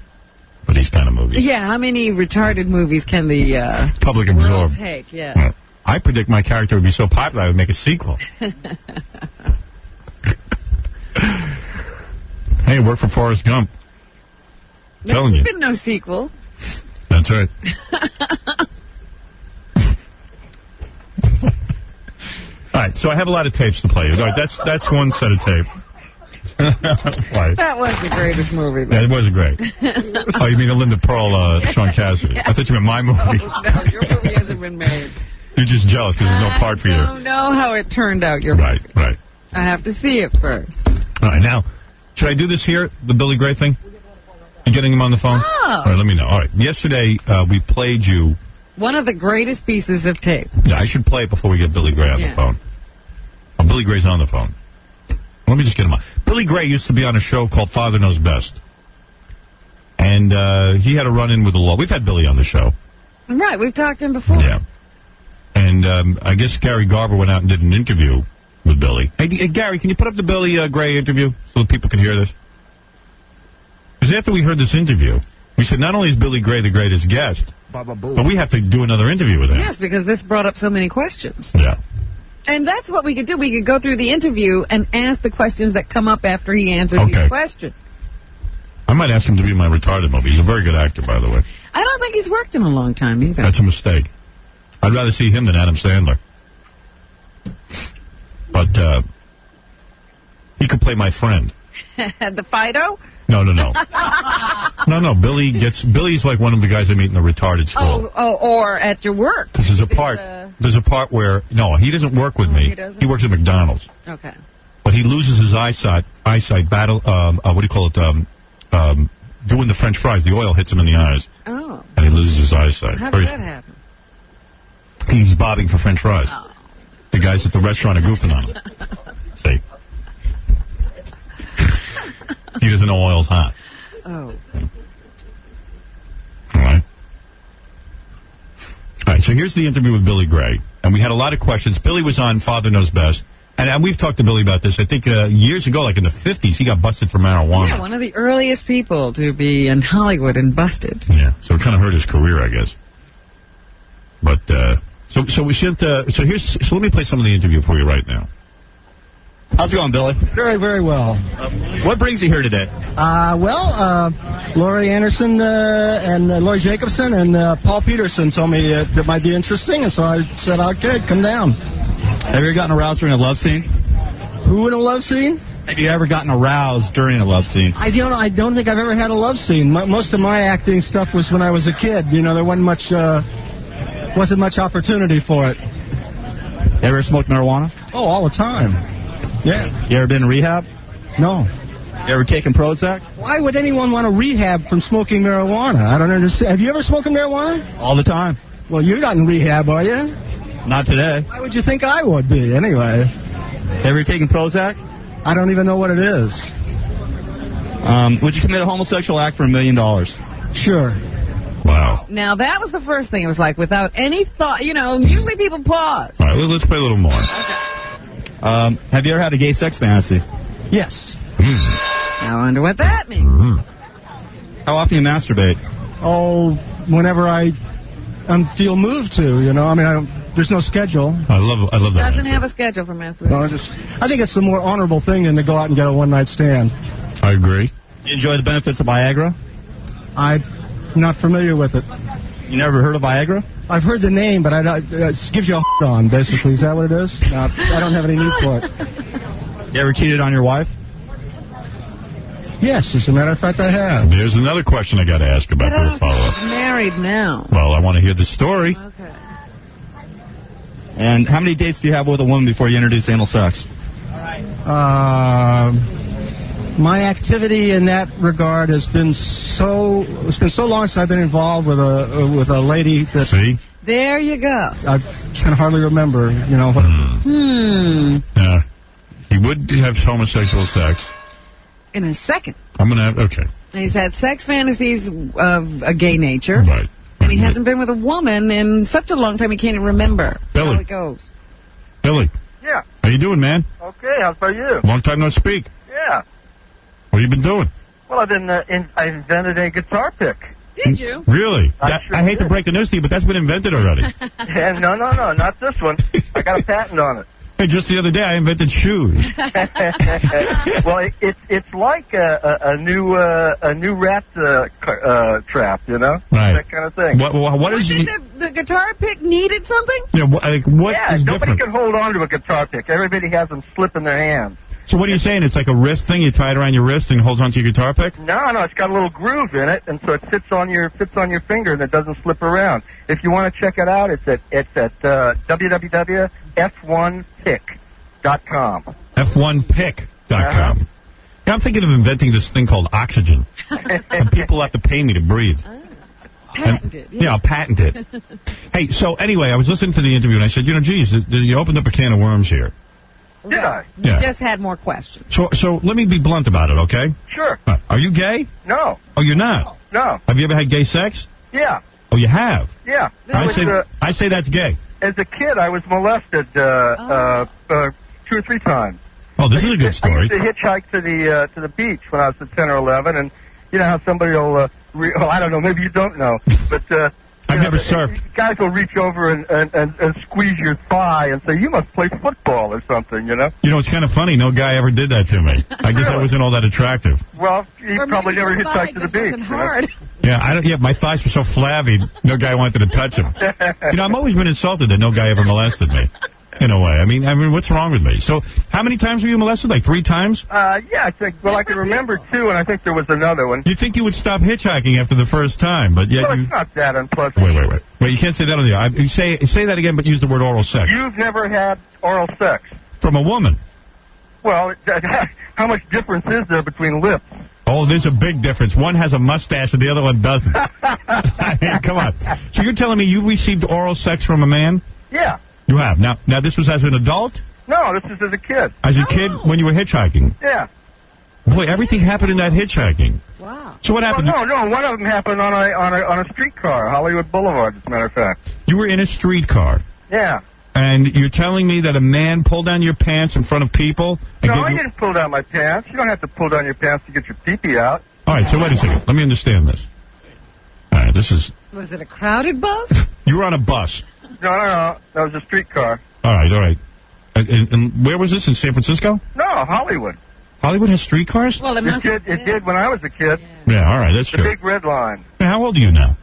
for these kind of movies. Yeah, how many retarded movies can the public absorb? Take? Yeah. I predict my character would be so popular I would make a sequel. Hey, it worked for Forrest Gump. Telling you. There's been no sequel. That's right. All right, so I have a lot of tapes to play. All right, that's one set of tape. Right. That was the greatest movie. Yeah, it was great. Oh, you mean the Linda Pearl, Sean Cassidy? I thought you meant my movie. Oh, no, your movie hasn't been made. You're just jealous because there's no part for you. I don't know how it turned out. Right. I have to see it first. All right, now, should I do this here, the Billy Gray thing? You getting him on the phone? Oh. All right, let me know. All right, yesterday we played you. One of the greatest pieces of tape. Yeah, I should play it before we get Billy Gray on the phone. Oh, Billy Gray's on the phone. Let me just get him on. Billy Gray used to be on a show called Father Knows Best. And he had a run-in with the law. We've had Billy on the show. Right, we've talked to him before. Yeah. And I guess Gary Garver went out and did an interview with Billy. Hey, Gary, can you put up the Billy Gray interview so that people can hear this? Because after we heard this interview, we said not only is Billy Gray the greatest guest, but we have to do another interview with him. Yes, because this brought up so many questions. Yeah. And that's what we could do. We could go through the interview and ask the questions that come up after he answers each question. I might ask him to be in my retarded movie. He's a very good actor, by the way. I don't think he's worked in a long time either. That's a mistake. I'd rather see him than Adam Sandler. But he could play my friend. The Fido? No. No. Billy's like one of the guys I meet in the retarded school. Oh, or at your work. Because there's a part where, no, he doesn't work with me. He works at McDonald's. Okay. But he loses his eyesight battle, what do you call it, doing the French fries. The oil hits him in the eyes. Oh. And he loses his eyesight. How did that happen? He's bobbing for French fries. Oh. The guys at the restaurant are goofing on him. See? He doesn't know oil's hot. Oh. All right, so here's the interview with Billy Gray. And we had a lot of questions. Billy was on Father Knows Best. And we've talked to Billy about this. I think years ago, like in the 50s, he got busted for marijuana. Yeah, one of the earliest people to be in Hollywood and busted. Yeah, so it kind of hurt his career, I guess. But, so we should, so let me play some of the interview for you right now. How's it going, Billy? Very, very well. What brings you here today? Laurie Anderson and Laurie Jacobson and Paul Peterson told me it might be interesting, and so I said, okay, come down. Have you ever gotten aroused during a love scene? Who in a love scene? Have you ever gotten aroused during a love scene? I don't think I've ever had a love scene. Most of my acting stuff was when I was a kid. You know, there wasn't much opportunity for it. You ever smoked marijuana? Oh, all the time. Yeah. You ever been in rehab? No. You ever taken Prozac? Why would anyone want to rehab from smoking marijuana? I don't understand. Have you ever smoked marijuana? All the time. Well, you're not in rehab, are you? Not today. Why would you think I would be, anyway? Ever taken Prozac? I don't even know what it is. Would you commit a homosexual act for $1 million? Sure. Wow. Now, that was the first thing. It was like, without any thought, you know, usually people pause. All right, let's play a little more. Have you ever had a gay sex fantasy? Yes. I wonder what that means. How often do you masturbate? Oh, whenever I feel moved to, you know. I mean, there's no schedule. I love that. Doesn't have a schedule for masturbation. No, I think it's the more honorable thing than to go out and get a one-night stand. I agree. You enjoy the benefits of Viagra? I'm not familiar with it. You never heard of Viagra? I've heard the name, but it gives you a on, basically. Is that what it is? No, I don't have any need for it. You ever cheated on your wife? Yes, as a matter of fact, I have. There's another question I got to ask about the follow-up. She's married now. Well, I want to hear the story. Okay. And how many dates do you have with a woman before you introduce anal sex? My activity in that regard has been so long since I've been involved with a lady that. See? There you go. I can hardly remember, you know. What Yeah. He would have homosexual sex. In a second. I'm going to have, okay. And he's had sex fantasies of a gay nature. Right. And he hasn't been with a woman in such a long time he can't even remember how it goes. Billy. Yeah. How you doing, man? Okay, how about you? Long time no speak. Yeah. What have you been doing? Well, I invented a guitar pick. Did you? Really? I sure I hate to did. break the news to you, but that's been invented already. Yeah, no, not this one. I got a patent on it. Hey, just the other day I invented shoes. Well, it's like a new rat trap, you know? Right. That kind of thing. What is the guitar pick needed something? Yeah, what is nobody different? can hold on to a guitar pick. Everybody has them slip in their hands. So what are you saying? It's like a wrist thing? You tie it around your wrist and it holds onto your guitar pick? No, it's got a little groove in it, and so it fits on your finger, and it doesn't slip around. If you want to check it out, it's at www.f1pick.com. F1pick.com. Yeah, I'm thinking of inventing this thing called oxygen, and people have to pay me to breathe. Patented. Yeah, I'll patent it. Hey, so anyway, I was listening to the interview, and I said, geez, you opened up a can of worms here. Did I? You Yeah. just had more questions. So let me be blunt about it, okay? Sure. Are you gay? No. Oh, you're not? No. Have you ever had gay sex? Yeah. Oh, you have? Yeah. I say that's gay. As a kid, I was molested 2 or 3 times. Oh, this is a good story. I used to hitchhike to the beach when I was 10 or 11, and you know how somebody will, I don't know, maybe you don't know, but I've never surfed. Guys will reach over and squeeze your thigh and say, you must play football or something, you know? You know, it's kind of funny. No guy ever did that to me. I guess I wasn't all that attractive. Well, he probably never hitchhiked to the beach. Hard. Yeah, my thighs were so flabby, no guy wanted to touch them. You know, I've always been insulted that no guy ever molested me. In a way. I mean, what's wrong with me? So, how many times were you molested? Like 3 times? Yeah, I think, well, I can remember 2, and I think there was another one. You'd think you would stop hitchhiking after the first time, but yet It's not that unpleasant. Wait, you can't say that on the air. Say that again, but use the word oral sex. You've never had oral sex? From a woman? Well, how much difference is there between lips? Oh, there's a big difference. One has a mustache and the other one doesn't. I mean, come on. So you're telling me you received oral sex from a man? Yeah. You have. Now this was as an adult? No, this is as a kid. As a kid when you were hitchhiking? Yeah. Boy, everything happened in that hitchhiking. Wow. So what happened? Well, no, one of them happened on a streetcar, Hollywood Boulevard, as a matter of fact. You were in a streetcar. Yeah. And you're telling me that a man pulled down your pants in front of people? No, I didn't pull down my pants. You don't have to pull down your pants to get your pee-pee out. All right, so wait a second. Let me understand this. All right, this is... Was it a crowded bus? You were on a bus. No. That was a streetcar. All right. And where was this, in San Francisco? No, Hollywood. Hollywood has streetcars? Well, it did when I was a kid. Yeah, all right, that's true. The big red line. Hey, how old are you now?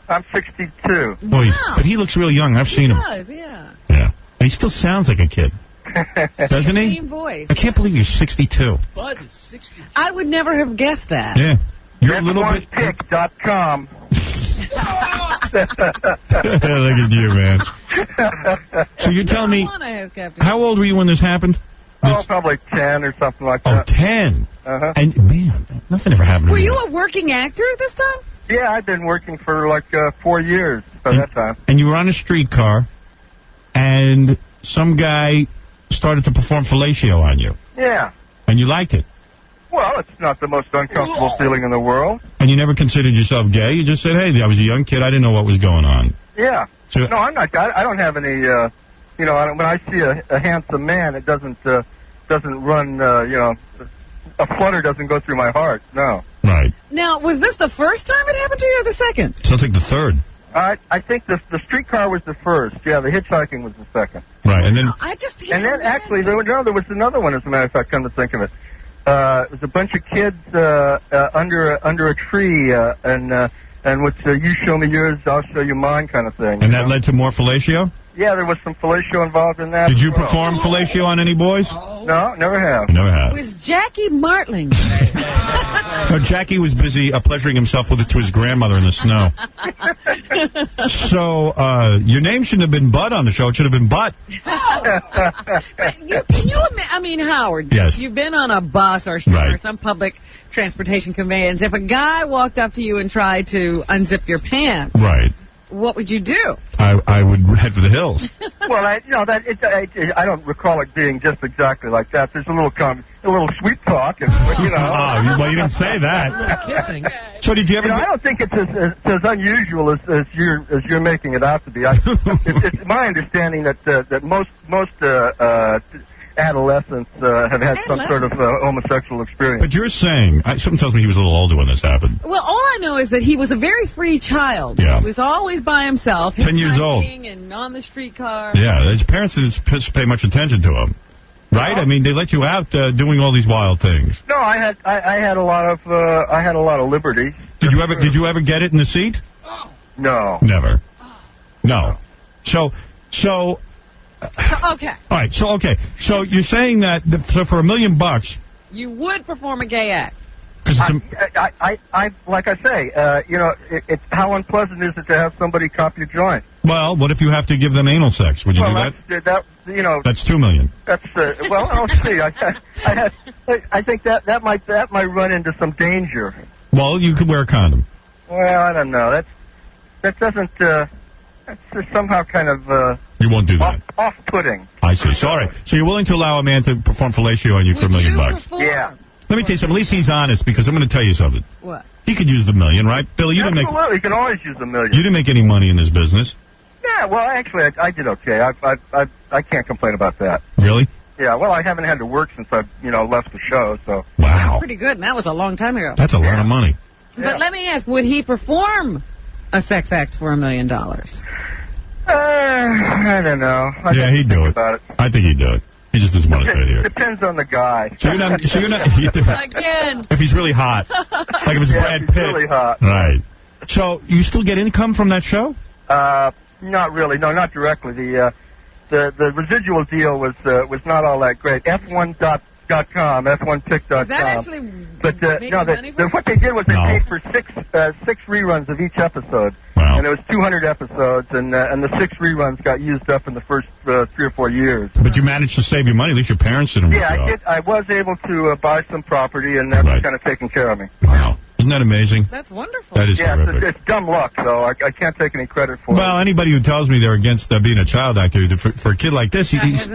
I'm 62. Boy, but he looks real young. I've seen him. He does, yeah. Yeah. And he still sounds like a kid. Doesn't he? Same voice. I can't believe you're 62. Bud is 62. I would never have guessed that. Yeah. You're a little bit... F1pick.com. Look at you, man. So you're telling me... How old were you when this happened? Oh, probably 10 or something like Oh, that. 10? Uh-huh. And, man, nothing ever happened to Were me. you a working actor at this time? Yeah, I'd been working for like 4 years by that time. And you were on a streetcar, and some guy started to perform fellatio on you. Yeah. And you liked it. Well, it's not the most uncomfortable feeling in the world. And you never considered yourself gay? You just said, hey, I was a young kid. I didn't know what was going on. Yeah. So, No, I'm not. I don't have any. When I see a handsome man, it doesn't run. A flutter doesn't go through my heart. No. Right. Now, was this the first time it happened to you or the second? Sounds like the third. I think the streetcar was the first. Yeah, the hitchhiking was the second. Right, and then... And then actually, there was another one, as a matter of fact, come to think of it. It was a bunch of kids under a tree, and which you show me yours, I'll show you mine kind of thing. And that led to more fellatio? Yeah, there was some fellatio involved in that. Did you perform fellatio on any boys? No, never have. Never have. Was Jackie Martling? No, Jackie was busy pleasuring himself with it to his grandmother in the snow. So, your name shouldn't have been Bud on the show. It should have been Butt. I mean, Howard, yes. You've been on a bus or some public transportation conveyance. If a guy walked up to you and tried to unzip your pants, right, what would you do? I would head for the hills. Well, I don't recall it being just exactly like that. There's a little sweet talk, and, Oh, well, you didn't say that. Kissing. So did you ever? I don't think it's as unusual as you're making it out to be. It's my understanding that most adolescents have had some sort of homosexual experience. But you're saying, something tells me he was a little older when this happened. Well, all I know is that he was a very free child. Yeah. He was always by himself. 10 years old. And on the streetcar. Yeah, his parents didn't pay much attention to him. Right? I mean, they let you out doing all these wild things. No, I had a lot of liberty. Did you ever get it in the seat? No. Never. No. So okay. All right. So you're saying that for $1 million, you would perform a gay act. I like I say, it's how unpleasant is it to have somebody cop your joint? Well, what if you have to give them anal sex? Would you do that? That's $2 million. That's well, I'll see. I think that might run into some danger. Well, you could wear a condom. Well, I don't know. That doesn't. That's somehow kind of. You won't do that. Off-putting. I see. So, all right. So you're willing to allow a man to perform fellatio on you for $1 million? Yeah. Let me tell you something. At least he's honest, because I'm going to tell you something. What? He could use the $1 million, right? Billy, you didn't make... Absolutely. You can always use the $1 million. You didn't make any money in this business. Yeah, well, actually, I did okay. I can't complain about that. Really? Yeah, well, I haven't had to work since I've, left the show, so... Wow. That's pretty good, and that was a long time ago. That's a lot of money. But let me ask, would he perform a sex act for $1 million? I don't know. Yeah, he'd do it. I think he'd do it. He just doesn't want to say it here. Depends on the guy. So you're not Again. If he's really hot. Like if it's Brad Pitt. Really hot. Right. So you still get income from that show? Not really. No, not directly. The residual deal was not all that great. F1.com, F1pick.com. Is that actually what they did was they paid for six reruns of each episode. Wow. And it was 200 episodes, and the 6 reruns got used up in the first 3 or 4 years. But you managed to save your money. At least your parents didn't. Yeah, I did. I was able to buy some property, and that was kind of taking care of me. Wow. Isn't that amazing? That's wonderful. That is terrific. It's dumb luck, though. I can't take any credit for it. Well, anybody who tells me they're against being a child actor, for a kid like this, he's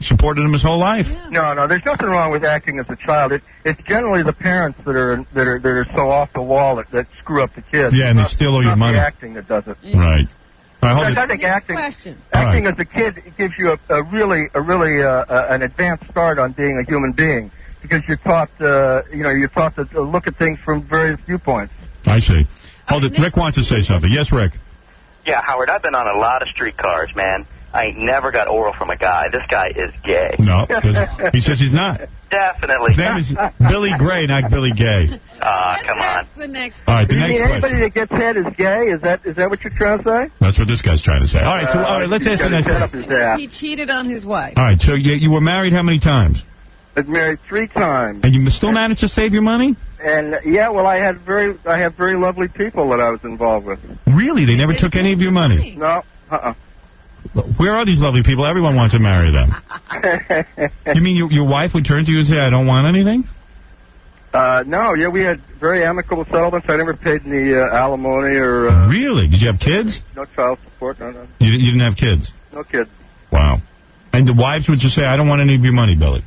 supported him his whole life. Yeah. No, there's nothing wrong with acting as a child. It's generally the parents that are so off the wall that screw up the kids. Yeah, and they steal all your money. The acting that does it. Yeah. Right. I think acting as a kid gives you a really an advanced start on being a human being. Because you're taught, you're taught to look at things from various viewpoints. I see. Hold it. Rick wants to say something. Yes, Rick. Yeah, Howard, I've been on a lot of streetcars, man. I ain't never got oral from a guy. This guy is gay. No, because he says he's not. Definitely. His name is Billy Gray, not Billy Gay. Come on. The next. All right, the next question. Anybody that gets head is gay? Is that what you're trying to say? That's what this guy's trying to say. All right, let's ask the next question. He cheated on his wife. All right, so you were married how many times? I've married 3 times. And you still managed to save your money? And well, I have very lovely people that I was involved with. Really? They never took any of your money? No. Where are these lovely people? Everyone wants to marry them. You mean your wife would turn to you and say, I don't want anything? No. Yeah, we had very amicable settlements. I never paid any alimony or. Really? Did you have kids? No child support. No. You didn't have kids? No kids. Wow. And the wives would just say, I don't want any of your money, Billy.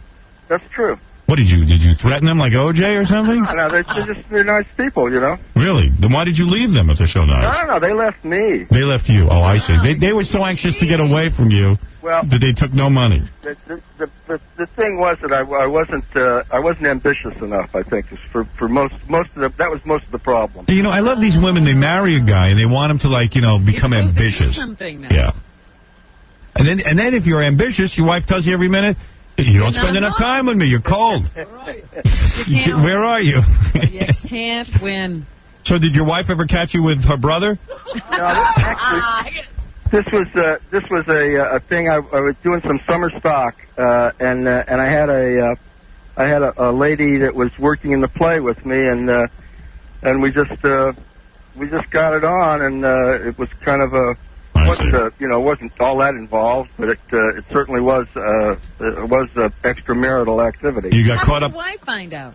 That's true. What did you threaten them like OJ or something? No, they're nice people, you know. Really? Then why did you leave them if they're so nice? No, they left me. They left you. Oh, I see. They were so anxious to get away from you that they took no money. The thing was that I wasn't ambitious enough. I think for most of that was most of the problem. You know, I love these women. They marry a guy and they want him to become ambitious. Something now. Yeah. And then if you're ambitious, your wife tells you every minute, you don't spend enough time with me. You're cold. Right. Where are you? You can't win. So did your wife ever catch you with her brother? No, this was a thing. I was doing some summer stock, and I had a lady that was working in the play with me, and we just got it on, and it was kind of a. Wasn't all that involved, but it certainly was extramarital activity. You got caught up. How did your wife find out?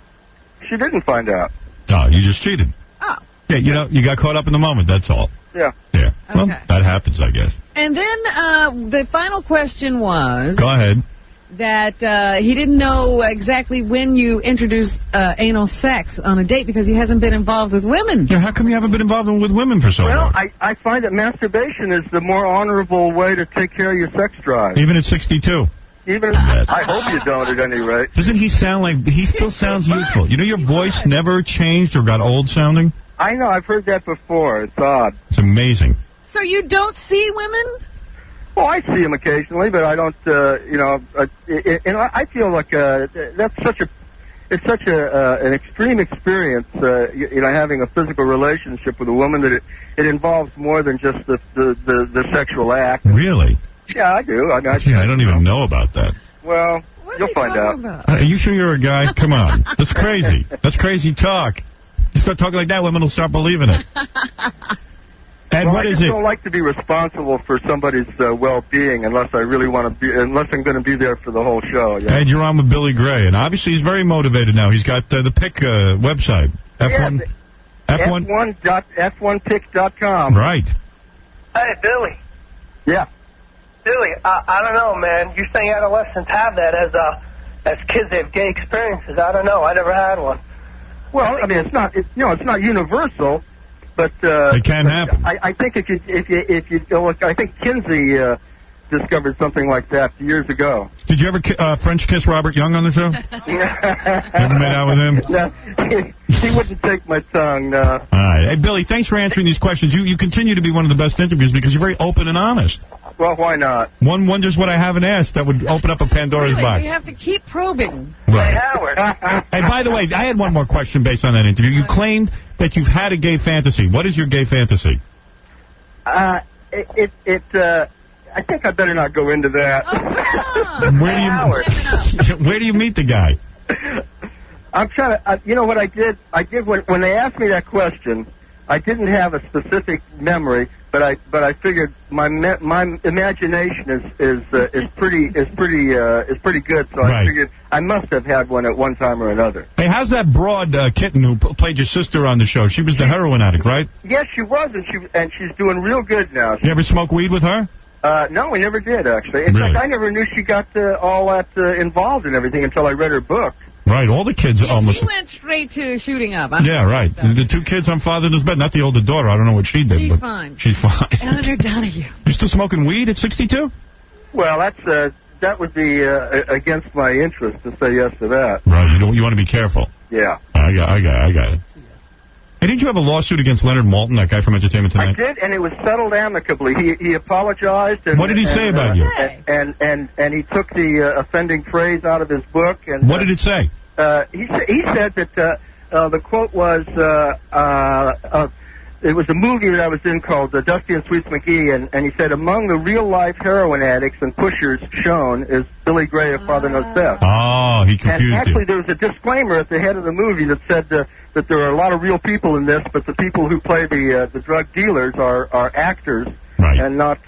She didn't find out. Oh, you just cheated. Oh. Yeah, you got caught up in the moment. That's all. Yeah. Yeah. Well, Okay. that happens, I guess. And then the final question was. Go ahead. That he didn't know exactly when you introduced anal sex on a date because he hasn't been involved with women. Yeah, how come you haven't been involved with women for so long? Well, I find that masturbation is the more honorable way to take care of your sex drive. Even at 62? I hope you don't, at any rate. Doesn't he sound like... He still sounds youthful. You know your voice never changed or got old sounding? I know, I've heard that before. It's odd. It's amazing. So you don't see women? Well, I see them occasionally, but I don't, and I feel like that's such an extreme experience, having a physical relationship with a woman that it involves more than just the sexual act. Really? Yeah, I do. I don't even know about that. Well, you'll find out. Are you sure you're a guy? Come on. That's crazy. That's crazy talk. You start talking like that, women will start believing it. Ed, well, what is I it? don't like to be responsible for somebody's well-being unless I'm going to be there for the whole show. Yeah. Ed, you're on with Billy Gray, and obviously he's very motivated now. He's got the PIC website. F1pick.com. Right. Hey, Billy. Yeah. Billy, I don't know, man. You say adolescents have that as kids. They have gay experiences. I don't know. I never had one. Well, I mean, it's not universal. But it can happen. I think if you look, I think Kinsey discovered something like that years ago. Did you ever French kiss Robert Young on the show? Ever made out with him? No, he wouldn't take my tongue. No. All right, hey Billy, thanks for answering these questions. You continue to be one of the best interviews because you're very open and honest. Well, why not? One wonders what I haven't asked that would open up a Pandora's box. We have to keep probing. Right. Hey, Howard. Hey, by the way, I had one more question based on that interview. You claimed that you've had a gay fantasy. What is your gay fantasy? I think I better not go into that. Where do you meet the guy? I'm trying to. You know what I did? I did when they asked me that question. I didn't have a specific memory, but I figured my imagination is pretty good. So I figured I must have had one at one time or another. Hey, how's that broad kitten who played your sister on the show? She was the heroin addict, right? Yes, she was, and she's doing real good now. You ever smoke weed with her? No, we never did, actually. In fact, I never knew she got all that involved in everything until I read her book. Right, all the kids almost... She went straight to shooting up. Yeah, right. The two kids on Father's Bed, not the older daughter. I don't know what she did. She's but fine. She's fine. Eleanor Donahue. You still smoking weed at 62? Well, that would be against my interest to say yes to that. Right, you want to be careful. Yeah. I got it. Hey, didn't you have a lawsuit against Leonard Maltin, that guy from Entertainment Tonight? I did, and it was settled amicably. He apologized. And, what did he say about you? And he took the offending phrase out of his book. And what did it say? He said that the quote was, it was a movie that I was in called Dusty and Sweets McGee, and he said, among the real-life heroin addicts and pushers shown is Billy Gray of Father Knows Best. Oh, he confused And actually, there was a disclaimer at the head of the movie that said that there are a lot of real people in this, but the people who play the drug dealers are actors. Right. And not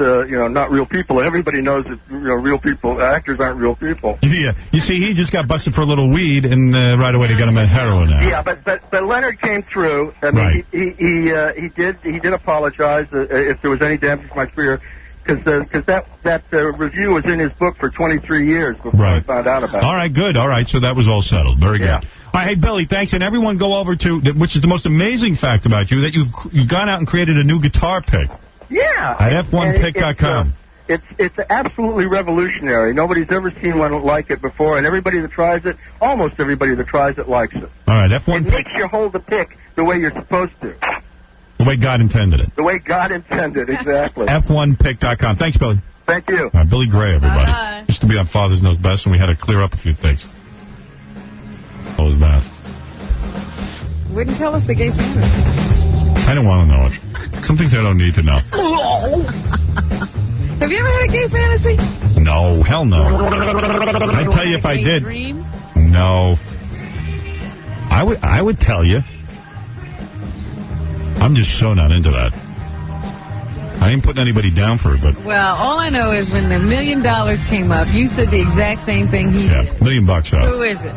real people. Everybody knows that real people, actors aren't real people. Yeah. You see, he just got busted for a little weed, and right away they got him at heroin now. Yeah, but Leonard came through. I mean, he did apologize if there was any damage to my career. because that review was in his book for 23 years before I found out about it. All right, good. All right, so that was all settled. Very good. All right, hey, Billy, thanks. And everyone go over to, which is the most amazing fact about you, that you've gone out and created a new guitar pick. Yeah. At f1pick.com. It's absolutely revolutionary. Nobody's ever seen one like it before, and everybody that tries it, almost everybody that tries it likes it. All right, F1 It makes you hold the pick the way you're supposed to. The way God intended it. The way God intended, exactly. F1pick.com. Thanks, Billy. Thank you. All right, Billy Gray, everybody. Bye. Used to be on Father's Knows Best, and we had to clear up a few things. What was that? Wouldn't tell us the gay fantasy. I don't want to know it. Some things I don't need to know. Have you ever had a gay fantasy? No, hell no. I'd tell you if I did. Dream? No. I would tell you. I'm just so not into that. I ain't putting anybody down for it, but... Well, all I know is when the $1 million came up, you said the exact same thing he did. $1 million out. Who is it?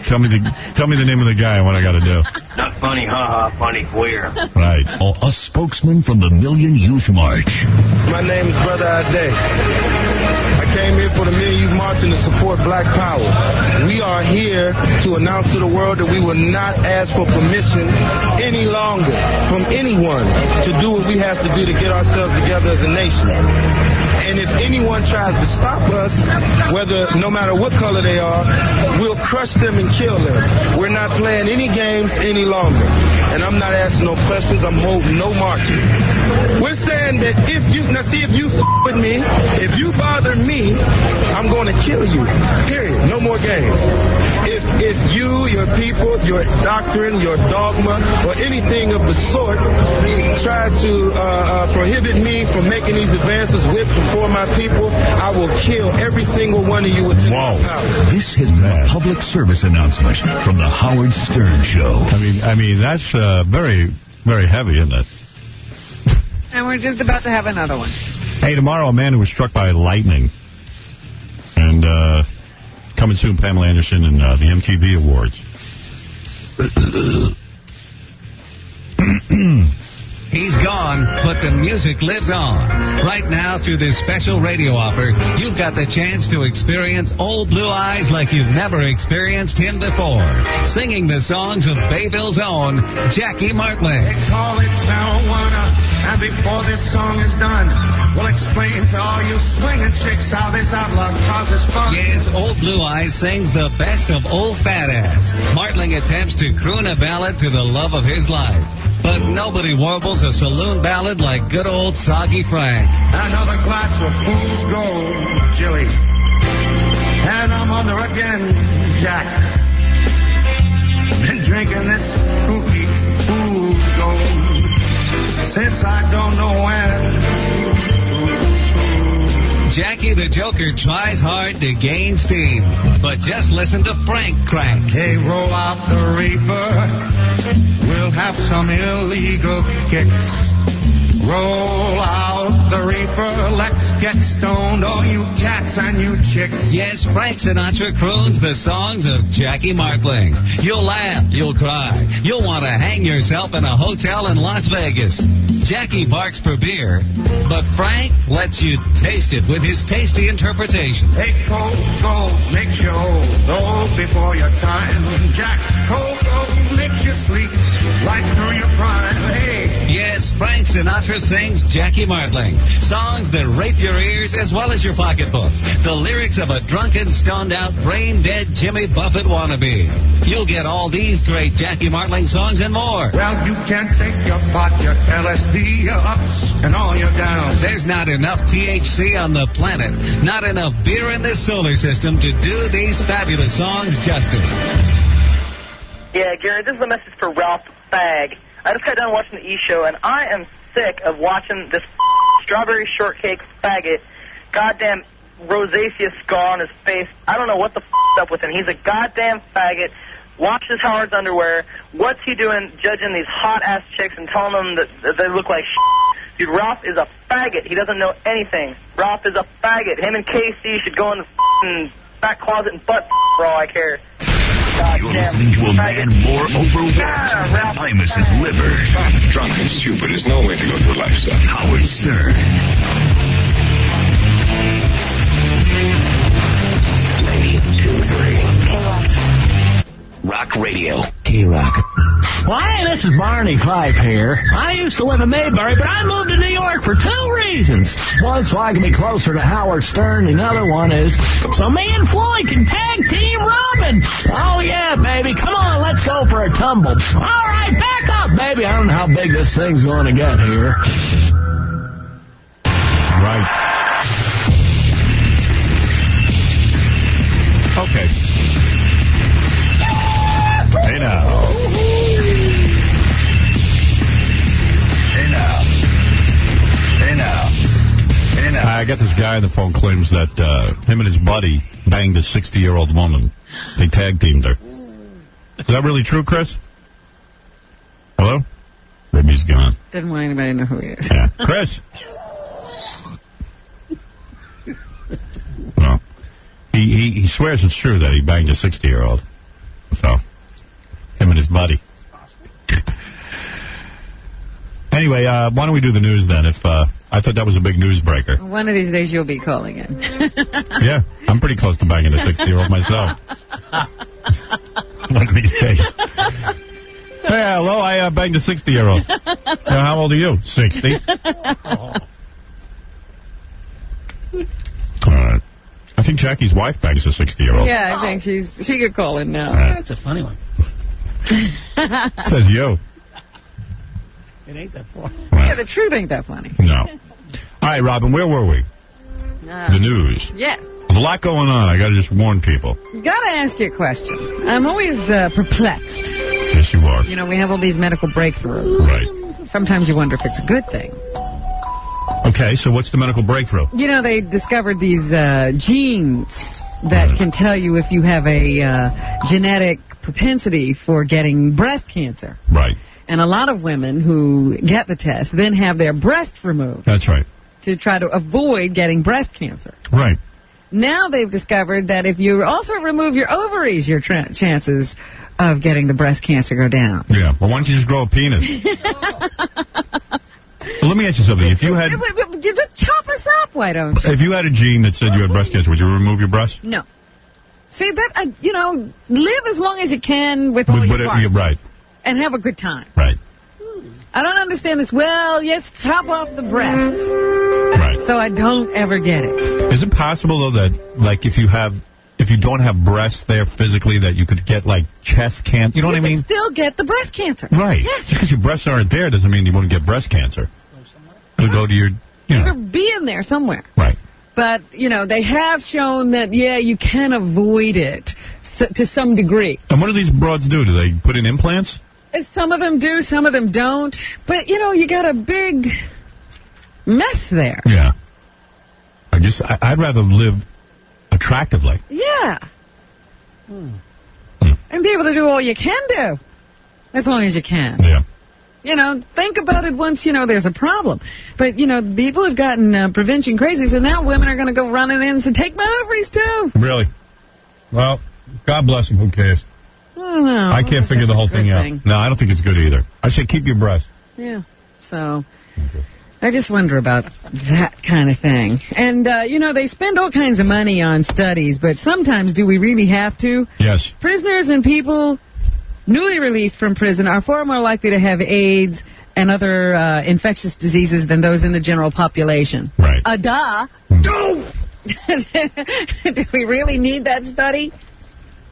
Tell me the name of the guy and what I got to do. Not funny, haha, funny queer. Right. A spokesman from the Million Youth March. My name is Brother Ade. I came here for the Million Youth March and to support Black Power. We are here to announce to the world that we will not ask for permission any longer from anyone to do what we have to do to get ourselves together as a nation. And if anyone tries to stop us, no matter what color they are, we'll crush them and kill them. We're not playing any games any longer. And I'm not asking no questions. I'm holding no marches. We're saying that if you with me, if you bother me, I'm going to kill you. Period. No more games. If you, your people, your doctrine, your dogma, or anything of the sort try to prohibit me from making these advances with and for my people, I will kill every single one of you with power. This has been a public service announcement from the Howard Stern Show. I mean, that's very, very heavy, isn't it? And we're just about to have another one. Hey, tomorrow, a man who was struck by lightning. And coming soon, Pamela Anderson and the MTV Awards. He's gone, but the music lives on. Right now, through this special radio offer, you've got the chance to experience Old Blue Eyes like you've never experienced him before. Singing the songs of Bayville's own Jackie Martling. They call it marijuana, and before this song is done, we'll explain to all you swinging chicks how this outlaw causes fun. Yes, Old Blue Eyes sings the best of Old Fat Ass. Martling attempts to croon a ballad to the love of his life. But nobody warbles a saloon ballad like good old Soggy Frank. Another glass of fool's gold, Jilly. And I'm under again, Jack. Been drinking this kooky fool's gold since I don't know when. Jackie the Joker tries hard to gain steam, but just listen to Frank crank. Hey, roll out the reefer. We'll have some illegal kicks. Roll out the reefer. Let's get stoned, all you cats and you chicks. Yes, Frank Sinatra croons the songs of Jackie Martling. You'll laugh, you'll cry, you'll want to hang yourself in a hotel in Las Vegas. Jackie barks for beer, but Frank lets you taste it with his tasty interpretation. Hey, cold gold makes you old before your time. Jack, cold gold makes you sleep right through your prime. Hey. Yes, Frank Sinatra sings Jackie Martling. Songs that rape your ears as well as your pocketbook. The lyrics of a drunken, stoned-out, brain-dead Jimmy Buffett wannabe. You'll get all these great Jackie Martling songs and more. Well, you can't take your pot, your LSD, your ups, and all your downs. There's not enough THC on the planet, not enough beer in this solar system to do these fabulous songs justice. Yeah, Gary, this is a message for Ralph Fag. I just got done watching the E! Show, and I am sick of watching this strawberry shortcake faggot, goddamn rosacea scar on his face. I don't know what the up with him. He's a goddamn faggot. Washes Howard's underwear. What's he doing judging these hot-ass chicks and telling them that they look like Dude, Ralph is a faggot. He doesn't know anything. Ralph is a faggot. Him and KC should go in the back closet and butt for all I care. You're listening to a man more overwhelmed than Primus's liver. Drunk and stupid is no way to go through life, sir. Howard Stern. 92.3 Rock Radio. K-Rock. Well, hey, this is Barney Fife here. I used to live in Mayberry, but I moved to New York for 2 reasons. One, so I can be closer to Howard Stern. The other one is so me and Floyd can tag team Robin. Oh, yeah, baby. Come on, let's go for a tumble. All right, back up, baby. I don't know how big this thing's going to get here. Right. Okay. Hey now. I got this guy on the phone claims that him and his buddy banged a 60-year-old woman. They tag teamed her. Is that really true, Chris? Hello? Maybe he's gone. Didn't want anybody to know who he is. Yeah. Chris? Well, he swears it's true that he banged a 60-year-old. So, him and his buddy. Anyway, why don't we do the news then? If I thought that was a big newsbreaker. One of these days you'll be calling in. Yeah, I'm pretty close to banging a 60-year-old myself. One of these days. Hey, hello, I banged a 60-year-old. How old are you? 60. All right. I think Jackie's wife bangs a 60-year-old. Yeah, I think she could call in now. Right. That's a funny one. Says you. It ain't that funny. Yeah, the truth ain't that funny. No. All right, Robin, where were we? The news. Yes. There's a lot going on. I got to just warn people. Got to ask you a question. I'm always perplexed. Yes, you are. You know, we have all these medical breakthroughs. Right. Sometimes you wonder if it's a good thing. Okay, so what's the medical breakthrough? You know, they discovered these genes that can tell you if you have a genetic propensity for getting breast cancer. Right. And a lot of women who get the test then have their breasts removed. That's right. To try to avoid getting breast cancer. Right. Now they've discovered that if you also remove your ovaries, your chances of getting the breast cancer go down. Yeah. Well, why don't you just grow a penis? Well, let me ask you something. If you had... Just chop us up, why don't you? If you had a gene that said you had breast cancer, would you remove your breast? No. See, that, you know, live as long as you can with all your parts. Right. And have a good time. Right. I don't understand this. Well, yes, chop off the breasts. Right. So I don't ever get it. Is it possible, though, that, like, if you don't have breasts there physically, that you could get, like, chest cancer? You know what I mean? You still get the breast cancer. Right. Yes. Just because your breasts aren't there doesn't mean you won't get breast cancer. It'll go to your, It'll be in there somewhere. Right. But, you know, they have shown that, yeah, you can avoid it to some degree. And what do these broads do? Do they put in implants? Some of them do, some of them don't. But, you know, you got a big mess there. Yeah. I'd rather live attractively. Yeah. And be able to do all you can do. As long as you can. Yeah. You know, think about it once, you know, there's a problem. But, you know, people have gotten prevention crazy, so now women are going to go running in and say, take my ovaries, too. Really? Well, God bless them. Who cares? I don't know. I can't figure the whole thing out. No, I don't think it's good either. I say keep your breasts. Yeah. So, I just wonder about that kind of thing. And, you know, they spend all kinds of money on studies, but sometimes do we really have to? Yes. Prisoners and people newly released from prison are far more likely to have AIDS and other infectious diseases than those in the general population. Right. Duh. No. Do we really need that study?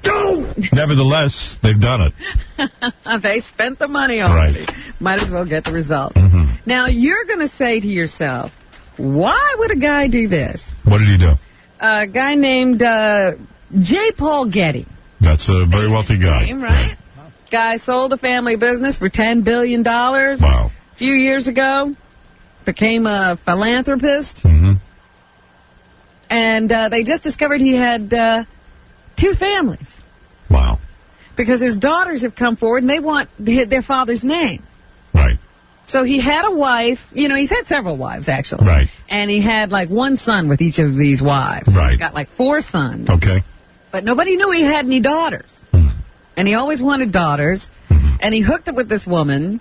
No. Nevertheless, they've done it. They spent the money already. Right. Might as well get the results. Mm-hmm. Now, you're going to say to yourself, why would a guy do this? What did he do? A guy named J. Paul Getty. That's a very wealthy guy. Name, right? Guy sold a family business for $10 billion. Wow. A few years ago. Became a philanthropist. Mm-hmm. And they just discovered he had 2 families. Wow. Because his daughters have come forward and they want their father's name. Right. So he had a wife. You know, he's had several wives, actually. Right. And he had, like, 1 son with each of these wives. Right. He's got, like, 4 sons. Okay. But nobody knew he had any daughters. And he always wanted daughters. And he hooked up with this woman.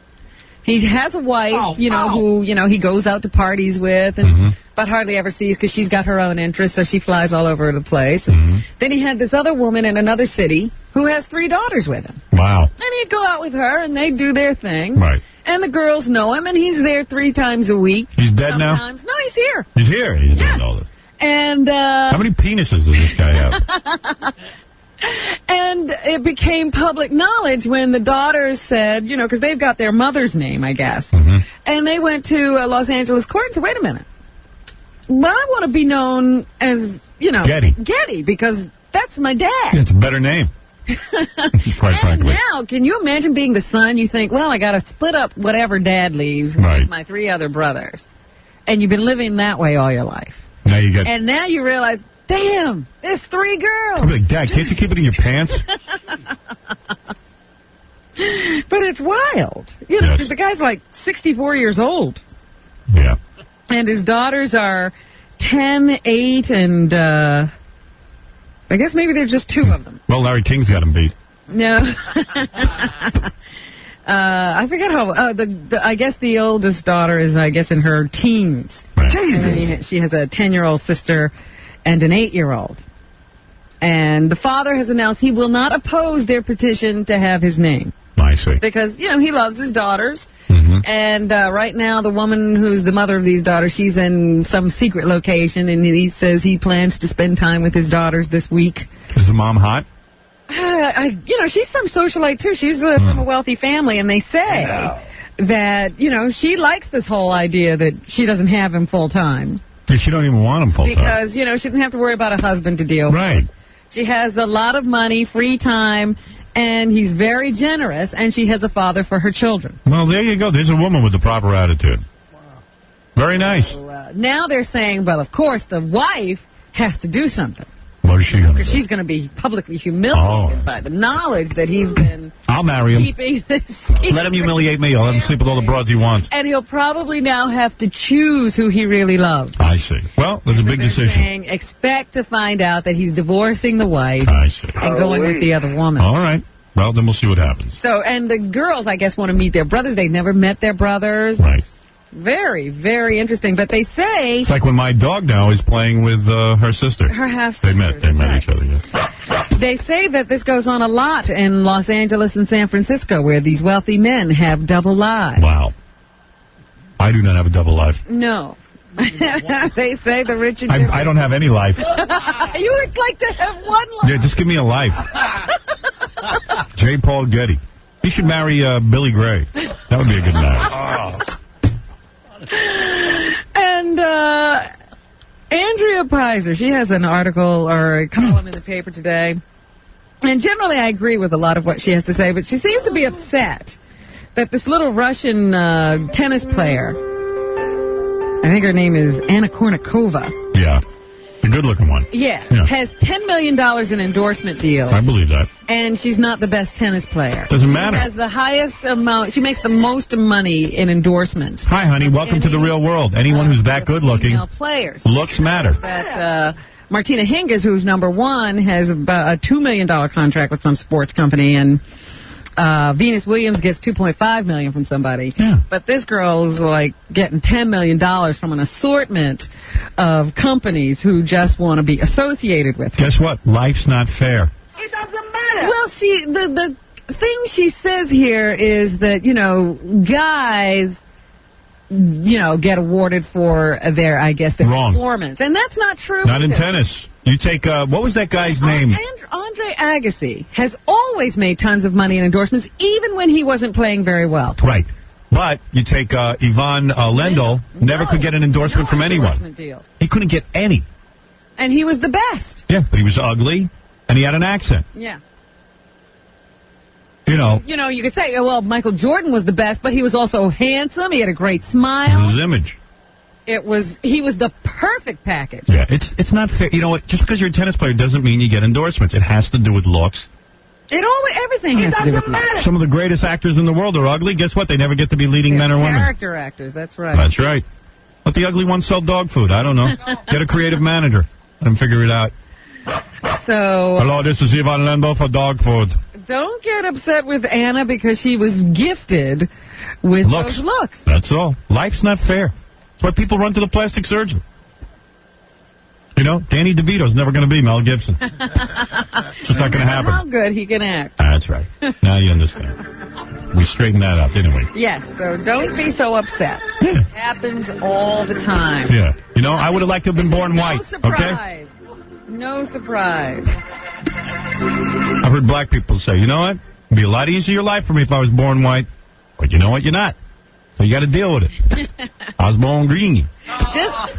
He has a wife, who, he goes out to parties with, and but hardly ever sees because she's got her own interests, so she flies all over the place. Then he had this other woman in another city who has 3 daughters with him. Wow. And he'd go out with her, and they'd do their thing. Right. And the girls know him, and he's there 3 times a week. He's dead sometimes. now? No, he's here. He's here? He doesn't know this. And, how many penises does this guy have? And it became public knowledge when the daughters said, because they've got their mother's name, I guess. And they went to Los Angeles court and said, wait a minute. Well, I want to be known as, Getty, because that's my dad. It's a better name. Quite frankly. Now, can you imagine being the son? You think, well, I got to split up whatever dad leaves with my 3 other brothers. And you've been living that way all your life. Now you get... And now you realize, damn, there's 3 girls. I'm like, Dad, can't you keep it in your pants? But it's wild. Because the guy's like 64 years old. Yeah. And his daughters are 10, 8, and I guess maybe there's just 2 of them. Well, Larry King's got him beat. No. I forget how... I guess the oldest daughter is, in her teens. Right. Jesus. She has a 10-year-old sister and an 8-year-old. And the father has announced he will not oppose their petition to have his name. I see. Because, he loves his daughters. And right now, the woman who's the mother of these daughters, she's in some secret location, and he says he plans to spend time with his daughters this week. Is the mom hot? She's some socialite, too. She's from a wealthy family, and they say that, she likes this whole idea that she doesn't have him full-time. Yeah, she don't even want him full-time. Because, she doesn't have to worry about a husband to deal with. Right. She has a lot of money, free time, and he's very generous, and she has a father for her children. Well, there you go. There's a woman with the proper attitude. Very nice. So, now they're saying, well, of course, the wife has to do something. What is she going to do? Because she's going to be publicly humiliated by the knowledge that he's been I'll marry him. keeping this secret. Let him humiliate me. I'll let him sleep with all the broads he wants. And he'll probably now have to choose who he really loves. I see. Well, there's a big decision. Saying, expect to find out that he's divorcing the wife I see. and going with the other woman. All right. Well, then we'll see what happens. So, and the girls, I guess, want to meet their brothers. They've never met their brothers. Right. Very, very interesting. But they say... It's like when my dog now is playing with her sister. Her half-sister. They met each other, yeah. They say that this goes on a lot in Los Angeles and San Francisco, where these wealthy men have double lives. Wow. I do not have a double life. No. They say the rich and I don't have any life. You would like to have one life. Yeah, just give me a life. J. Paul Getty. He should marry Billy Gray. That would be a good marriage. And Andrea Pizer, she has an article or a column in the paper today. And generally I agree with a lot of what she has to say, but she seems to be upset that this little Russian tennis player, I think her name is Anna Kournikova. Yeah. The good-looking one. Yeah. Has $10 million in endorsement deals. I believe that. And she's not the best tennis player. Doesn't matter. She has the highest amount. She makes the most money in endorsements. Hi, honey. Welcome to the real world. Anyone who's that good-looking, players. Looks matter. That Martina Hingis, who's number 1, has about a $2 million contract with some sports company, and Venus Williams gets $2.5 million from somebody. Yeah. But this girl is like getting $10 million from an assortment of companies who just want to be associated with her. Guess what? Life's not fair. It doesn't matter. Well, the thing she says here is that, guys, get awarded for their performance. And that's not true. Not in tennis. You take, what was that guy's name? Andre Agassi has always made tons of money in endorsements, even when he wasn't playing very well. Right. But you take Ivan Lendl, never could get an endorsement from anyone. Endorsement deals. He couldn't get any. And he was the best. Yeah, but he was ugly, and he had an accent. Yeah. You could say, well, Michael Jordan was the best, but he was also handsome. He had a great smile. His image. He was the perfect package. Yeah, it's not fair. You know what? Just because you're a tennis player doesn't mean you get endorsements. It has to do with looks. Everything has to do with looks. Some of the greatest actors in the world are ugly. Guess what? They never get to be leading men or women. Character actors, that's right. That's right. Let the ugly ones sell dog food. I don't know. Get a creative manager. Let them figure it out. So... Hello, this is Ivan Lendl for dog food. Don't get upset with Anna because she was gifted with those looks. That's all. Life's not fair. That's why people run to the plastic surgeon. You know, Danny DeVito's never going to be Mel Gibson. It's just not going to happen. How good he can act. That's right. Now you understand. We straightened that up, didn't we? Yes, so don't be so upset. It happens all the time. Yeah. You know, I would have liked to have been born white. No surprise. Okay? No surprise. I've heard black people say, you know what? It'd be a lot easier life for me if I was born white. But you know what? You're not. So you got to deal with it. I was born green.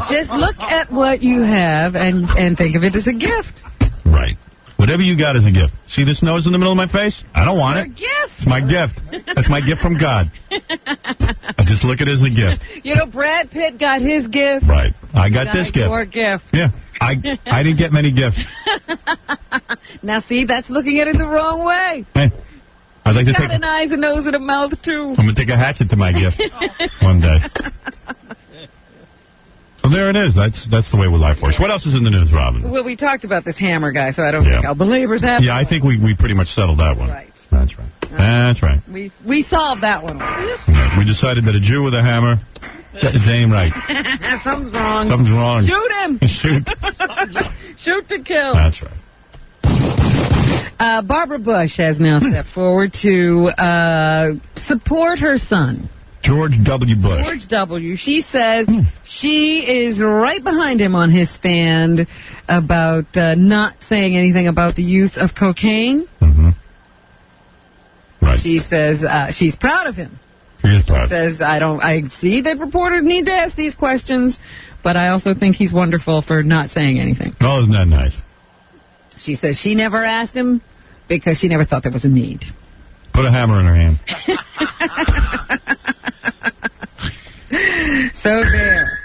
Just look at what you have and think of it as a gift. Right. Whatever you got is a gift. See this nose in the middle of my face? I don't want it. Gift. It's my gift. That's my gift from God. I just look at it as a gift. You know, Brad Pitt got his gift. Right. I got this gift. Your gift. Yeah. I didn't get many gifts. Now, see, that's looking at it the wrong way. Hey, I'd like to got an eyes, a nose, and a mouth, too. I'm going to take a hatchet to my gift one day. So there it is. That's the way life works. What else is in the news, Robin? Well, we talked about this hammer guy, so I don't think I'll belabor that. Yeah, I think we pretty much settled that one. Right. That's right. That's right. We solved that one. Yeah, we decided that a Jew with a hammer, it ain't right. Something's wrong. Something's wrong. Shoot him. Shoot. Shoot to kill. That's right. Barbara Bush has now stepped forward to support her son. George W. Bush. George W. She says she is right behind him on his stand about not saying anything about the use of cocaine. Mm-hmm. Right. She says she's proud of him. She is proud. She says, I see that reporters need to ask these questions, but I also think he's wonderful for not saying anything. Oh, isn't that nice? She says she never asked him because she never thought there was a need. Put a hammer in her hand. So there.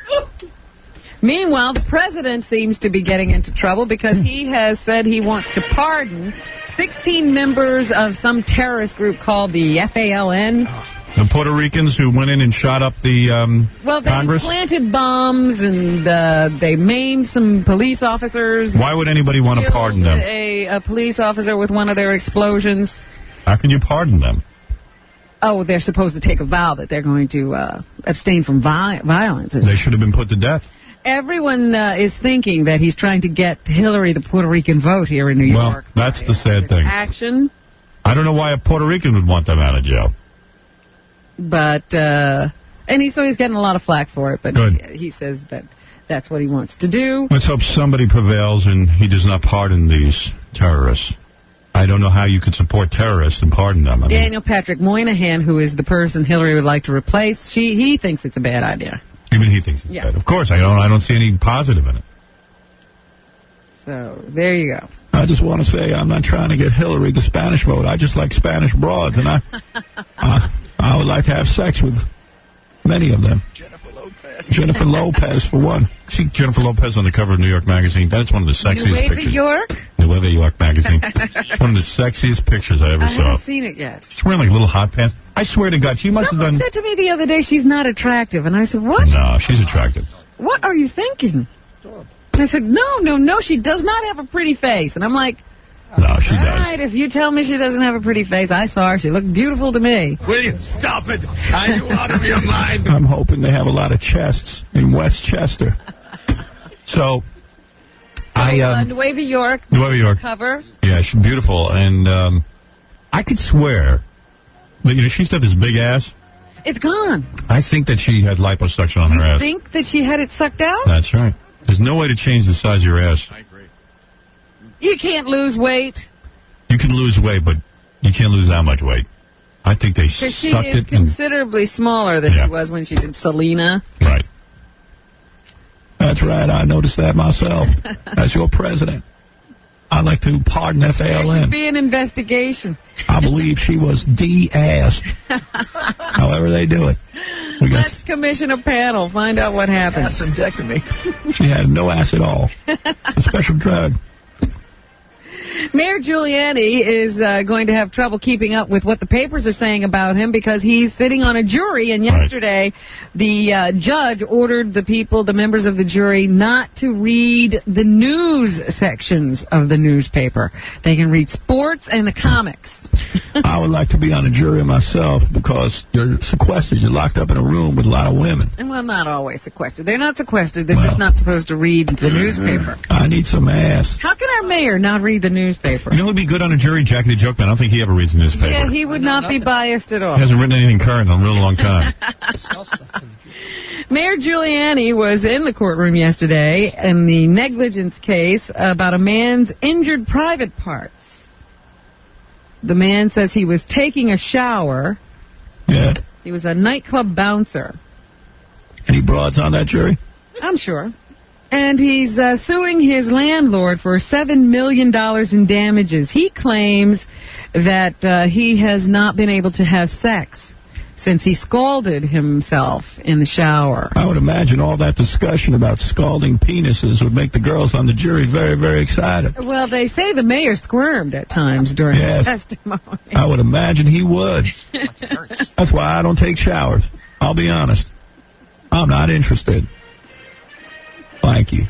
Meanwhile, the president seems to be getting into trouble because he has said he wants to pardon 16 members of some terrorist group called the FALN. The Puerto Ricans who went in and shot up the Congress? Well, they planted bombs and they maimed some police officers. Why would anybody want to pardon them? A police officer with one of their explosions. How can you pardon them? Oh, they're supposed to take a vow that they're going to abstain from violence. They should have been put to death. Everyone is thinking that he's trying to get Hillary the Puerto Rican vote here in New York. Well, that's the sad thing. Action. I don't know why a Puerto Rican would want them out of jail. But, and he's getting a lot of flack for it, but he says that that's what he wants to do. Let's hope somebody prevails and he does not pardon these terrorists. I don't know how you could support terrorists and pardon them. Daniel Patrick Moynihan, who is the person Hillary would like to replace, he thinks it's a bad idea. Even he thinks it's bad. Of course, I don't see any positive in it. So, there you go. I just want to say I'm not trying to get Hillary the Spanish vote. I just like Spanish broads, and I would like to have sex with many of them. Jennifer Lopez, for one. See Jennifer Lopez on the cover of New York Magazine. That's one of the sexiest pictures. Nueva York Magazine. One of the sexiest pictures I ever saw. I haven't seen it yet. She's wearing like little hot pants. I swear to God, she must have done... Someone said to me the other day she's not attractive, and I said, what? No, she's attractive. What are you thinking? I said, no, she does not have a pretty face. And I'm like... No, she does. All right, if you tell me she doesn't have a pretty face, I saw her. She looked beautiful to me. Will you stop it? Are you out of your mind? I'm hoping they have a lot of chests in Westchester. So Nueva York. Cover. Yeah, she's beautiful. And I could swear that she used to have this big ass. It's gone. I think that she had liposuction on her ass. You think that she had it sucked out? That's right. There's no way to change the size of your ass. I agree. You can't lose weight. You can lose weight, but you can't lose that much weight. I think they sucked it. She is considerably smaller than she was when she did Selena. Right. That's right. I noticed that myself. As your president, I'd like to pardon FALN. There should be an investigation. I believe she was de-assed. However they do it. Let's commission a panel. Find out what happened. Acidectomy. She had no ass at all. It's a special drug. Mayor Giuliani is going to have trouble keeping up with what the papers are saying about him because he's sitting on a jury, and yesterday the judge ordered the members of the jury, not to read the news sections of the newspaper. They can read sports and the comics. I would like to be on a jury myself because you're sequestered. You're locked up in a room with a lot of women. Well, not always sequestered. They're not sequestered. They're just not supposed to read the newspaper. I need some ass. How can our mayor not read the newspaper? You know who'd be good on a jury? Jackie the Joke Man. I don't think he ever reads the newspaper. Yeah, he would not be biased at all. He hasn't written anything current in a real long time. Mayor Giuliani was in the courtroom yesterday in the negligence case about a man's injured private parts. The man says he was taking a shower. Yeah. He was a nightclub bouncer. Any broads on that jury? I'm sure. And he's suing his landlord for $7 million in damages. He claims that he has not been able to have sex since he scalded himself in the shower. I would imagine all that discussion about scalding penises would make the girls on the jury very, very excited. Well, they say the mayor squirmed at times during his testimony. I would imagine he would. That's why I don't take showers. I'll be honest. I'm not interested. Thank you.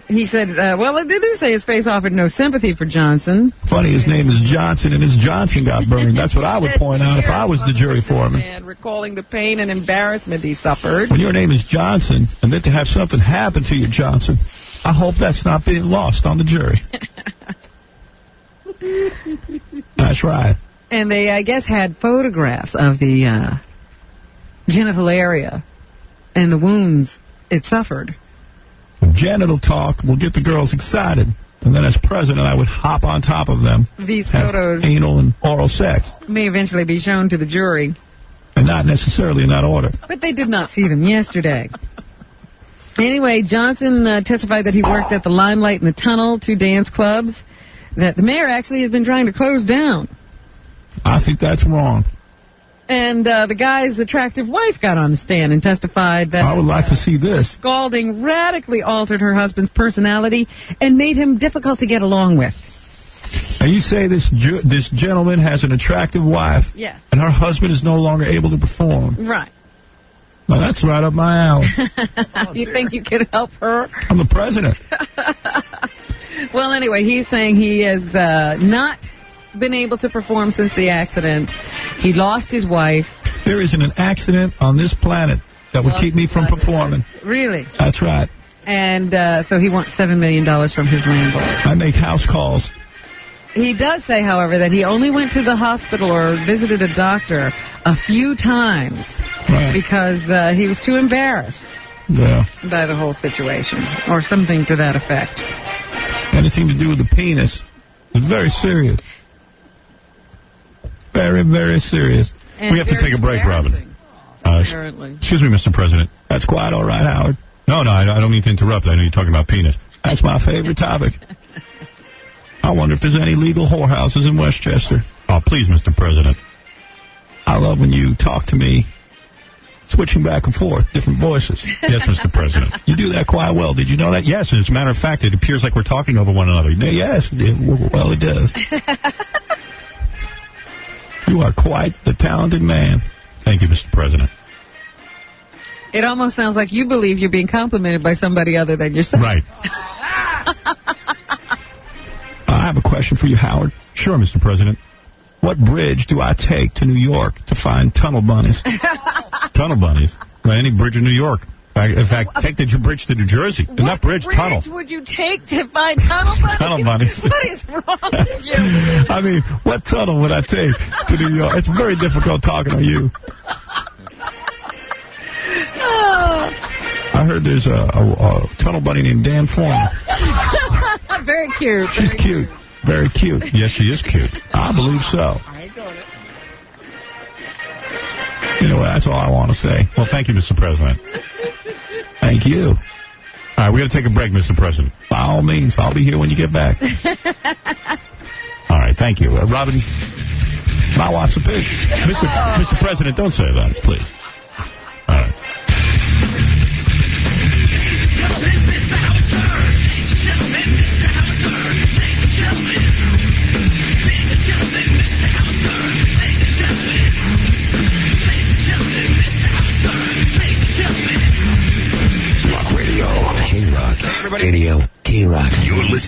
He said, well, they do say his face offered no sympathy for Johnson. Funny, his name is Johnson, and his Johnson got burned. That's what I would point out if I was the jury foreman. And recalling the pain and embarrassment he suffered. When your name is Johnson, and then to have something happen to you, Johnson, I hope that's not being lost on the jury. That's right. And they, I guess, had photographs of the genital area and the wounds it suffered. Genital talk will get the girls excited. And then as president, I would hop on top of them. These photos anal and oral sex. May eventually be shown to the jury. And not necessarily in that order. But they did not see them yesterday. Anyway, Johnson testified that he worked at the Limelight and the Tunnel, 2 dance clubs, that the mayor actually has been trying to close down. I think that's wrong. And the guy's attractive wife got on the stand and testified that... I would like to see this. Scalding radically altered her husband's personality and made him difficult to get along with. And you say this gentleman has an attractive wife? Yes. And her husband is no longer able to perform? Right. Well, that's right up my alley. You think you could help her? I'm the president. Well, anyway, he's saying he has not been able to perform since the accident. He lost his wife. There isn't an accident on this planet that would keep me from performing. Really? That's right. And so he wants $7 million from his landlord. I make house calls. He does say, however, that he only went to the hospital or visited a doctor a few times because he was too embarrassed by the whole situation, or something to that effect. Anything to do with the penis is very serious. Very, very serious. And we have to take a break, Robin. Apparently. Excuse me, Mr. President. That's quite all right, Howard. No, I don't mean to interrupt. I know you're talking about penis. That's my favorite topic. I wonder if there's any legal whorehouses in Westchester. Oh, please, Mr. President. I love when you talk to me, switching back and forth, different voices. Yes, Mr. President. You do that quite well. Did you know that? Yes, and as a matter of fact, it appears like we're talking over one another. Yes, well, it does. You are quite the talented man. Thank you, Mr. President. It almost sounds like you believe you're being complimented by somebody other than yourself. Right. I have a question for you, Howard. Sure, Mr. President. What bridge do I take to New York to find tunnel bunnies? Tunnel bunnies? Well, any bridge in New York. In fact, take the bridge to New Jersey. Not bridge, tunnel. What bridge would you take to find tunnel bunnies? Tunnel bunnies. What is wrong with you? I mean, what tunnel would I take to New York? It's very difficult talking to you. I heard there's a tunnel bunny named Dan Foreman. Very cute. She's cute. Very cute. Yes, she is cute. I believe so. I got it. Anyway, that's all I want to say. Well, thank you, Mr. President. Thank you. All right, we got to take a break, Mr. President. By all means, I'll be here when you get back. All right, thank you. Robin, my wife's a pig. Mr. President, don't say that, please. All right.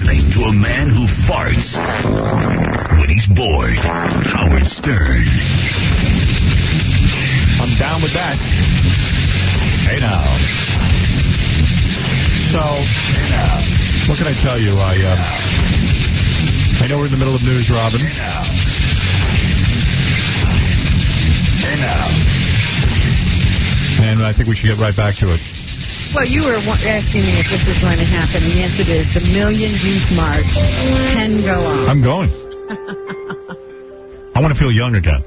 listening to a man who farts when he's bored. Howard Stern. I'm down with that. Hey, now. So, what can I tell you? I know we're in the middle of news, Robin. Hey, now. And I think we should get right back to it. Well, you were asking me if this is going to happen. Yes, it is. The Million Youth March can go on. I'm going. I want to feel young again.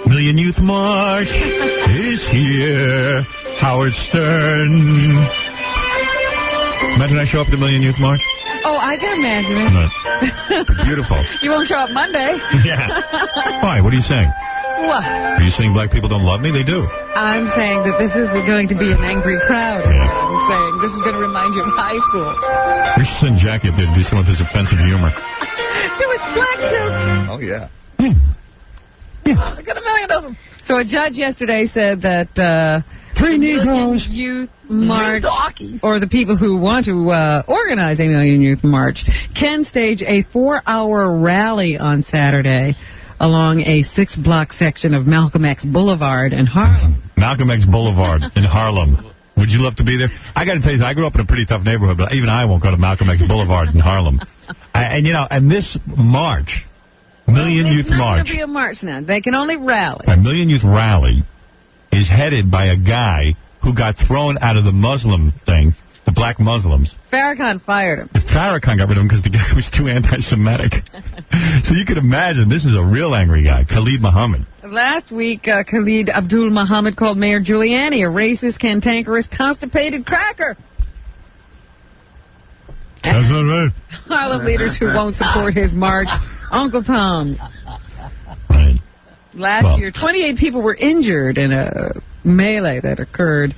Million Youth March is here. Howard Stern. Imagine I show up at the Million Youth March. Oh, I can imagine it. No. Beautiful. You won't show up Monday. Yeah. Why? What are you saying? What? Are you saying black people don't love me? They do. I'm saying that this is going to be an angry crowd. Yeah. I'm saying this is going to remind you of high school. We should send Jackie up there to do some of his offensive humor. Do his black jokes. Oh, yeah. I got a million of them. So a judge yesterday said that 3 Negroes Youth March, or the people who want to organize a Million Youth March, can stage a 4-hour rally on Saturday along a 6-block section of Malcolm X Boulevard in Harlem. Malcolm X Boulevard in Harlem. Would you love to be there? I got to tell you, I grew up in a pretty tough neighborhood, but even I won't go to Malcolm X Boulevard in Harlem. And this march, Million Youth March. It's not going to be a march now. They can only rally. A Million Youth Rally is headed by a guy who got thrown out of the Muslim thing, the black Muslims. Farrakhan fired him. Farrakhan got rid of him because the guy was too anti-Semitic. So you can imagine, this is a real angry guy, Khalid Muhammad. Last week, Khalid Abdul Muhammad called Mayor Giuliani a racist, cantankerous, constipated cracker. That's not right. Harlem leaders who won't support his march, Uncle Tom's. Right. Last year, 28 people were injured in a melee that occurred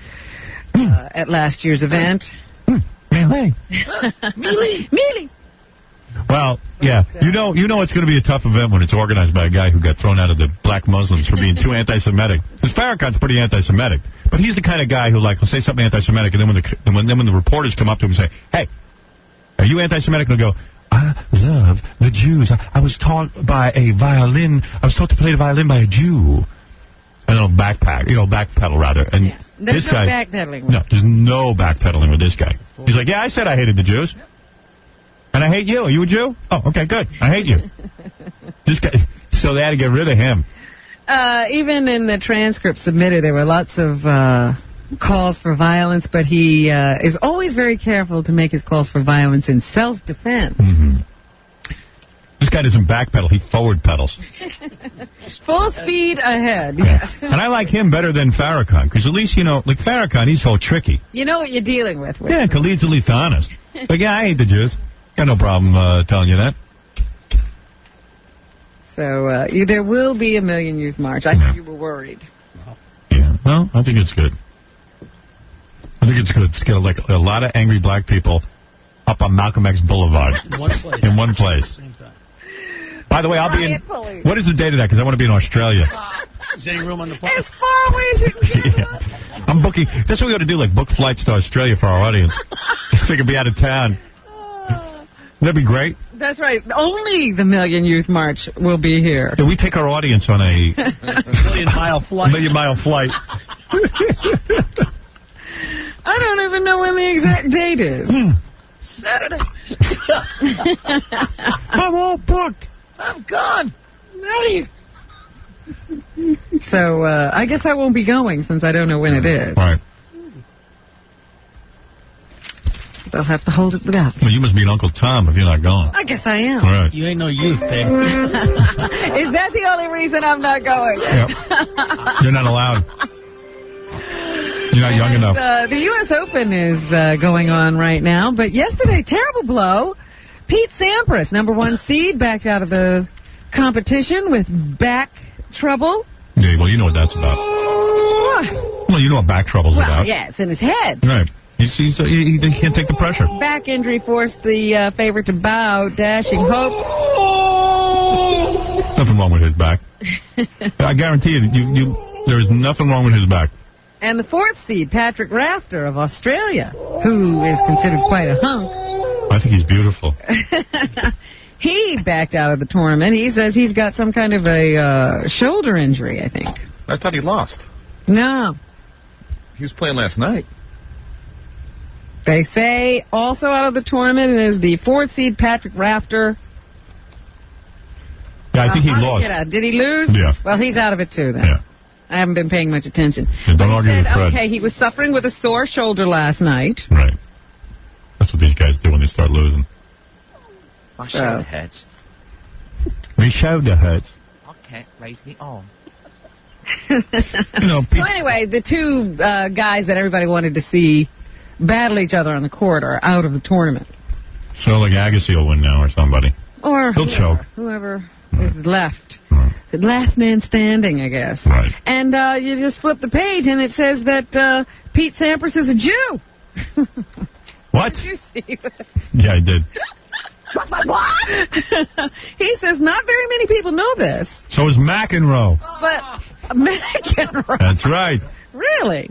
at last year's event. Melee. Melee. Well, yeah. You know it's going to be a tough event when it's organized by a guy who got thrown out of the black Muslims for being too anti-Semitic. Because Farrakhan's pretty anti-Semitic. But he's the kind of guy who, will say something anti-Semitic, and then when the reporters come up to him and say, hey, are you anti-Semitic? And he'll go, I love the Jews. I was taught by a violin. I was taught to play the violin by a Jew. And he'll backpedal rather. And yeah. There's this guy, no backpedaling. No, there's no backpedaling with this guy. He's like, yeah, I said I hated the Jews. And I hate you. Are you a Jew? Oh, okay, good. I hate you. This guy. So they had to get rid of him. Even in the transcript submitted, there were lots of calls for violence, but he is always very careful to make his calls for violence in self-defense. Mm-hmm. This guy doesn't backpedal, he forward pedals. Full speed ahead, yes. And I like him better than Farrakhan, because at least, like Farrakhan, he's so tricky. You know what you're dealing with. Yeah, Khalid's at least honest. But yeah, I hate the Jews. Got no problem telling you that. So there will be a Million Youth March. I think you were worried. Yeah, well, I think it's good. I think it's good. It's got a lot of angry black people up on Malcolm X Boulevard. In one place. By the way, I'll be in... What is the date of that? Because I want to be in Australia. Is there any room on the plane? As far away as you can get. Yeah. I'm booking... That's what we ought to do, book flights to Australia for our audience. So they could be out of town. That'd be great. That's right. Only the Million Youth March will be here. Yeah, we take our audience on a... million-mile flight. Million-mile flight. I don't even know when the exact date is. Saturday. I'm all booked. I'm gone. I'm out of here. So I guess I won't be going since I don't know when it is. Right. They'll have to hold it without me. Well, you must be Uncle Tom if you're not going. I guess I am. All right. You ain't no youth, babe. Is that the only reason I'm not going? Yep. You're not allowed. You're not young enough. The U.S. Open is going on right now, but yesterday, terrible blow. Pete Sampras, #1 seed, backed out of the competition with back trouble. Yeah, well, you know what that's about. What? Well, you know what back trouble's about. Yeah, it's in his head. Right. He can't take the pressure. Back injury forced the favorite to bow, dashing hopes. Nothing wrong with his back. I guarantee you, there is nothing wrong with his back. And the 4th seed, Patrick Rafter of Australia, who is considered quite a hunk, I think he's beautiful. He backed out of the tournament. He says he's got some kind of a shoulder injury, I think. I thought he lost. No. He was playing last night. They say also out of the tournament is the 4th seed Patrick Rafter. Yeah, I think he lost. Did he lose? Yeah. Well, he's out of it too then. Yeah. I haven't been paying much attention. Yeah, don't argue with Fred. Okay, he was suffering with a sore shoulder last night. Right. That's what these guys do when they start losing. My shoulder hurts. My shoulder hurts. I can't raise me arm. So anyway, the two guys that everybody wanted to see battle each other on the court are out of the tournament. So like Agassi will win now or somebody. Or he'll choke. Whoever is left. The last man standing, I guess. Right. And you just flip the page and it says that Pete Sampras is a Jew. What? Did you see that? Yeah, I did. What? He says not very many people know this. So is McEnroe. But McEnroe. That's right. Really?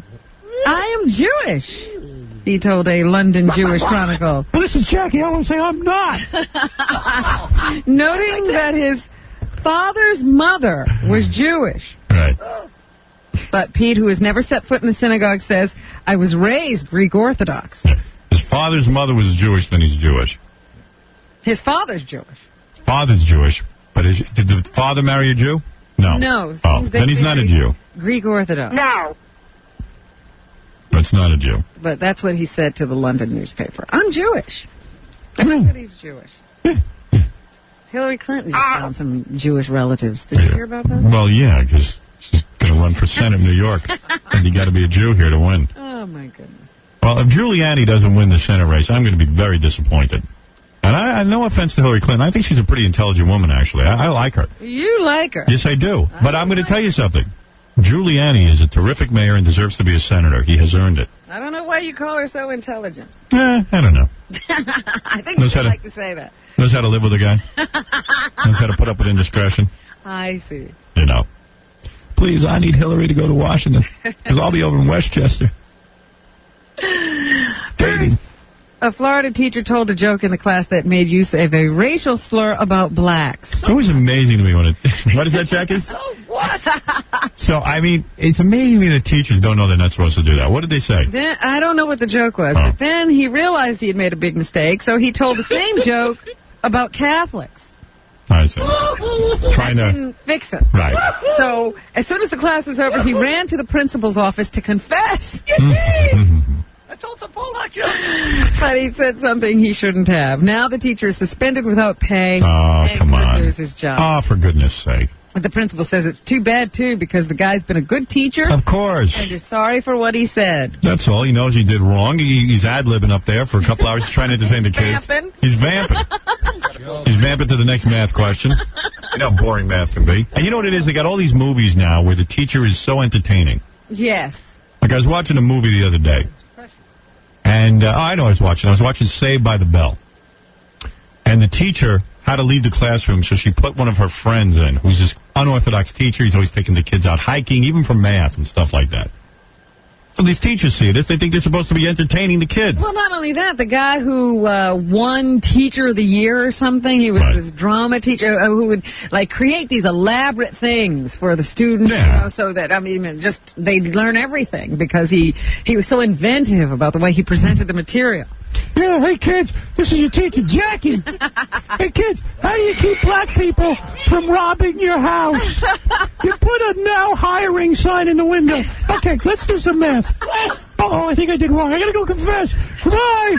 I am Jewish, he told a London Jewish Chronicle. Well, this is Jackie. I want to say I'm not. Noting that his father's mother was Jewish. Right. But Pete, who has never set foot in the synagogue, says, I was raised Greek Orthodox. His father's mother was Jewish, then he's Jewish. His father's Jewish. Father's Jewish, but did the father marry a Jew? No. No. Oh, then he's not a Jew. Greek Orthodox. No. That's not a Jew. But that's what he said to the London newspaper. I'm Jewish. That's that he's Jewish. Hillary Clinton just found some Jewish relatives. Did you hear about that? Well, yeah, because she's going to run for Senate in New York. And you got to be a Jew here to win. Oh, my goodness. Well, if Giuliani doesn't win the Senate race, I'm going to be very disappointed. And I no offense to Hillary Clinton. I think she's a pretty intelligent woman, actually. I like her. You like her? Yes, I do. But I'm going to tell you something. Giuliani is a terrific mayor and deserves to be a senator. He has earned it. I don't know why you call her so intelligent. I don't know. I think you'd like to say that. Knows how to live with a guy. Knows how to put up with indiscretion. I see. You know. Please, I need Hillary to go to Washington. Because I'll be over in Westchester. Dating. A Florida teacher told a joke in the class that made use of a racial slur about blacks. It's always amazing to me when it... What is that, Jackie? What? So, I mean, it's amazing to me that teachers don't know they're not supposed to do that. What did they say? Then, I don't know what the joke was, but then he realized he had made a big mistake, so he told the same joke about Catholics. I see. Trying to... Didn't fix it. Right. So, as soon as the class was over, he ran to the principal's office to confess. I told some Polak joke. But he said something he shouldn't have. Now the teacher is suspended without pay. Oh, come on. Could lose his job. Oh, for goodness sake. But the principal says it's too bad, too, because the guy's been a good teacher. Of course. And is sorry for what he said. That's all. He knows he did wrong. He's ad-libbing up there for a couple hours trying to entertain the kids. Vamping. He's vamping. He's vamping to the next math question. You know how boring math can be. And you know what it is? They got all these movies now where the teacher is so entertaining. Yes. Like I was watching a movie the other day. And I know I was watching Saved by the Bell. And the teacher had to leave the classroom, so she put one of her friends in, who's this unorthodox teacher. He's always taking the kids out hiking, even for math and stuff like that. So these teachers see this. They think they're supposed to be entertaining the kids. Well, not only that, the guy who won Teacher of the Year or something, he was this drama teacher who would, like, create these elaborate things for the students, you know, so that, I mean, just they'd learn everything because he was so inventive about the way he presented the material. Yeah, hey, kids, this is your teacher, Jackie. Hey, kids, how do you keep black people from robbing your house? You put a now hiring sign in the window. Okay, let's do some math. Uh-oh, I think I did wrong. I gotta go confess. Goodbye.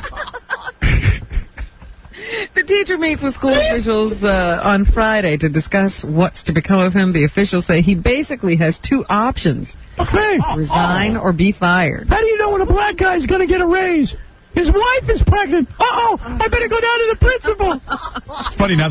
The teacher meets with school officials on Friday to discuss what's to become of him. The officials say he basically has two options. Okay. Resign or be fired. How do you know when a black guy's gonna get a raise? His wife is pregnant. Uh-oh, I better go down to the principal. It's funny, now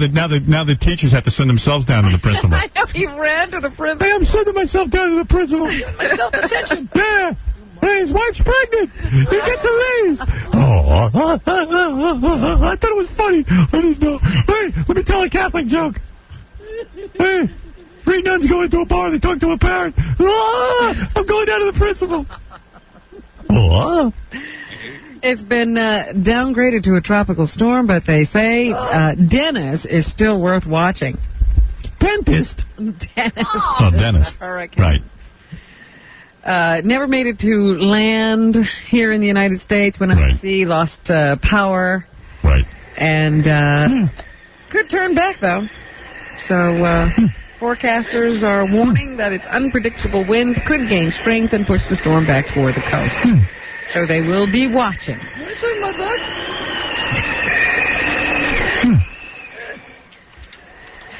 the teachers have to send themselves down to the principal. I know, he ran to the principal. Hey, I'm sending myself down to the principal. Myself attention. Yeah. Hey, his wife's pregnant. He gets a raise. Oh, I thought it was funny. I didn't know. Hey, let me tell a Catholic joke. Hey, 3 nuns go into a bar. They talk to a parent. I'm going down to the principal. It's been downgraded to a tropical storm, but they say Dennis is still worth watching. Dentist? Dennis. Oh, Dennis. Hurricane. Right. Never made it to land here in the United States. Went out to sea, lost power. Right. And could turn back, though. So forecasters are warning that its unpredictable winds could gain strength and push the storm back toward the coast. So they will be watching. Can I turn my back?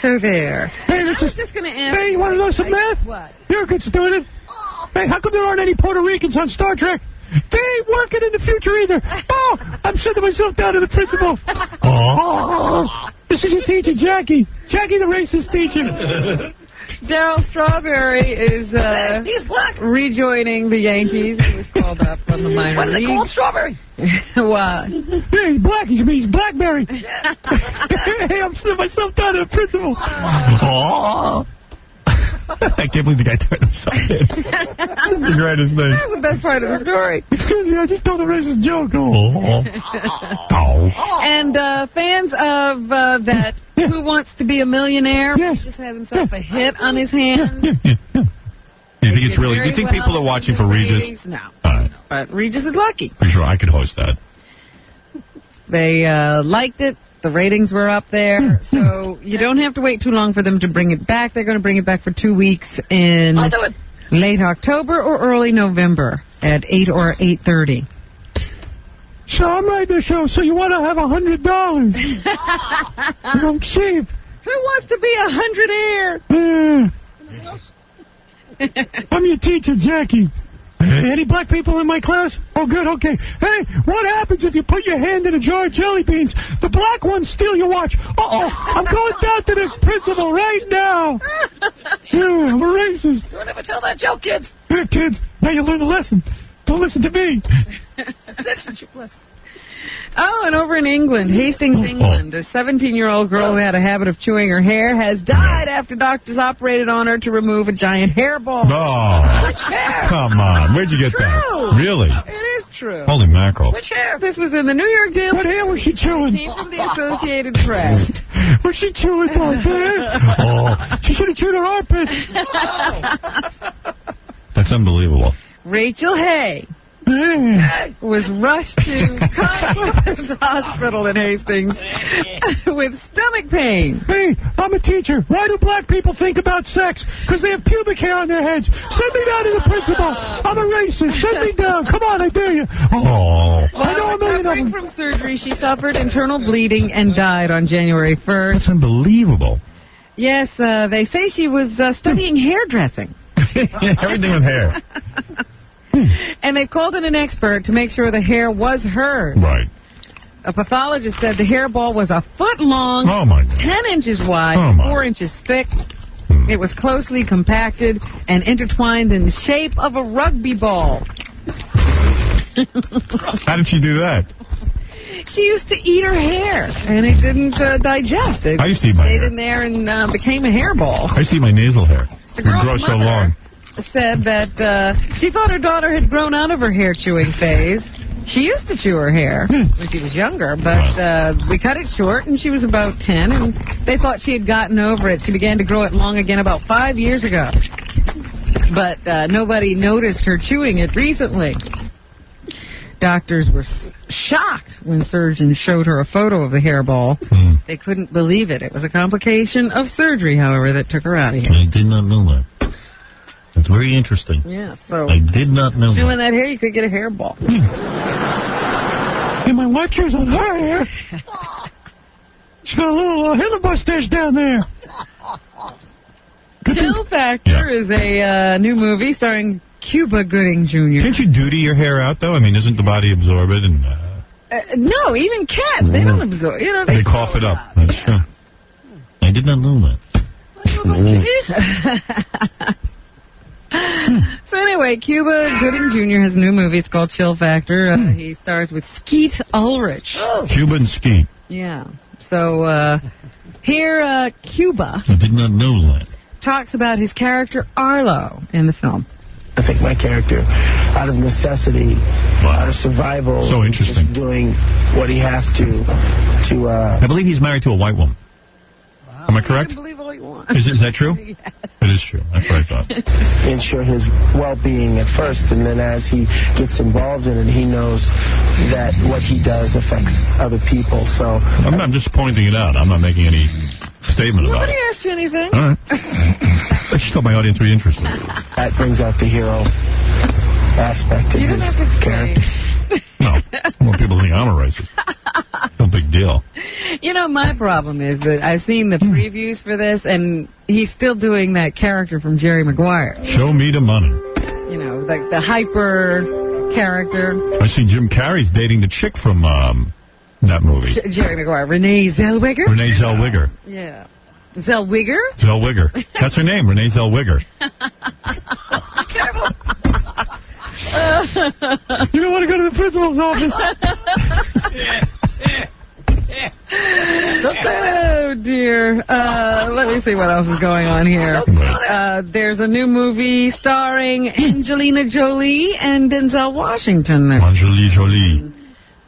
So there. Hey, this is just going to ask. Hey, you want to know some math? What? You're a good student. Hey, how come there aren't any Puerto Ricans on Star Trek? They ain't working in the future either. Oh, I'm sending myself down to the principal. Oh, this is your teacher, Jackie. Jackie, the racist teacher. Darryl Strawberry is he's black. Rejoining the Yankees. He was called up from the minor What do they leagues. call him, Strawberry? What? Yeah, he's black. He's Blackberry. Hey, I'm sending myself down to the principal. Oh. I can't believe the guy turned himself in. That's the greatest thing. That's the best part of the story. Excuse me, I just told a racist joke. And fans of that Who Wants to Be a Millionaire? He just has himself a hit on his hands. You think it's really? Do you think people are watching for Regis? No. But Regis is lucky. For sure, I could host that. They liked it. The ratings were up there. So you don't have to wait too long for them to bring it back. They're going to bring it back for 2 weeks in late October or early November at 8 or 8:30. So I'm writing a show, so you want to have $100. I'm cheap. Who wants to be 100 air? I'm your teacher, Jackie. Any black people in my class? Oh, good, okay. Hey, what happens if you put your hand in a jar of jelly beans? The black ones steal your watch. Uh-oh, I'm going down to this principal right now. Yeah, I'm a racist. Don't ever tell that joke, kids. Here, kids, now you learn a lesson. Don't listen to me. Citizenship lesson. Oh, and over in England, Hastings, England, a 17-year-old girl who had a habit of chewing her hair has died after doctors operated on her to remove a giant hairball. Oh, come on. Where'd you get that? Really? It is true. Holy mackerel. Which hair? This was in the New York Daily. What hair was she chewing? Came from the Associated Press. Was she chewing my hair? Oh, she should have chewed her armpits. That's unbelievable. Rachel Hay was rushed to Congress Hospital in Hastings with stomach pain. Hey, I'm a teacher. Why do black people think about sex? Because they have pubic hair on their heads. Send me down to the principal. I'm a racist. Send me down. Come on, I dare you. Oh. I know a million of them. From surgery, she suffered internal bleeding and died on January 1st. That's unbelievable. Yes, they say she was studying hairdressing. Everything with hair. And they called in an expert to make sure the hair was hers. Right. A pathologist said the hairball was a foot long, 10 inches wide, 4 inches thick. It was closely compacted and intertwined in the shape of a rugby ball. How did she do that? She used to eat her hair, and it didn't digest. It I used to eat my hair. stayed in there and became a hairball. I used to eat my nasal hair. It would grow so long. Said that she thought her daughter had grown out of her hair chewing phase. She used to chew her hair when she was younger, but we cut it short, and she was about 10, and they thought she had gotten over it. She began to grow it long again about 5 years ago. But nobody noticed her chewing it recently. Doctors were shocked when surgeons showed her a photo of the hairball. They couldn't believe it. It was a complication of surgery, however, that took her out of here. I did not know that. That's very interesting. Yeah, so I did not know chewing that hair, you could get a hairball. And my lecture's on her hair. She's got a little Hitler mustache down there. Chill Factor is a new movie starring Cuba Gooding Jr. Can't you duty your hair out, though? I mean, doesn't the body absorb it? And no, even cats, they don't absorb. You know, they cough it up. That's true. I did not know that. So anyway, Cuba Gooding Jr. has a new movie. It's called Chill Factor. He stars with Skeet Ulrich. Cuba and Skeet. Yeah. So here, Cuba I did not know that. talks about his character Arlo in the film. I think my character, out of necessity, out of survival, so interesting, just doing what he has to. I believe he's married to a white woman. Wow. Am I correct? You can believe all you want. Is that true? Yes. It is true. That's what I thought. Ensure his well-being at first, and then as he gets involved in it, he knows that what he does affects other people. So I'm just pointing it out. I'm not making any statement about it. Nobody asked you anything. All right. I just thought my audience would be interested. That brings out the hero aspect of his character. No, more people think I'm a racist. No big deal. You know, my problem is that I've seen the previews for this, and he's still doing that character from Jerry Maguire. Show me the money. You know, like the hyper character. I see Jim Carrey's dating the chick from that movie. Jerry Maguire. Renee Zellweger? Renee Zellweger. Yeah. Zellweger? Zellweger. That's her name, Renee Zellweger. Careful. You don't want to go to the principal's office. Oh, dear. Let me see what else is going on here. There's a new movie starring Angelina Jolie and Denzel Washington. Angelina Jolie.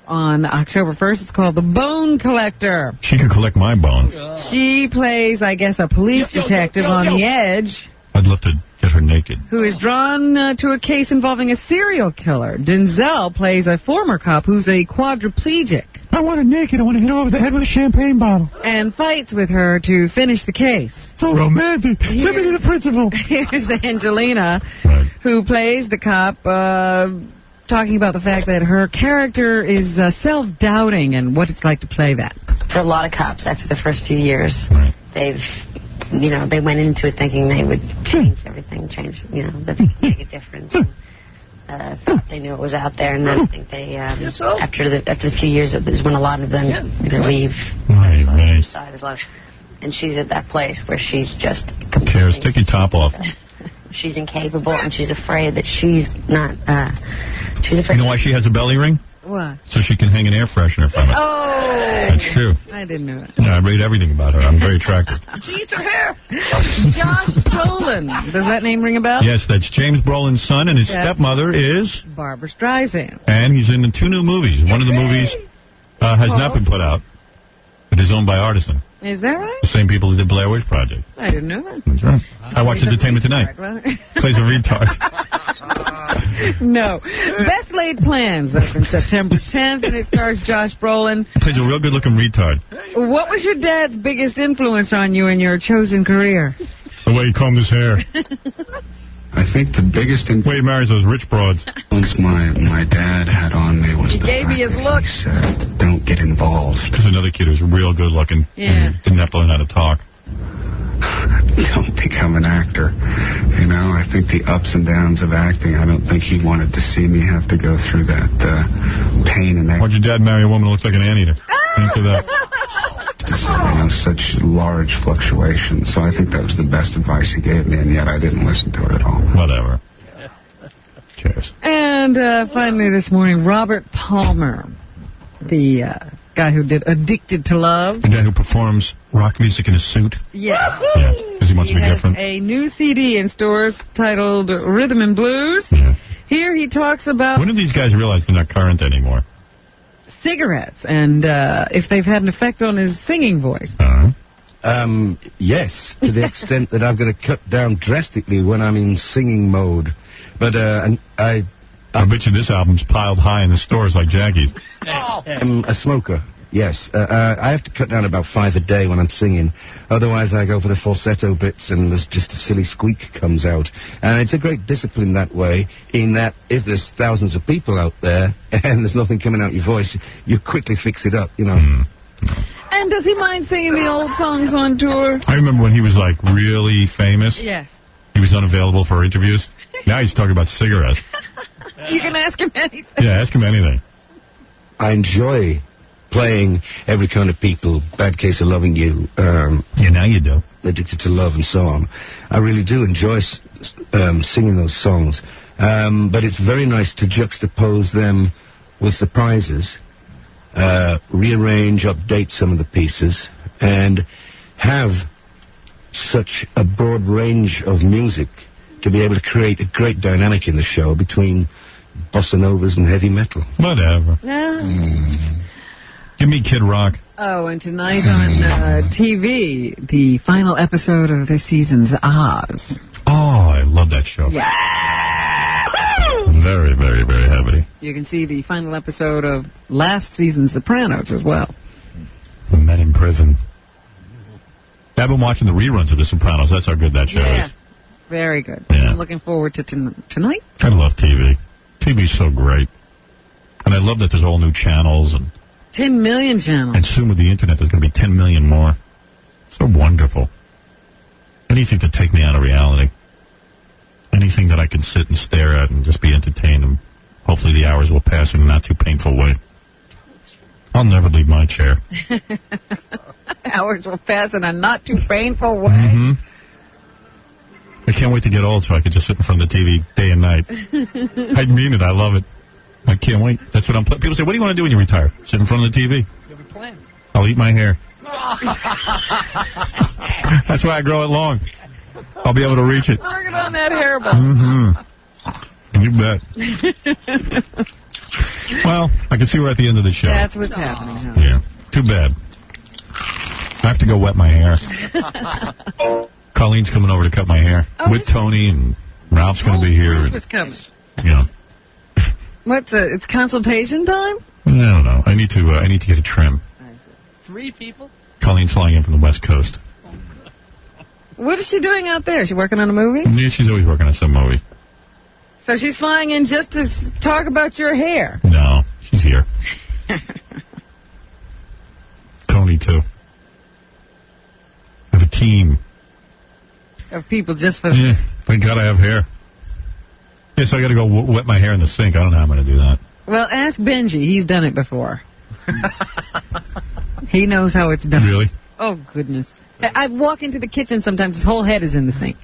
On October 1st, it's called The Bone Collector. She can collect my bone. She plays, I guess, a police detective on the edge. I'd love to get her naked. Who is drawn to a case involving a serial killer. Denzel plays a former cop who's a quadriplegic. I want her naked. I want to hit her over the head with a champagne bottle. And fights with her to finish the case. So romantic. Send me to the principal. Here's Angelina, who plays the cop, talking about the fact that her character is self-doubting and what it's like to play that. For a lot of cops, after the first few years, they went into it thinking they would change everything, that they could make a difference. Thought they knew it was out there, and then I think they, after the few years, is when a lot of them either leave, suicide, and she's at that place where she's just... Who cares? Take your top off. She's incapable, and she's afraid that she's not, she's afraid... You know why she has a belly ring? What? So she can hang an air freshener from it. Oh! That's true. I didn't know that. Yeah, I read everything about her. I'm very attractive. She eats her hair. Josh Brolin. Does that name ring a bell? Yes, that's James Brolin's son, and his stepmother is... Barbara Streisand. And he's in the 2 new movies. One of the movies has not been put out. It is owned by Artisan. Is that right? The same people who did Blair Witch Project. I didn't know that. That's right. I watched Entertainment Tonight. Plays a retard. No. Best Laid Plans opens September 10th, and it stars Josh Brolin. Plays a real good-looking retard. What was your dad's biggest influence on you in your chosen career? The way he combed his hair. I think the biggest way he marries those rich broads. influence my dad had on me was He gave me his look. said, don't get involved. There's another kid who's real good-looking. Yeah. Didn't have to learn how to talk. Don't become an actor. I think the ups and downs of acting, I don't think he wanted to see me have to go through that pain and that. Why'd your dad marry a woman who looks like an anteater? Into that. Such large fluctuations. So I think that was the best advice he gave me, and yet I didn't listen to it at all. Whatever. Cheers. And finally this morning, Robert Palmer, the guy who did Addicted to Love. The guy who performs rock music in a suit. Yes. Yeah, because he wants to be different. A new CD in stores titled Rhythm and Blues. Yeah. Here he talks about... When do these guys realize they're not current anymore? Cigarettes, and if they've had an effect on his singing voice. Yes, to the extent that I've got to cut down drastically when I'm in singing mode. But I bet you this album's piled high in the stores like Jackie's. I'm a smoker. Yes, I have to cut down about 5 a day when I'm singing. Otherwise, I go for the falsetto bits, and there's just a silly squeak comes out. And it's a great discipline that way, in that if there's thousands of people out there and there's nothing coming out your voice, you quickly fix it up, And does he mind singing the old songs on tour? I remember when he was, really famous. Yes. He was unavailable for interviews. Now he's talking about cigarettes. You can ask him anything. Yeah, ask him anything. I enjoy playing every kind of people, Bad Case of Loving You. Now you do. Addicted to Love and so on. I really do enjoy singing those songs. But it's very nice to juxtapose them with surprises, rearrange, update some of the pieces, and have such a broad range of music to be able to create a great dynamic in the show between bossa novas and heavy metal. Whatever. Yeah. Give me Kid Rock. Oh, and tonight on TV, the final episode of this season's Oz. Oh, I love that show. Yeah. Very, very, very heavy. You can see the final episode of last season's Sopranos as well. The Men in Prison. I've been watching the reruns of The Sopranos. That's how good that show Yeah. is. Very good. Yeah. I'm looking forward to tonight. I love TV. TV's so great. And I love that there's all new channels. And 10 million channels. And soon with the internet, there's going to be 10 million more. So wonderful. Anything to take me out of reality. Anything that I can sit and stare at and just be entertained. And hopefully the hours will pass in a not too painful way. I'll never leave my chair. Hours will pass in a not too painful way. Mm-hmm. I can't wait to get old so I can just sit in front of the TV day and night. I mean it. I love it. I can't wait. That's what I'm playing. People say, what do you want to do when you retire? Sit in front of the TV. You'll be playing. I'll eat my hair. That's why I grow it long. I'll be able to reach it. Working on that hair ball. Mm-hmm. You bet. Well, I can see we're at the end of the show. That's what's happening, huh? Yeah. Too bad. I have to go wet my hair. Colleen's coming over to cut my hair with Tony, and Ralph's going to be here. Ralph is coming. Yeah. It's consultation time? I don't know. I need to get a trim. 3 people? Colleen's flying in from the West Coast. What is she doing out there? Is she working on a movie? Yeah, she's always working on some movie. So she's flying in just to talk about your hair? No, she's here. Tony, too. I have a team. Of people just for... Yeah, thank God I have hair. Yeah, so I got to go wet my hair in the sink. I don't know how I'm going to do that. Well, ask Benji. He's done it before. He knows how it's done. Really? Oh, goodness. I walk into the kitchen sometimes. His whole head is in the sink.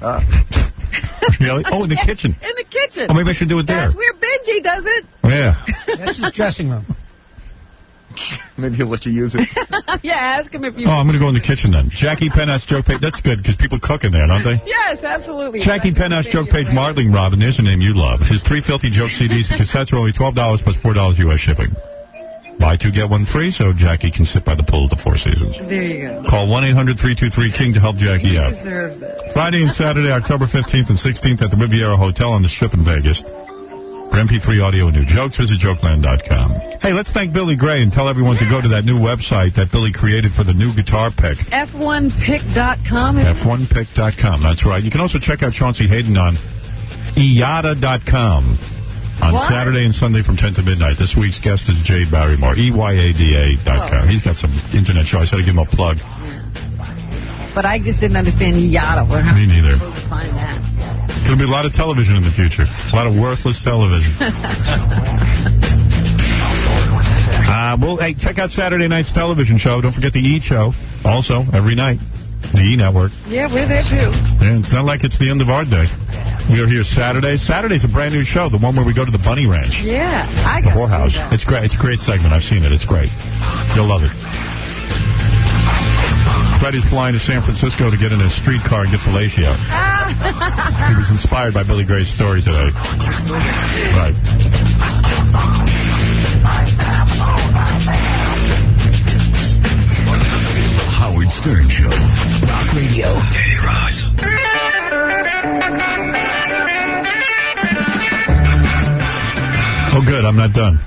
Really? Oh, in the kitchen. In the kitchen. Oh, maybe I should do it there. That's where Benji does it. Yeah. That's his dressing room. Maybe he'll let you use it. Yeah, ask him if you... Oh, I'm going to go in the kitchen then. Jackie Penhouse joke page. That's good because people cook in there, don't they? Yes, absolutely. Jackie Penhouse joke page Martling Robin. There's a name you love. His 3 filthy joke CDs and cassettes are only $12 plus $4 U.S. shipping. Buy 2, get 1 free so Jackie can sit by the pool at the Four Seasons. There you go. Call 1-800-323-KING to help Jackie out. He deserves it. Friday and Saturday, October 15th and 16th at the Riviera Hotel on the Strip in Vegas. For MP3 audio and new jokes, visit jokeland.com. Hey, let's thank Billy Gray and tell everyone to go to that new website that Billy created for the new guitar pick. F1pick.com. F1pick.com, that's right. You can also check out Chauncey Hayden on EYADA.com on Saturday and Sunday from 10 to midnight. This week's guest is Jay Barrymore, EYADA.com. He's got some internet show. I said to give him a plug. But I just didn't understand Yada. Me neither. Supposed to find that. There's going to be a lot of television in the future. A lot of worthless television. Hey, check out Saturday night's television show. Don't forget the E! Show. Also, every night. The E! Network. Yeah, we're there, too. Yeah, it's not like it's the end of our day. We are here Saturday. Saturday's a brand new show, the one where we go to the Bunny Ranch. Yeah, I The got whorehouse. It's great. It's a great segment. I've seen it. It's great. You'll love it. Fred is flying to San Francisco to get in a streetcar and get fellatio. He was inspired by Billy Gray's story today. Right. The Howard Stern Show. Rock Radio. K-Rock. Oh, good. I'm not done.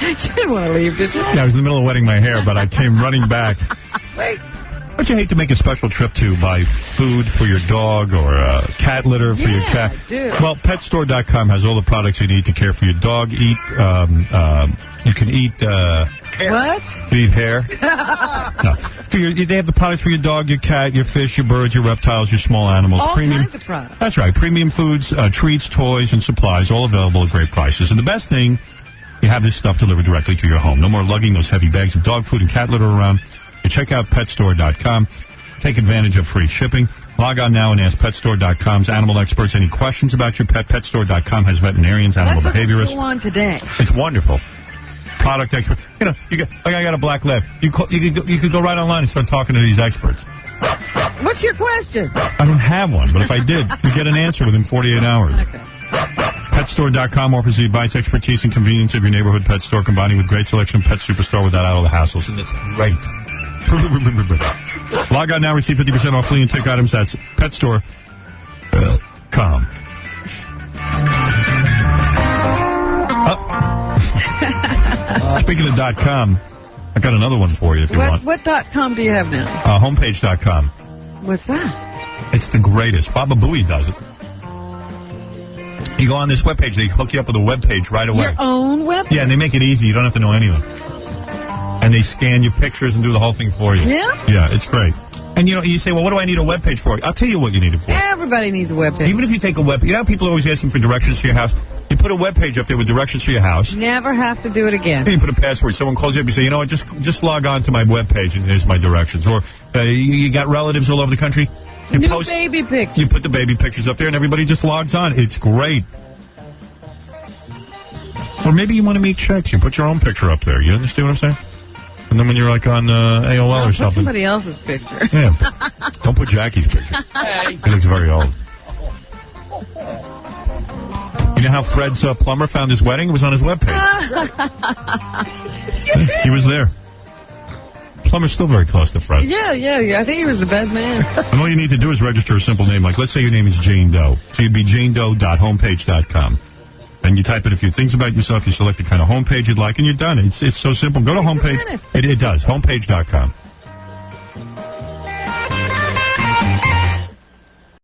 You didn't want to leave, did you? Yeah, I was in the middle of wetting my hair, but I came running back. Wait. Don't you hate to make a special trip to buy food for your dog or cat litter for your cat? Dude. Well, PetStore.com has all the products you need to care for your dog. You can eat... What? You eat hair? No. They have the products for your dog, your cat, your fish, your birds, your reptiles, your small animals. All Premium, kinds of products. That's right. Premium foods, treats, toys, and supplies, all available at great prices. And the best thing, you have this stuff delivered directly to your home. No more lugging those heavy bags of dog food and cat litter around. You check out PetStore.com. Take advantage of free shipping. Log on now and ask PetStore.com's animal experts any questions about your pet. PetStore.com has veterinarians, animal behaviorists. Let's go on today. It's wonderful. Product expert. You know, I got a black lab. You could go right online and start talking to these experts. What's your question? I don't have one, but if I did, you get an answer within 48 hours. Okay. PetStore.com offers the advice, expertise, and convenience of your neighborhood pet store, combining with great selection pet superstore without all the hassles. And it's great. Log on now, receive 50% off flea and tick items. That's PetStore.com. Speaking of .com, I got another one for you if you want. What .com do you have now? Homepage.com. What's that? It's the greatest. Baba Booey does it. You go on this webpage, they hook you up with a webpage right away. Your own webpage? Yeah, and they make it easy. You don't have to know anything. And they scan your pictures and do the whole thing for you. Yeah? Yeah, it's great. And you say, well, what do I need a webpage for? I'll tell you what you need it for. Everybody needs a webpage. Even if you take a web, you know how people are always asking for directions to your house? You put a webpage up there with directions to your house. Never have to do it again. And you put a password. Someone calls you up, you say, you know what, just log on to my webpage and here's my directions. Or you got relatives all over the country. You New baby pictures. You put the baby pictures up there and everybody just logs on. It's great. Or maybe you want to make checks. You put your own picture up there. You understand what I'm saying? And then when you're like on AOL or something. Put somebody else's picture. Yeah. Don't put Jackie's picture. He looks very old. You know how Fred's plumber found his wedding? It was on his webpage. He was there. Plumber's still very close to Fred. Yeah. I think he was the best man. And all you need to do is register a simple name. Like, let's say your name is Jane Doe. So you'd be janedoe.homepage.com. And you type in a few things about yourself. You select the kind of homepage you'd like, and you're done. It's so simple. Go to homepage. It does. Homepage.com.